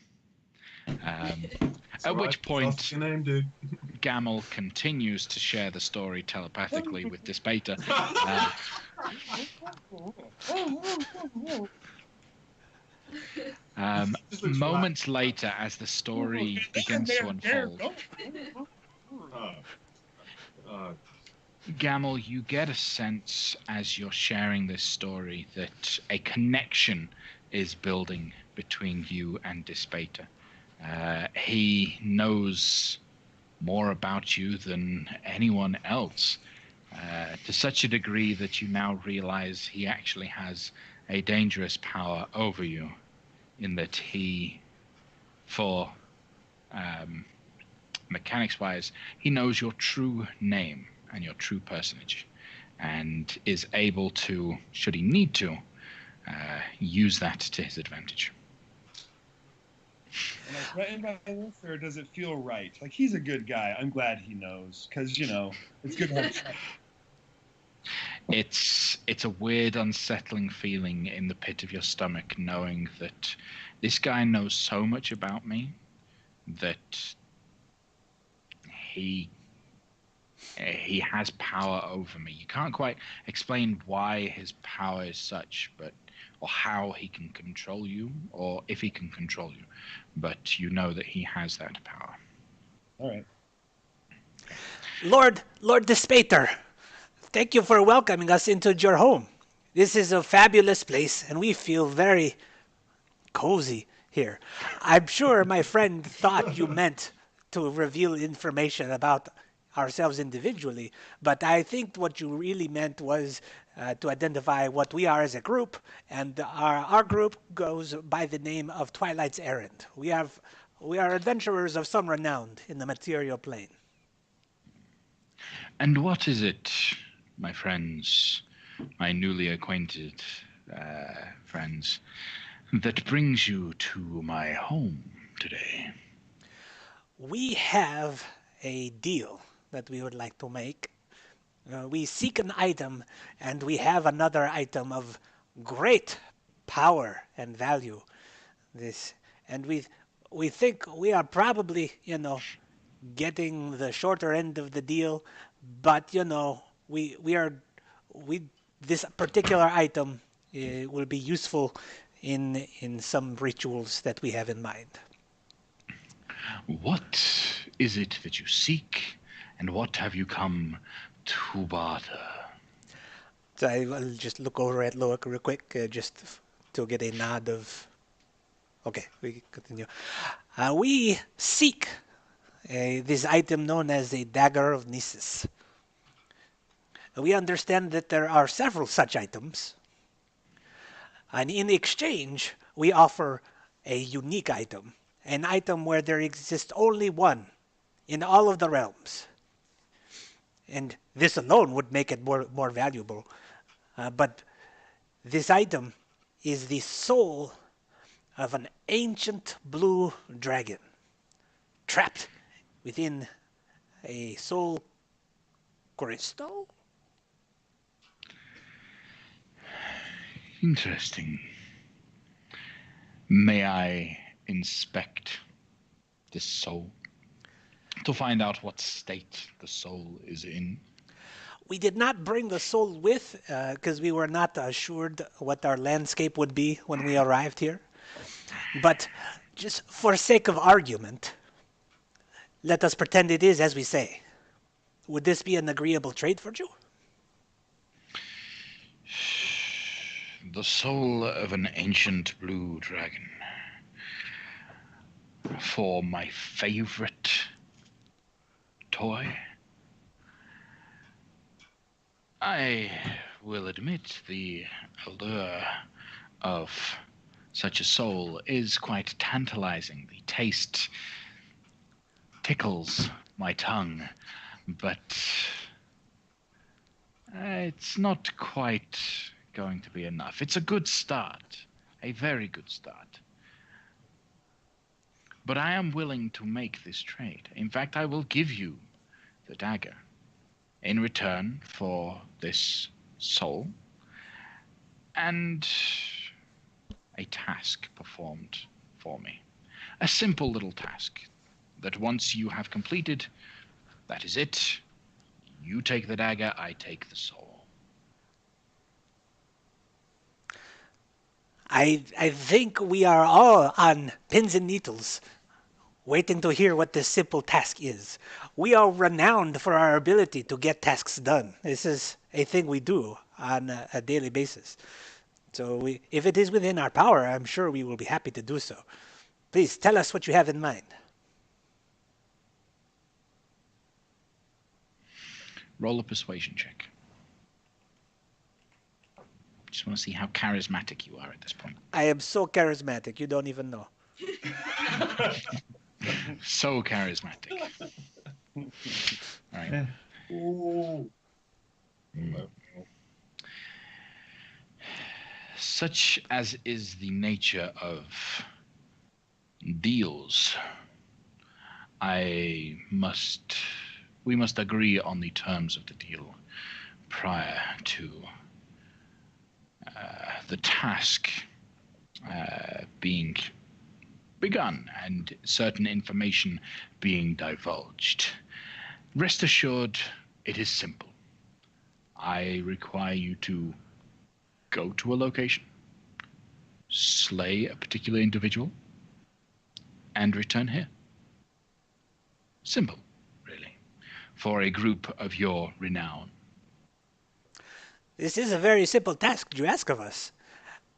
At which point, What's your name, dude? Gamel continues to share the story telepathically with Dispater. Moments later, as the story begins to unfold, Gamel, you get a sense as you're sharing this story that a connection is building between you and Dispater. He knows more about you than anyone else, to such a degree that you now realize he actually has a dangerous power over you, in that he, for mechanics-wise, he knows your true name and your true personage, and is able to, should he need to, use that to his advantage. Am I threatened by this, or does it feel right? Like, he's a good guy. I'm glad he knows, because, it's good to have trust. It's a weird, unsettling feeling in the pit of your stomach, knowing that this guy knows so much about me that he has power over me. You can't quite explain why his power is such, or how he can control you, or if he can control you, but you know that he has that power. All right. Lord Dispater, thank you for welcoming us into your home. This is a fabulous place, and we feel very cozy here. I'm sure my friend thought you meant to reveal information about ourselves individually, but I think what you really meant was to identify what we are as a group, and our group goes by the name of Twilight's Errand. We are adventurers of some renown in the material plane. And what is it, my friends, my newly acquainted friends, that brings you to my home today? We have a deal that we would like to make. We seek an item, and we have another item of great power and value. And we think we are probably, getting the shorter end of the deal, but this particular item will be useful in some rituals that we have in mind. What is it that you seek, and what have you come to barter? So I will just look over at Loic real quick, just to get a nod of... Okay, we continue. We seek this item known as a Dagger of Nisus. We understand that there are several such items, and in exchange, we offer a unique item, an item where there exists only one in all of the realms. And this alone would make it more valuable. But this item is the soul of an ancient blue dragon, trapped within a soul crystal? Interesting. May I inspect this soul to find out what state the soul is in? We did not bring the soul with because we were not assured what our landscape would be when we arrived here. But just for sake of argument, let us pretend it is as we say. Would this be an agreeable trade for you? The soul of an ancient blue dragon. For my favorite toy? I will admit the allure of such a soul is quite tantalizing. The taste tickles my tongue, but it's not quite going to be enough. It's a good start, a very good start. But I am willing to make this trade. In fact, I will give you the dagger in return for this soul and a task performed for me. A simple little task that once you have completed, that is it. You take the dagger, I take the soul. I think we are all on pins and needles, waiting to hear what this simple task is. We are renowned for our ability to get tasks done. This is a thing we do on a daily basis. So if it is within our power, I'm sure we will be happy to do so. Please tell us what you have in mind. Roll a persuasion check. Just want to see how charismatic you are at this point. I am so charismatic, you don't even know. So charismatic. All right. Ooh. Such as is the nature of deals, we must agree on the terms of the deal prior to the task being begun and certain information being divulged. Rest assured, it is simple. I require you to go to a location, slay a particular individual, and return here. Simple, really, for a group of your renown. This is a very simple task you ask of us.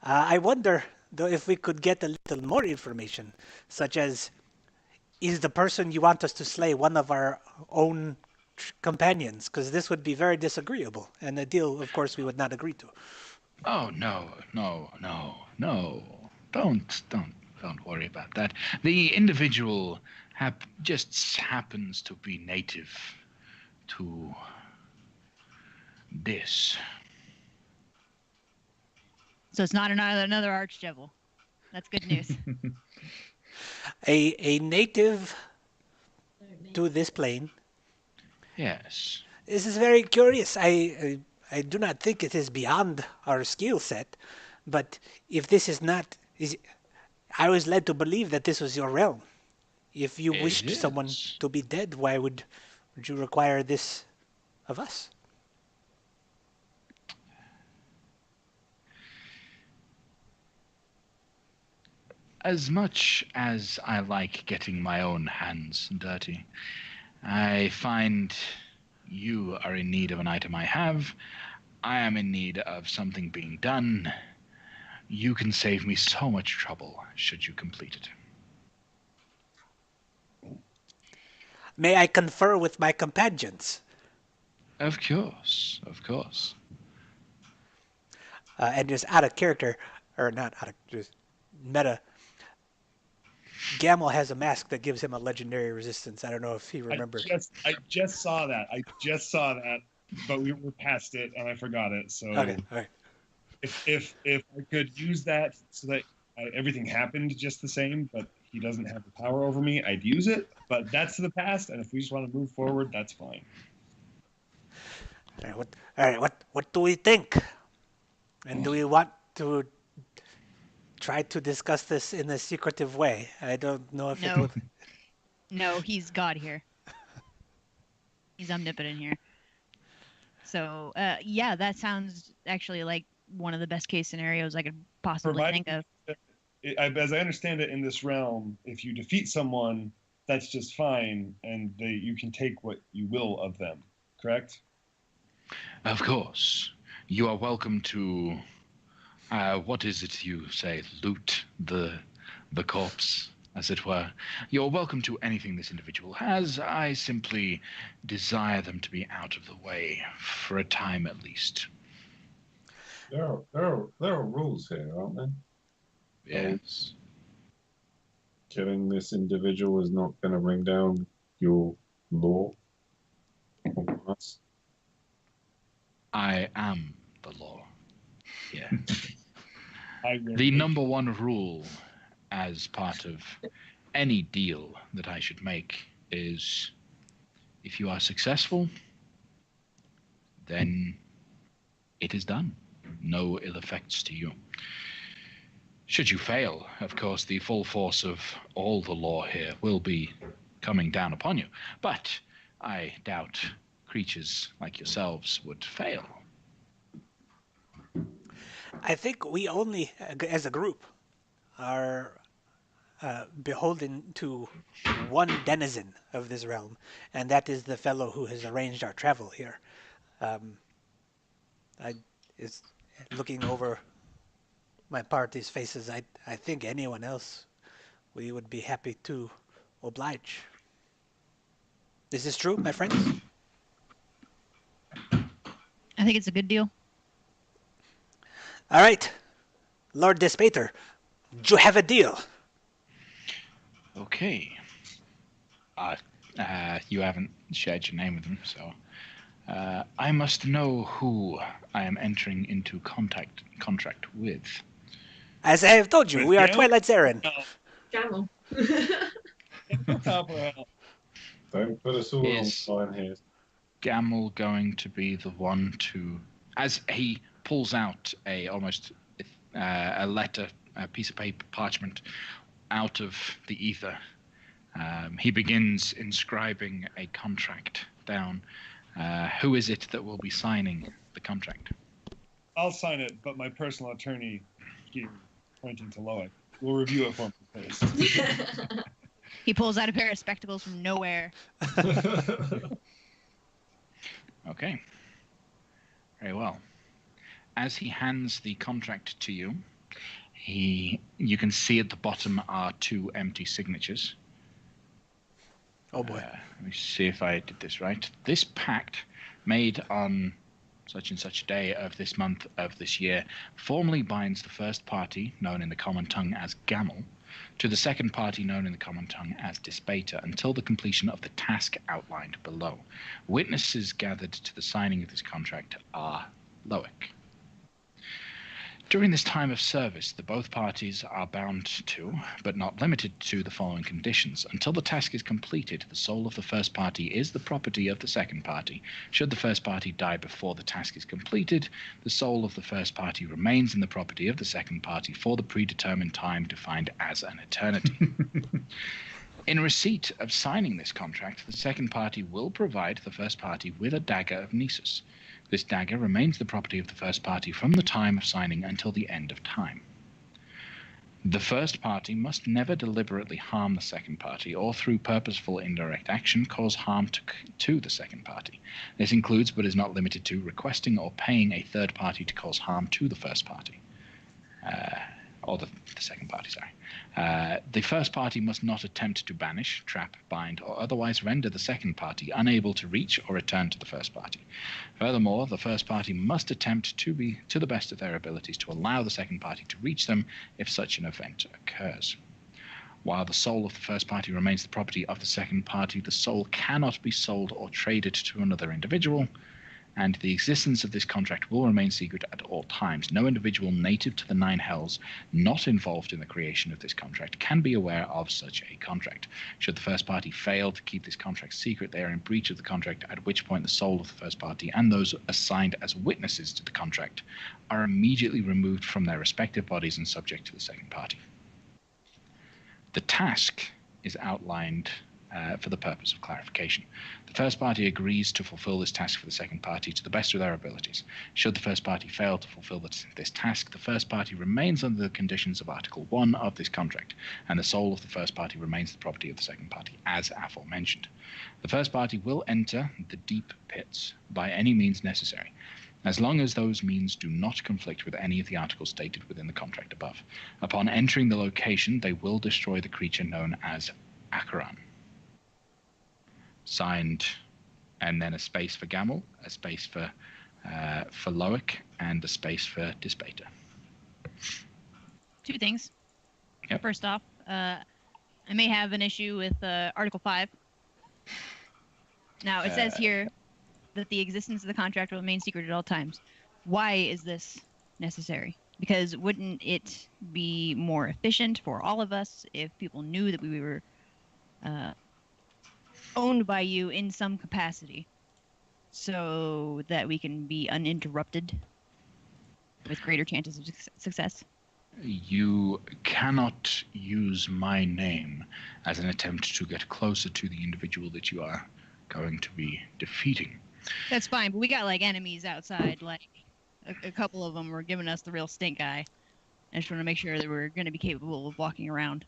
I wonder, though, if we could get a little more information, such as, is the person you want us to slay one of our own companions? Because this would be very disagreeable, and a deal, of course, we would not agree to. Oh, no. Don't worry about that. The individual just happens to be native to this. So it's not another archdevil. That's good news. A native to this plane. Yes. This is very curious. I do not think it is beyond our skill set, but if this is not... I was led to believe that this was your realm. If you wished someone to be dead, why would you require this of us? As much as I like getting my own hands dirty, I find you are in need of an item I have. I am in need of something being done. You can save me so much trouble should you complete it. May I confer with my companions? Of course, of course. And just out of character, or not out of just meta, Gamel has a mask that gives him a legendary resistance. I don't know if he remembers. I just saw that. But we were past it, and I forgot it. So Okay, all right. if I could use that so that everything happened just the same, but he doesn't have the power over me, I'd use it. But that's the past, and if we just want to move forward, that's fine. All right, what do we think? And do we want to try to discuss this in a secretive way? I don't know if it No. would... No, he's God here. He's omnipotent here. So, yeah, that sounds actually like one of the best case scenarios I could possibly think of. As I understand it in this realm, if you defeat someone, that's just fine, and you can take what you will of them, correct? Of course. You are welcome to, what is it you say, loot the corpse, as it were. You're welcome to anything this individual has. I simply desire them to be out of the way, for a time at least. There are rules here, aren't there? Yes. Killing this individual is not going to bring down your law on us. I am the law. Yeah. I will The number one rule as part of any deal that I should make is if you are successful, then it is done. No ill effects to you. Should you fail, of course, the full force of all the law here will be coming down upon you. But I doubt creatures like yourselves would fail. I think we only, as a group, are beholden to one denizen of this realm, and that is the fellow who has arranged our travel here. I is looking over my party's faces. I think anyone else, we would be happy to oblige. Is this true, my friends? I think it's a good deal. All right, Lord Despater, do you have a deal? Okay. You haven't shared your name with them, so I must know who I am entering into contract with. As I have told you, With we are you? Twilight's errand. Camel. Don't put us all Yes. on line here. Gamel going to be the one to, as he pulls out a letter, a piece of paper, parchment, out of the ether. He begins inscribing a contract down. Who is it that will be signing the contract? I'll sign it, but my personal attorney here, pointing to Loic, will review it for me first. He pulls out a pair of spectacles from nowhere. Okay. Very well. As he hands the contract to you, you can see at the bottom are 2 empty signatures. Oh boy. Let me see if I did this right. This pact, made on such and such day of this month of this year, formally binds the first party, known in the common tongue as Gamel, to the second party, known in the common tongue as Despater, until the completion of the task outlined below. Witnesses gathered to the signing of this contract are Loic. During this time of service, the both parties are bound to, but not limited to, the following conditions. Until the task is completed, the soul of the first party is the property of the second party. Should the first party die before the task is completed, the soul of the first party remains in the property of the second party for the predetermined time defined as an eternity. In receipt of signing this contract, the second party will provide the first party with a dagger of Nisus. This dagger remains the property of the first party from the time of signing until the end of time. The first party must never deliberately harm the second party or through purposeful indirect action cause harm to the second party. This includes but is not limited to requesting or paying a third party to cause harm to the first party. or the second party, sorry. The first party must not attempt to banish, trap, bind, or otherwise render the second party unable to reach or return to the first party. Furthermore, the first party must attempt to be, to the best of their abilities, to allow the second party to reach them if such an event occurs. While the soul of the first party remains the property of the second party, the soul cannot be sold or traded to another individual, and the existence of this contract will remain secret at all times. No individual native to the Nine Hells not involved in the creation of this contract can be aware of such a contract. Should the first party fail to keep this contract secret, they are in breach of the contract, at which point the soul of the first party and those assigned as witnesses to the contract are immediately removed from their respective bodies and subject to the second party. The task is outlined for the purpose of clarification. The first party agrees to fulfill this task for the second party to the best of their abilities. Should the first party fail to fulfill this task, the first party remains under the conditions of Article 1 of this contract, and the soul of the first party remains the property of the second party, as aforementioned. The first party will enter the deep pits by any means necessary, as long as those means do not conflict with any of the articles stated within the contract above. Upon entering the location, they will destroy the creature known as Acheron. Signed, and then a space for Gamel, a space for Loic, and a space for Dispater. Two things. Yep. First off, I may have an issue with Article 5. Now, it says here that the existence of the contract will remain secret at all times. Why is this necessary? Because wouldn't it be more efficient for all of us if people knew that we were owned by you in some capacity, so that we can be uninterrupted with greater chances of success? You cannot use my name as an attempt to get closer to the individual that you are going to be defeating. That's fine, but we got like enemies outside. Like a couple of them were giving us the real stink eye. I just want to make sure that we're going to be capable of walking around.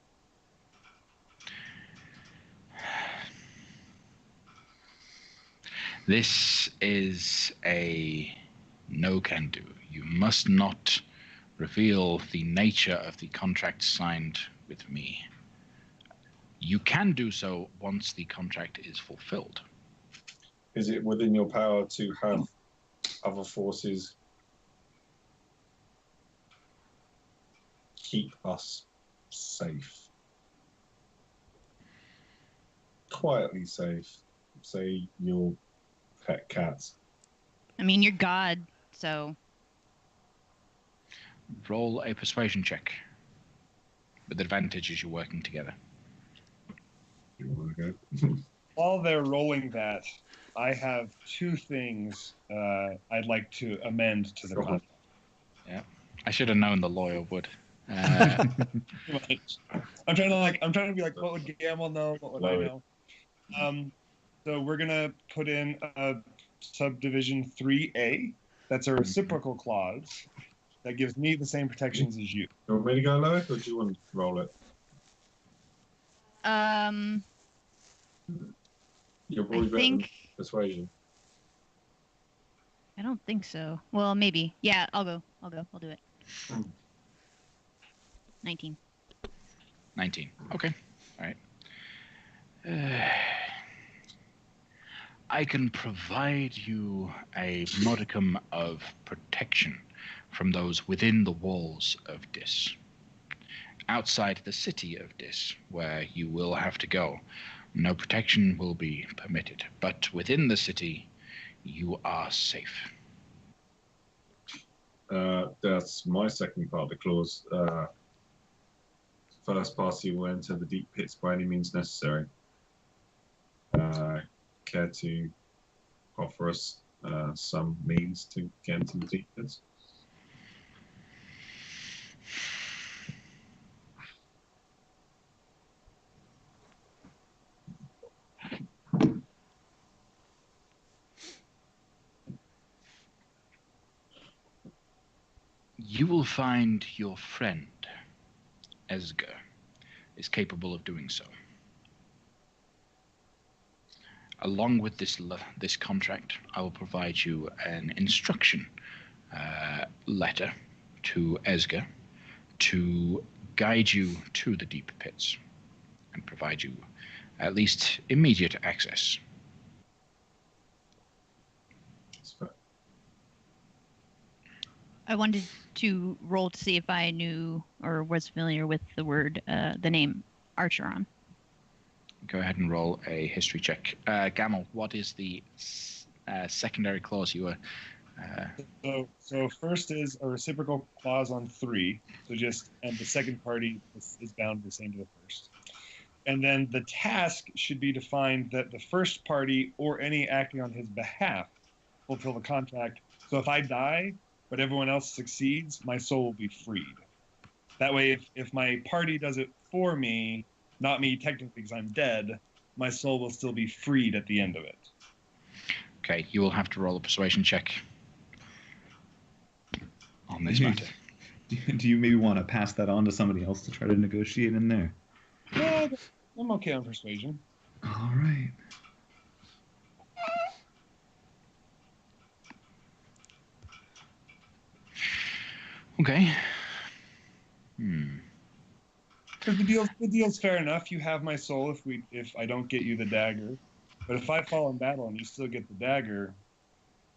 This is a no-can-do. You must not reveal the nature of the contract signed with me. You can do so once the contract is fulfilled. Is it within your power to have other forces keep us safe? Quietly safe. Say your pet cats. I mean, you're God, so... Roll a persuasion check. With advantage as you're working together. You want to go? While they're rolling that, I have two things I'd like to amend to the contract. Yeah, I should have known the lawyer would. I'm trying to be like, what would Gamel know? What would I know? So we're gonna put in a subdivision 3A. That's a reciprocal clause that gives me the same protections as you. You want me to go, Loic, or do you want to roll it? You're probably better than persuasion. I don't think so. Well, maybe. Yeah, I'll go. I'll do it. 19. 19. Okay. All right. I can provide you a modicum of protection from those within the walls of Dis. Outside the city of Dis, where you will have to go, no protection will be permitted. But within the city, you are safe. That's my second part of the clause. First party will enter the deep pits by any means necessary. Care to offer us some means to get into the deep pits? You will find your friend, Esger, is capable of doing so. Along with this contract, I will provide you an instruction letter to Esger to guide you to the deep pits and provide you at least immediate access. I wanted to roll to see if I knew or was familiar with the name Archeron. Go ahead and roll a history check. Gamel, what is the secondary clause you were... So first is a reciprocal clause on 3. And the second party is bound the same to the first. And then the task should be defined that the first party or any acting on his behalf fulfill the contract. So if I die, but everyone else succeeds, my soul will be freed. That way, if my party does it for me, not me technically because I'm dead, my soul will still be freed at the end of it. Okay, you will have to roll a persuasion check on this matter. Do you maybe want to pass that on to somebody else to try to negotiate in there? Yeah, I'm okay on persuasion. All right. Okay. Because the deal's fair enough. You have my soul if I don't get you the dagger. But if I fall in battle and you still get the dagger,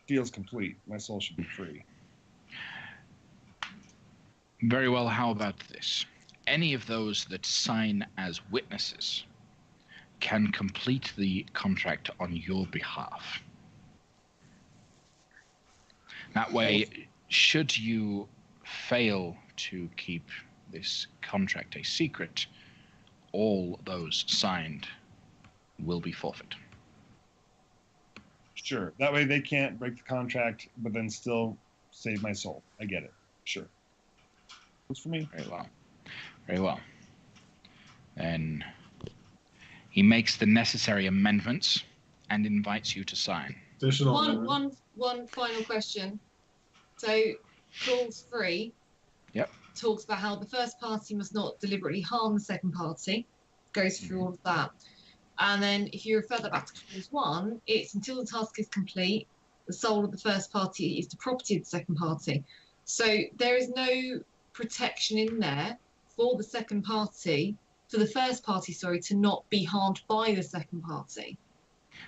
deal's complete. My soul should be free. Very well, how about this? Any of those that sign as witnesses can complete the contract on your behalf. That way, should you fail to keep this contract a secret, all those signed will be forfeit. Sure. That way they can't break the contract, but then still save my soul. I get it. Sure. Works for me. Very well. Very well. Then he makes the necessary amendments and invites you to sign. One final question. So, clause 3 talks about how the first party must not deliberately harm the second party. Goes through all of that. And then if you refer that back to clause 1, it's until the task is complete, the soul of the first party is the property of the second party. So there is no protection in there for the second party, for the first party, to not be harmed by the second party.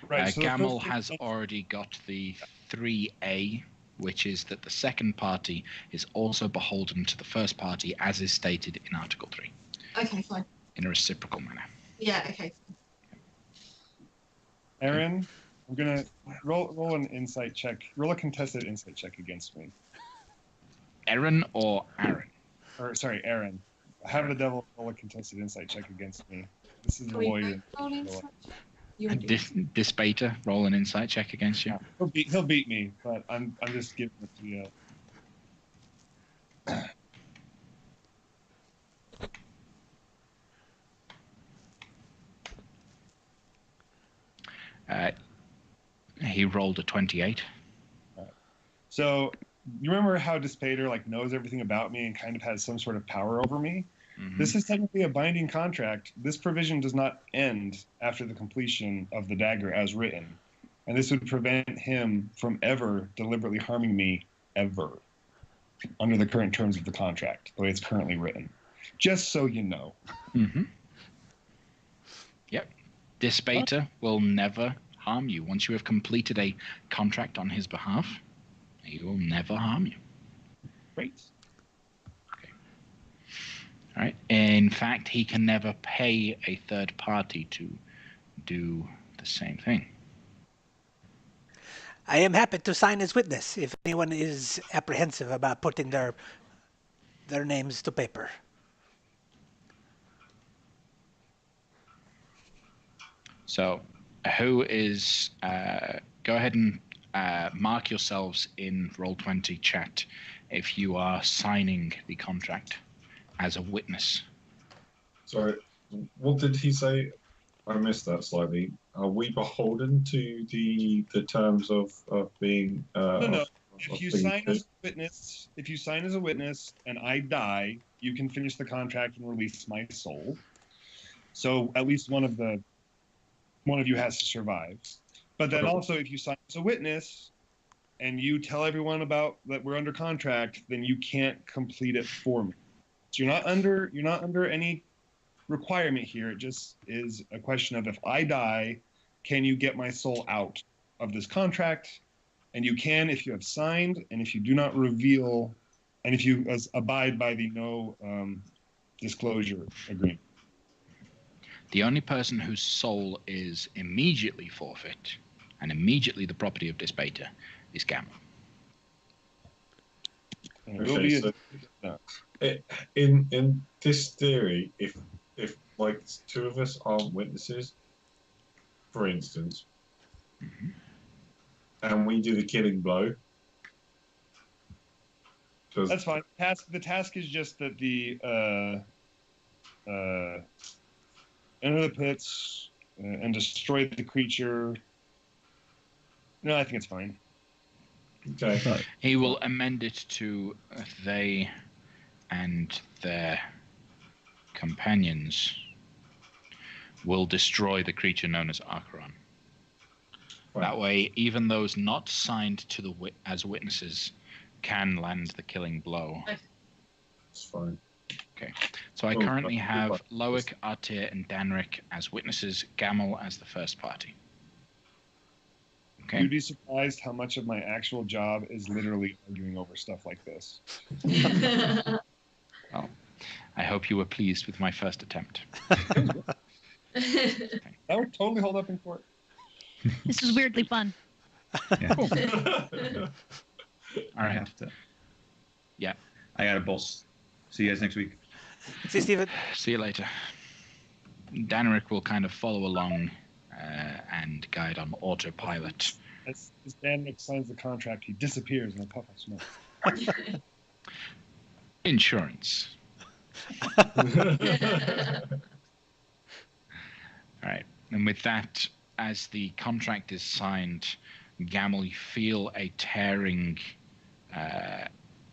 Right. So Gamel has already got the 3A, which is that the second party is also beholden to the first party, as is stated in Article 3. Okay, fine. In a reciprocal manner. Yeah, okay. Aaron, I'm going to roll an insight check. Roll a contested insight check against me. Aaron or Aaron? Or, sorry, Aaron. Have the devil roll a contested insight check against me. This is the lawyer. This beta, roll an insight check against you. He'll beat me, but I'm just giving it to you. He rolled a 28. So you remember how Dispater knows everything about me and kind of has some sort of power over me? Mm-hmm. This is technically a binding contract. This provision does not end after the completion of the dagger as written. And this would prevent him from ever deliberately harming me, ever, under the current terms of the contract, the way it's currently written. Just so you know. Mm-hmm. Yep. Dispater will never harm you. Once you have completed a contract on his behalf, he will never harm you. Great. Okay. All right. In fact, he can never pay a third party to do the same thing. I am happy to sign as witness if anyone is apprehensive about putting their names to paper. So, who is... go ahead and mark yourselves in Roll20 chat if you are signing the contract as a witness. Sorry, what did he say? I missed that slightly. Are we beholden to the terms of being? No. If you sign as a witness, and I die, you can finish the contract and release my soul. So at least one of you has to survive. But then also, if you sign as a witness, and you tell everyone about that we're under contract, then you can't complete it for me. So you're not under any requirement here. It just is a question of, if I die, can you get my soul out of this contract? And you can if you have signed, and if you do not reveal, and if you abide by the no disclosure agreement. The only person whose soul is immediately forfeit and immediately the property of Dispater is Gamma. And it will be so no. in this theory, if like two of us aren't witnesses, for instance, and we do the killing blow, that's fine. The task is just that the enter the pits and destroy the creature. No, I think it's fine. Okay. He will amend it to they and their companions will destroy the creature known as Acheron. Right. That way, even those not signed to the as witnesses can land the killing blow. It's fine. Okay. So I currently have Loic, Artir, and Danrik as witnesses, Gamel as the first party. Okay. You'd be surprised how much of my actual job is literally arguing over stuff like this. Well, I hope you were pleased with my first attempt. That would totally hold up in court. This is weirdly fun. Yeah. All I right. have to. Yeah. I got a boss. See you guys next week. See, Steven. See you later. Danrik will kind of follow along and guide on autopilot. As Danrik signs the contract, he disappears in a puff of smoke. Insurance. All right. And with that, as the contract is signed, Gamel, you feel a tearing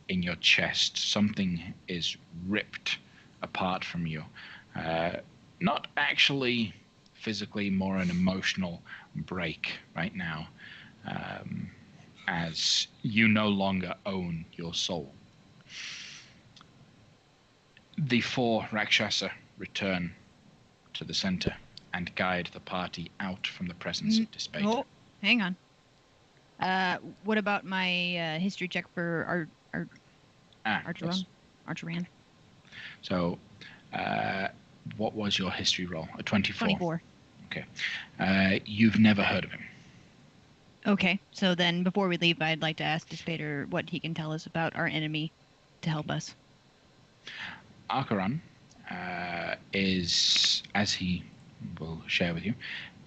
in your chest. Something is ripped apart from you. Not actually physically, more an emotional break right now, as you no longer own your soul. The four Rakshasa return to the center and guide the party out from the presence of Dispater. Oh, hang on. What about my history check for Yes. Archeran? So, what was your history roll? A 24. 24. Okay. You've never heard of him. Okay, so then before we leave, I'd like to ask Dispater what he can tell us about our enemy to help us. Acheron is, as he will share with you,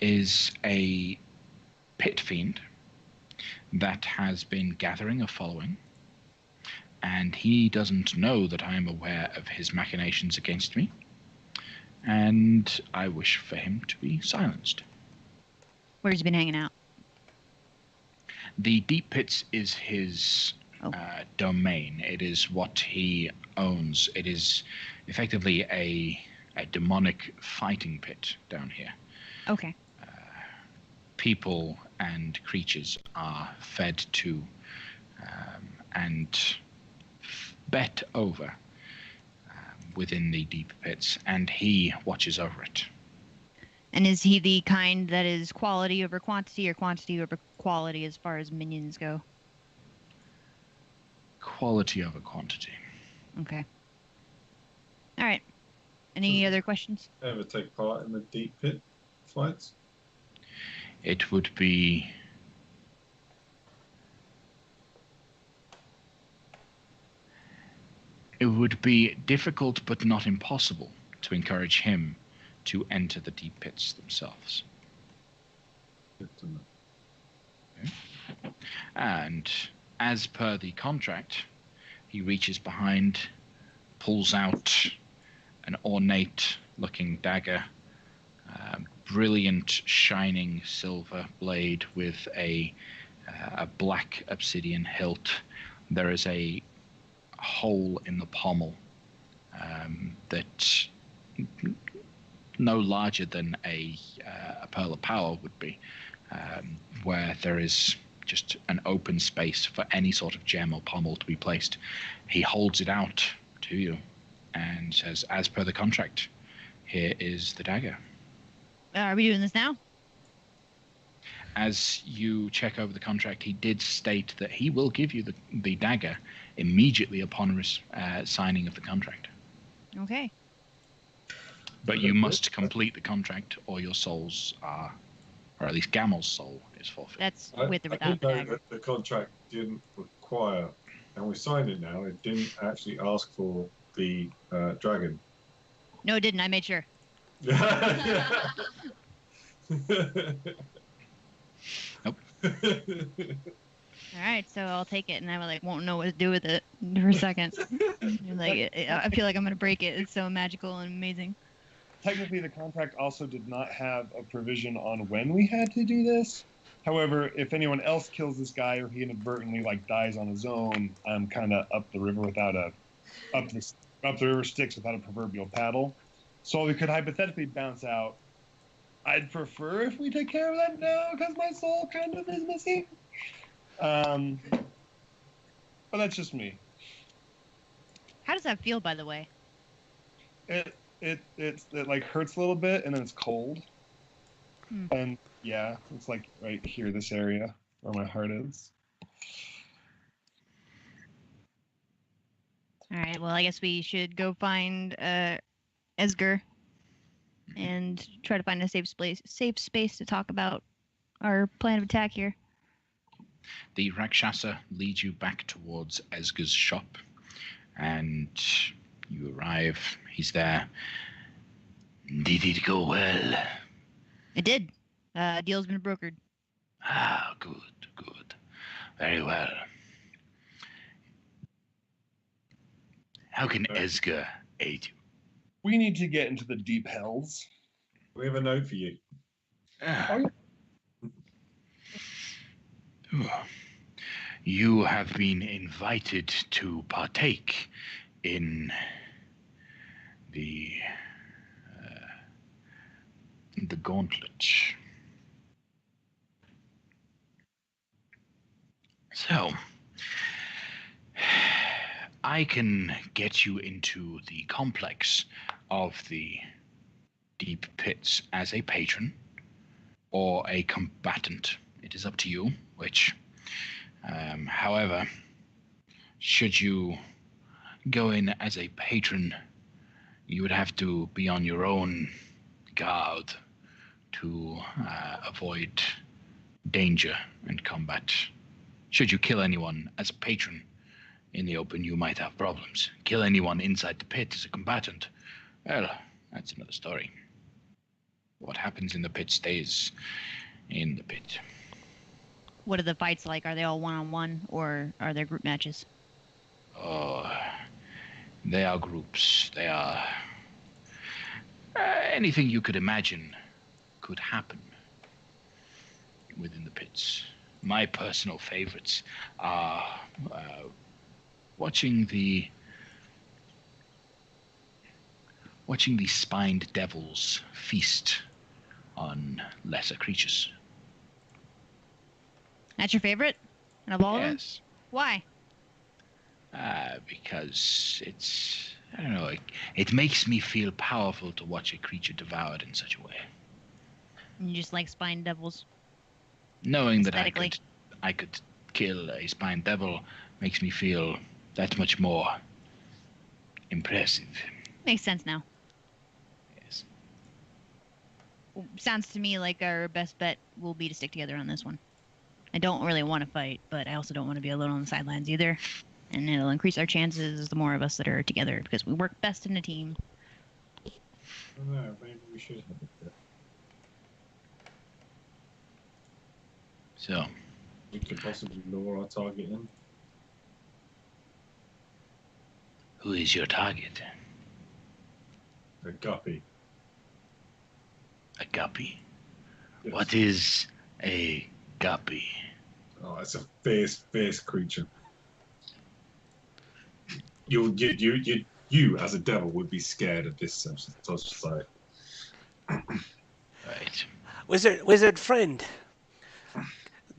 is a pit fiend that has been gathering a following, and he doesn't know that I am aware of his machinations against me, and I wish for him to be silenced. Where's he been hanging out? The deep pits is his domain. It is what he owns. It is effectively a demonic fighting pit down here. Okay. People and creatures are fed to and bet over within the deep pits, and he watches over it. And is he the kind that is quality over quantity, or quantity over quality as far as minions go? Quality over quantity. Okay. All right. Any other questions? Ever take part in the deep pit fights? It would be difficult but not impossible to encourage him to enter the deep pits themselves. Good to know. And as per the contract, he reaches behind, pulls out an ornate-looking dagger, brilliant, shining silver blade with a black obsidian hilt. There is a hole in the pommel that no larger than a pearl of power would be, where there is just an open space for any sort of gem or pommel to be placed. He holds it out to you and says, as per the contract, here is the dagger. Are we doing this now? As you check over the contract, he did state that he will give you the dagger immediately upon signing of the contract. Okay. But you must complete the contract, or your souls are, or at least Gamel's soul is forfeit. That's I with or without did the know dagger. that the contract didn't require, and we signed it now, it didn't actually ask for the dragon. No, it didn't. I made sure. Nope. All right, so I'll take it, and I won't know what to do with it for a second. I feel like I'm gonna break it. It's so magical and amazing. Technically, the contract also did not have a provision on when we had to do this. However, if anyone else kills this guy or he inadvertently dies on his own, I'm kind of up the river without up the river Styx without a proverbial paddle. So we could hypothetically bounce out. I'd prefer if we take care of that now because my soul kind of is missing. But that's just me. How does that feel, by the way? It hurts a little bit and then it's cold. And yeah, it's right here, this area where my heart is. All right, well, I guess we should go find Esger and try to find a safe space to talk about our plan of attack here. The Rakshasa leads you back towards Esger's shop, and you arrive. He's there. Did it go well? It did. Deal's been brokered. Ah, good. Very well. How can Esger aid you? We need to get into the deep hells. We have a note for you. You have been invited to partake in the gauntlet. So, I can get you into the complex of the deep pits as a patron or a combatant. It is up to you which. However, should you go in as a patron, you would have to be on your own guard to avoid danger and combat. Should you kill anyone as a patron in the open, you might have problems. Kill anyone inside the pit as a combatant, well, that's another story. What happens in the pit stays in the pit. What are the fights like? Are they all one-on-one, or are there group matches? Oh, they are groups. They are... anything you could imagine could happen within the pits. My personal favorites are watching the spined devils feast on lesser creatures. That's your favorite? And of all of them? Yes. Why? Because it's, I don't know, it makes me feel powerful to watch a creature devoured in such a way. And you just like spine devils? Knowing that Aesthetically. I could kill a spine devil makes me feel that much more impressive. Makes sense now. Yes. Sounds to me like our best bet will be to stick together on this one. I don't really want to fight, but I also don't want to be alone on the sidelines either. And it'll increase our chances the more of us that are together, because we work best in a team. I don't know, maybe we should have a bit. So, We could possibly lure our target in. who is your target? A guppy. A guppy? Yes. What is a guppy? Oh, it's a fierce creature. You as a devil would be scared of this such sight. Right. Wizard friend,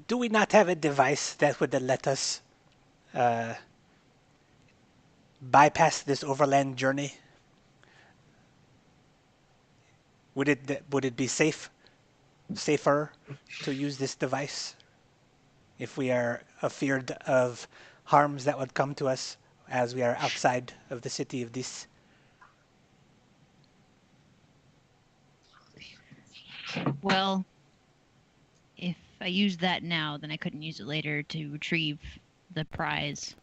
do we not have a device that would let us bypass this overland journey Would it be safer to use this device if we are afeared of harms that would come to us as we are outside of the city of this? Well, if I use that now, then I couldn't use it later to retrieve the prize.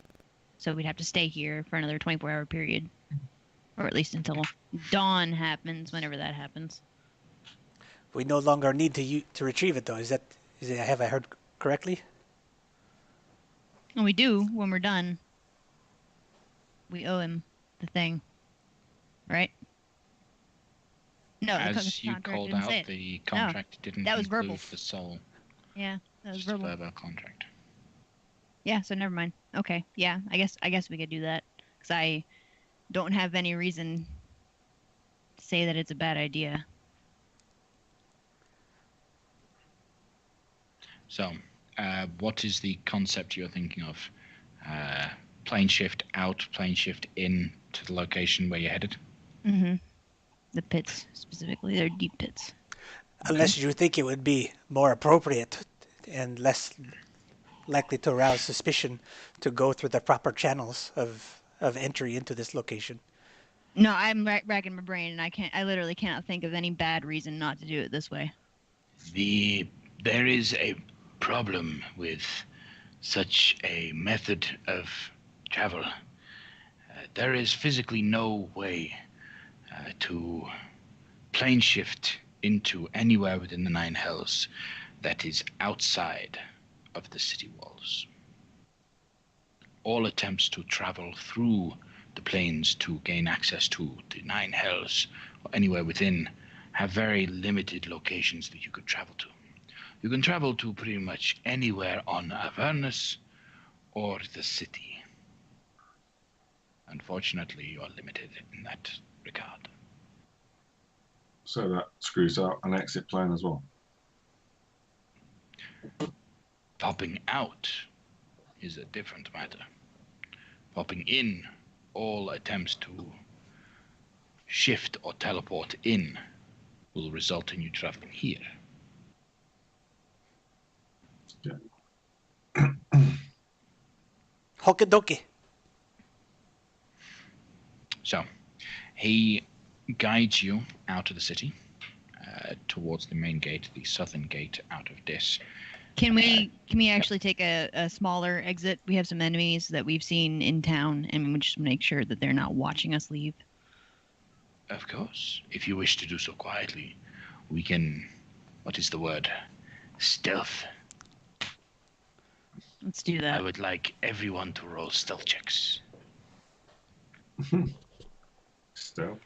So we'd have to stay here for another 24-hour period. Or at least until dawn happens, whenever that happens. We no longer need to retrieve it, though. Have I heard correctly? And we do when we're done. We owe him the thing. Right? No, the As you contract called didn't out, say it. the contract didn't that was include verbal. the soul. Yeah, that was Just a verbal. verbal contract. Yeah, so never mind. Okay, yeah, I guess we could do that. Because I don't have any reason to say that it's a bad idea. So, what is the concept you're thinking of? Plane shift out, plane shift in to the location where you're headed? Mm-hmm. The pits, specifically. They're deep pits. Unless you think it would be more appropriate and less likely to arouse suspicion to go through the proper channels of entry into this location. No, I'm racking my brain, and I literally cannot think of any bad reason not to do it this way. There is a problem with such a method of travel. There is physically no way to plane shift into anywhere within the Nine Hells that is outside of the city walls. All attempts to travel through the plains to gain access to the Nine Hells or anywhere within have very limited locations that you could travel to. You can travel to pretty much anywhere on Avernus or the city. Unfortunately, you are limited in that regard. So that screws out an exit plan as well. Popping out is a different matter. Popping in, all attempts to shift or teleport in will result in you traveling here. Yeah. Hokidoki. So, he guides you out of the city towards the main gate, the southern gate out of this. Can we actually take a smaller exit? We have some enemies that we've seen in town, and we just make sure that they're not watching us leave. Of course. If you wish to do so quietly, we can, what is the word? Stealth. Let's do that. I would like everyone to roll stealth checks. Still.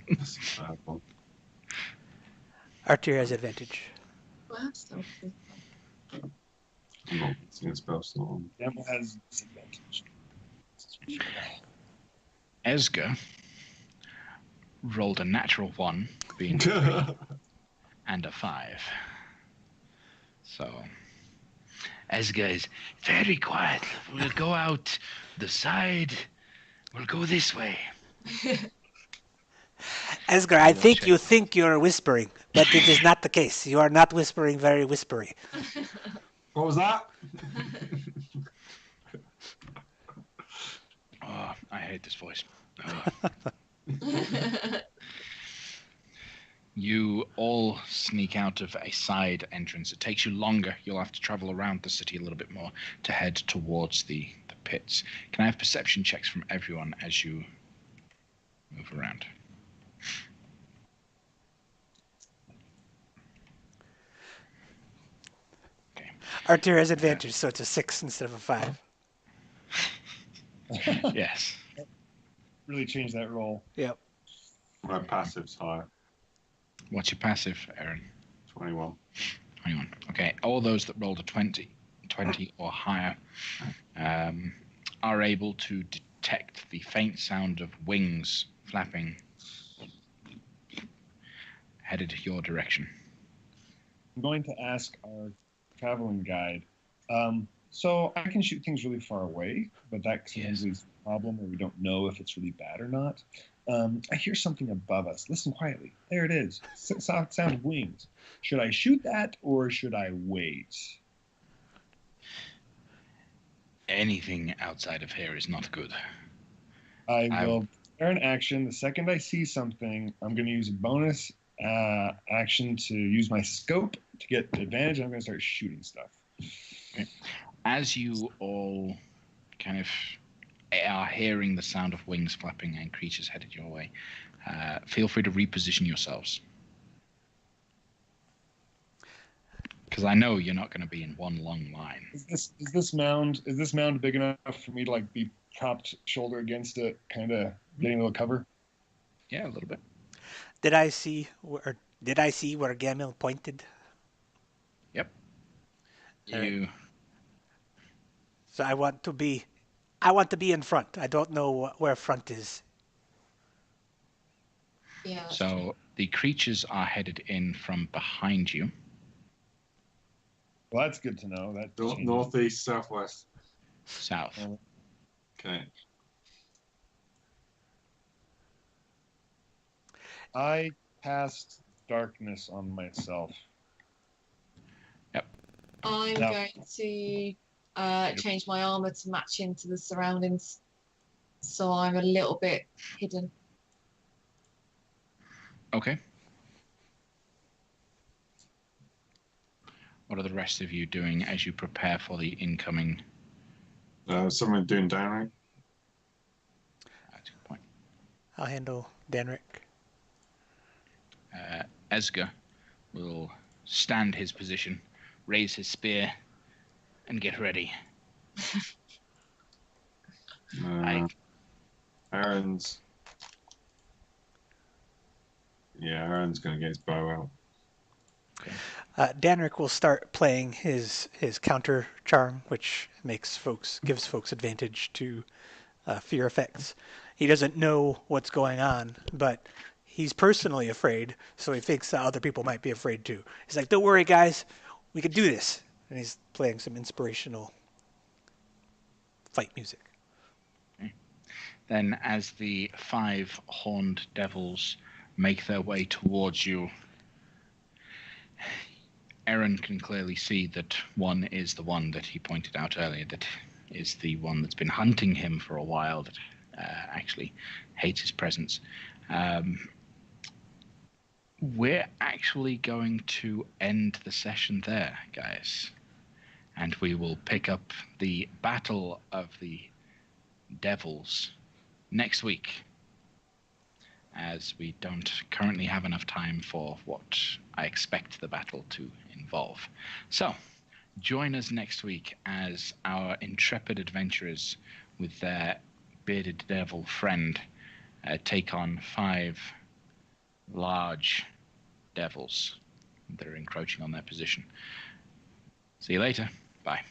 That's a bad one. Artur has advantage. Well, that's helpful. I'm not using a spell slot on. Demo has disadvantage. Esger rolled a natural 1, being 3, and a 5. So, Esga is very quiet. We'll go out the side. We'll go this way. Esgar, I think you think you're whispering, but it is not the case. You are not whispering very whispery. What was that? oh, I hate this voice. You all sneak out of a side entrance. It takes you longer. You'll have to travel around the city a little bit more to head towards the pits. Can I have perception checks from everyone as you move around? Okay. Artur has advantage, so it's a 6 instead of a 5. Yes. Really change that roll. Yep. My passive's higher. What's your passive, Aaron? 21. 21. Okay. All those that rolled a 20 or higher are able to detect the faint sound of wings flapping headed your direction. I'm going to ask our traveling guide. So I can shoot things really far away, but that sometimes leads to a problem where we don't know if it's really bad or not. I hear something above us. Listen quietly. There it is. Sound of wings. Should I shoot that or should I wait? Anything outside of here is not good. I will prepare an action. The second I see something, I'm going to use a bonus action to use my scope to get advantage. I'm going to start shooting stuff. Okay. As you all kind of are hearing the sound of wings flapping and creatures headed your way, feel free to reposition yourselves. Because I know you're not going to be in one long line. Is this mound big enough for me to like be propped shoulder against it, kind of getting a little cover? Yeah, a little bit. Did I see where Gamil pointed? Yep. Right. So I want to be in front. I don't know where front is. Yeah. So the creatures are headed in from behind you. Well, that's good to know. That northeast, southwest, south. Okay. I cast darkness on myself. Yep. I'm going to change my armor to match into the surroundings, so I'm a little bit hidden. Okay. What are the rest of you doing as you prepare for the incoming? Someone doing downright. That's a good point. I'll handle Danric. Esger will stand his position, raise his spear, and get ready. Aaron's going to get his bow out. Okay. Danric will start playing his counter charm, which gives folks advantage to fear effects. He doesn't know what's going on, but he's personally afraid, so he thinks that other people might be afraid too. He's like, "Don't worry, guys, we can do this." And he's playing some inspirational fight music. Okay. Then, as the 5 horned devils make their way towards you, Aaron can clearly see that one is the one that he pointed out earlier, that is the one that's been hunting him for a while, that actually hates his presence. We're actually going to end the session there, guys. And we will pick up the Battle of the Devils next week, as we don't currently have enough time for what I expect the battle to involve. So, join us next week as our intrepid adventurers with their bearded devil friend take on 5 large devils that are encroaching on their position. See you later. Bye.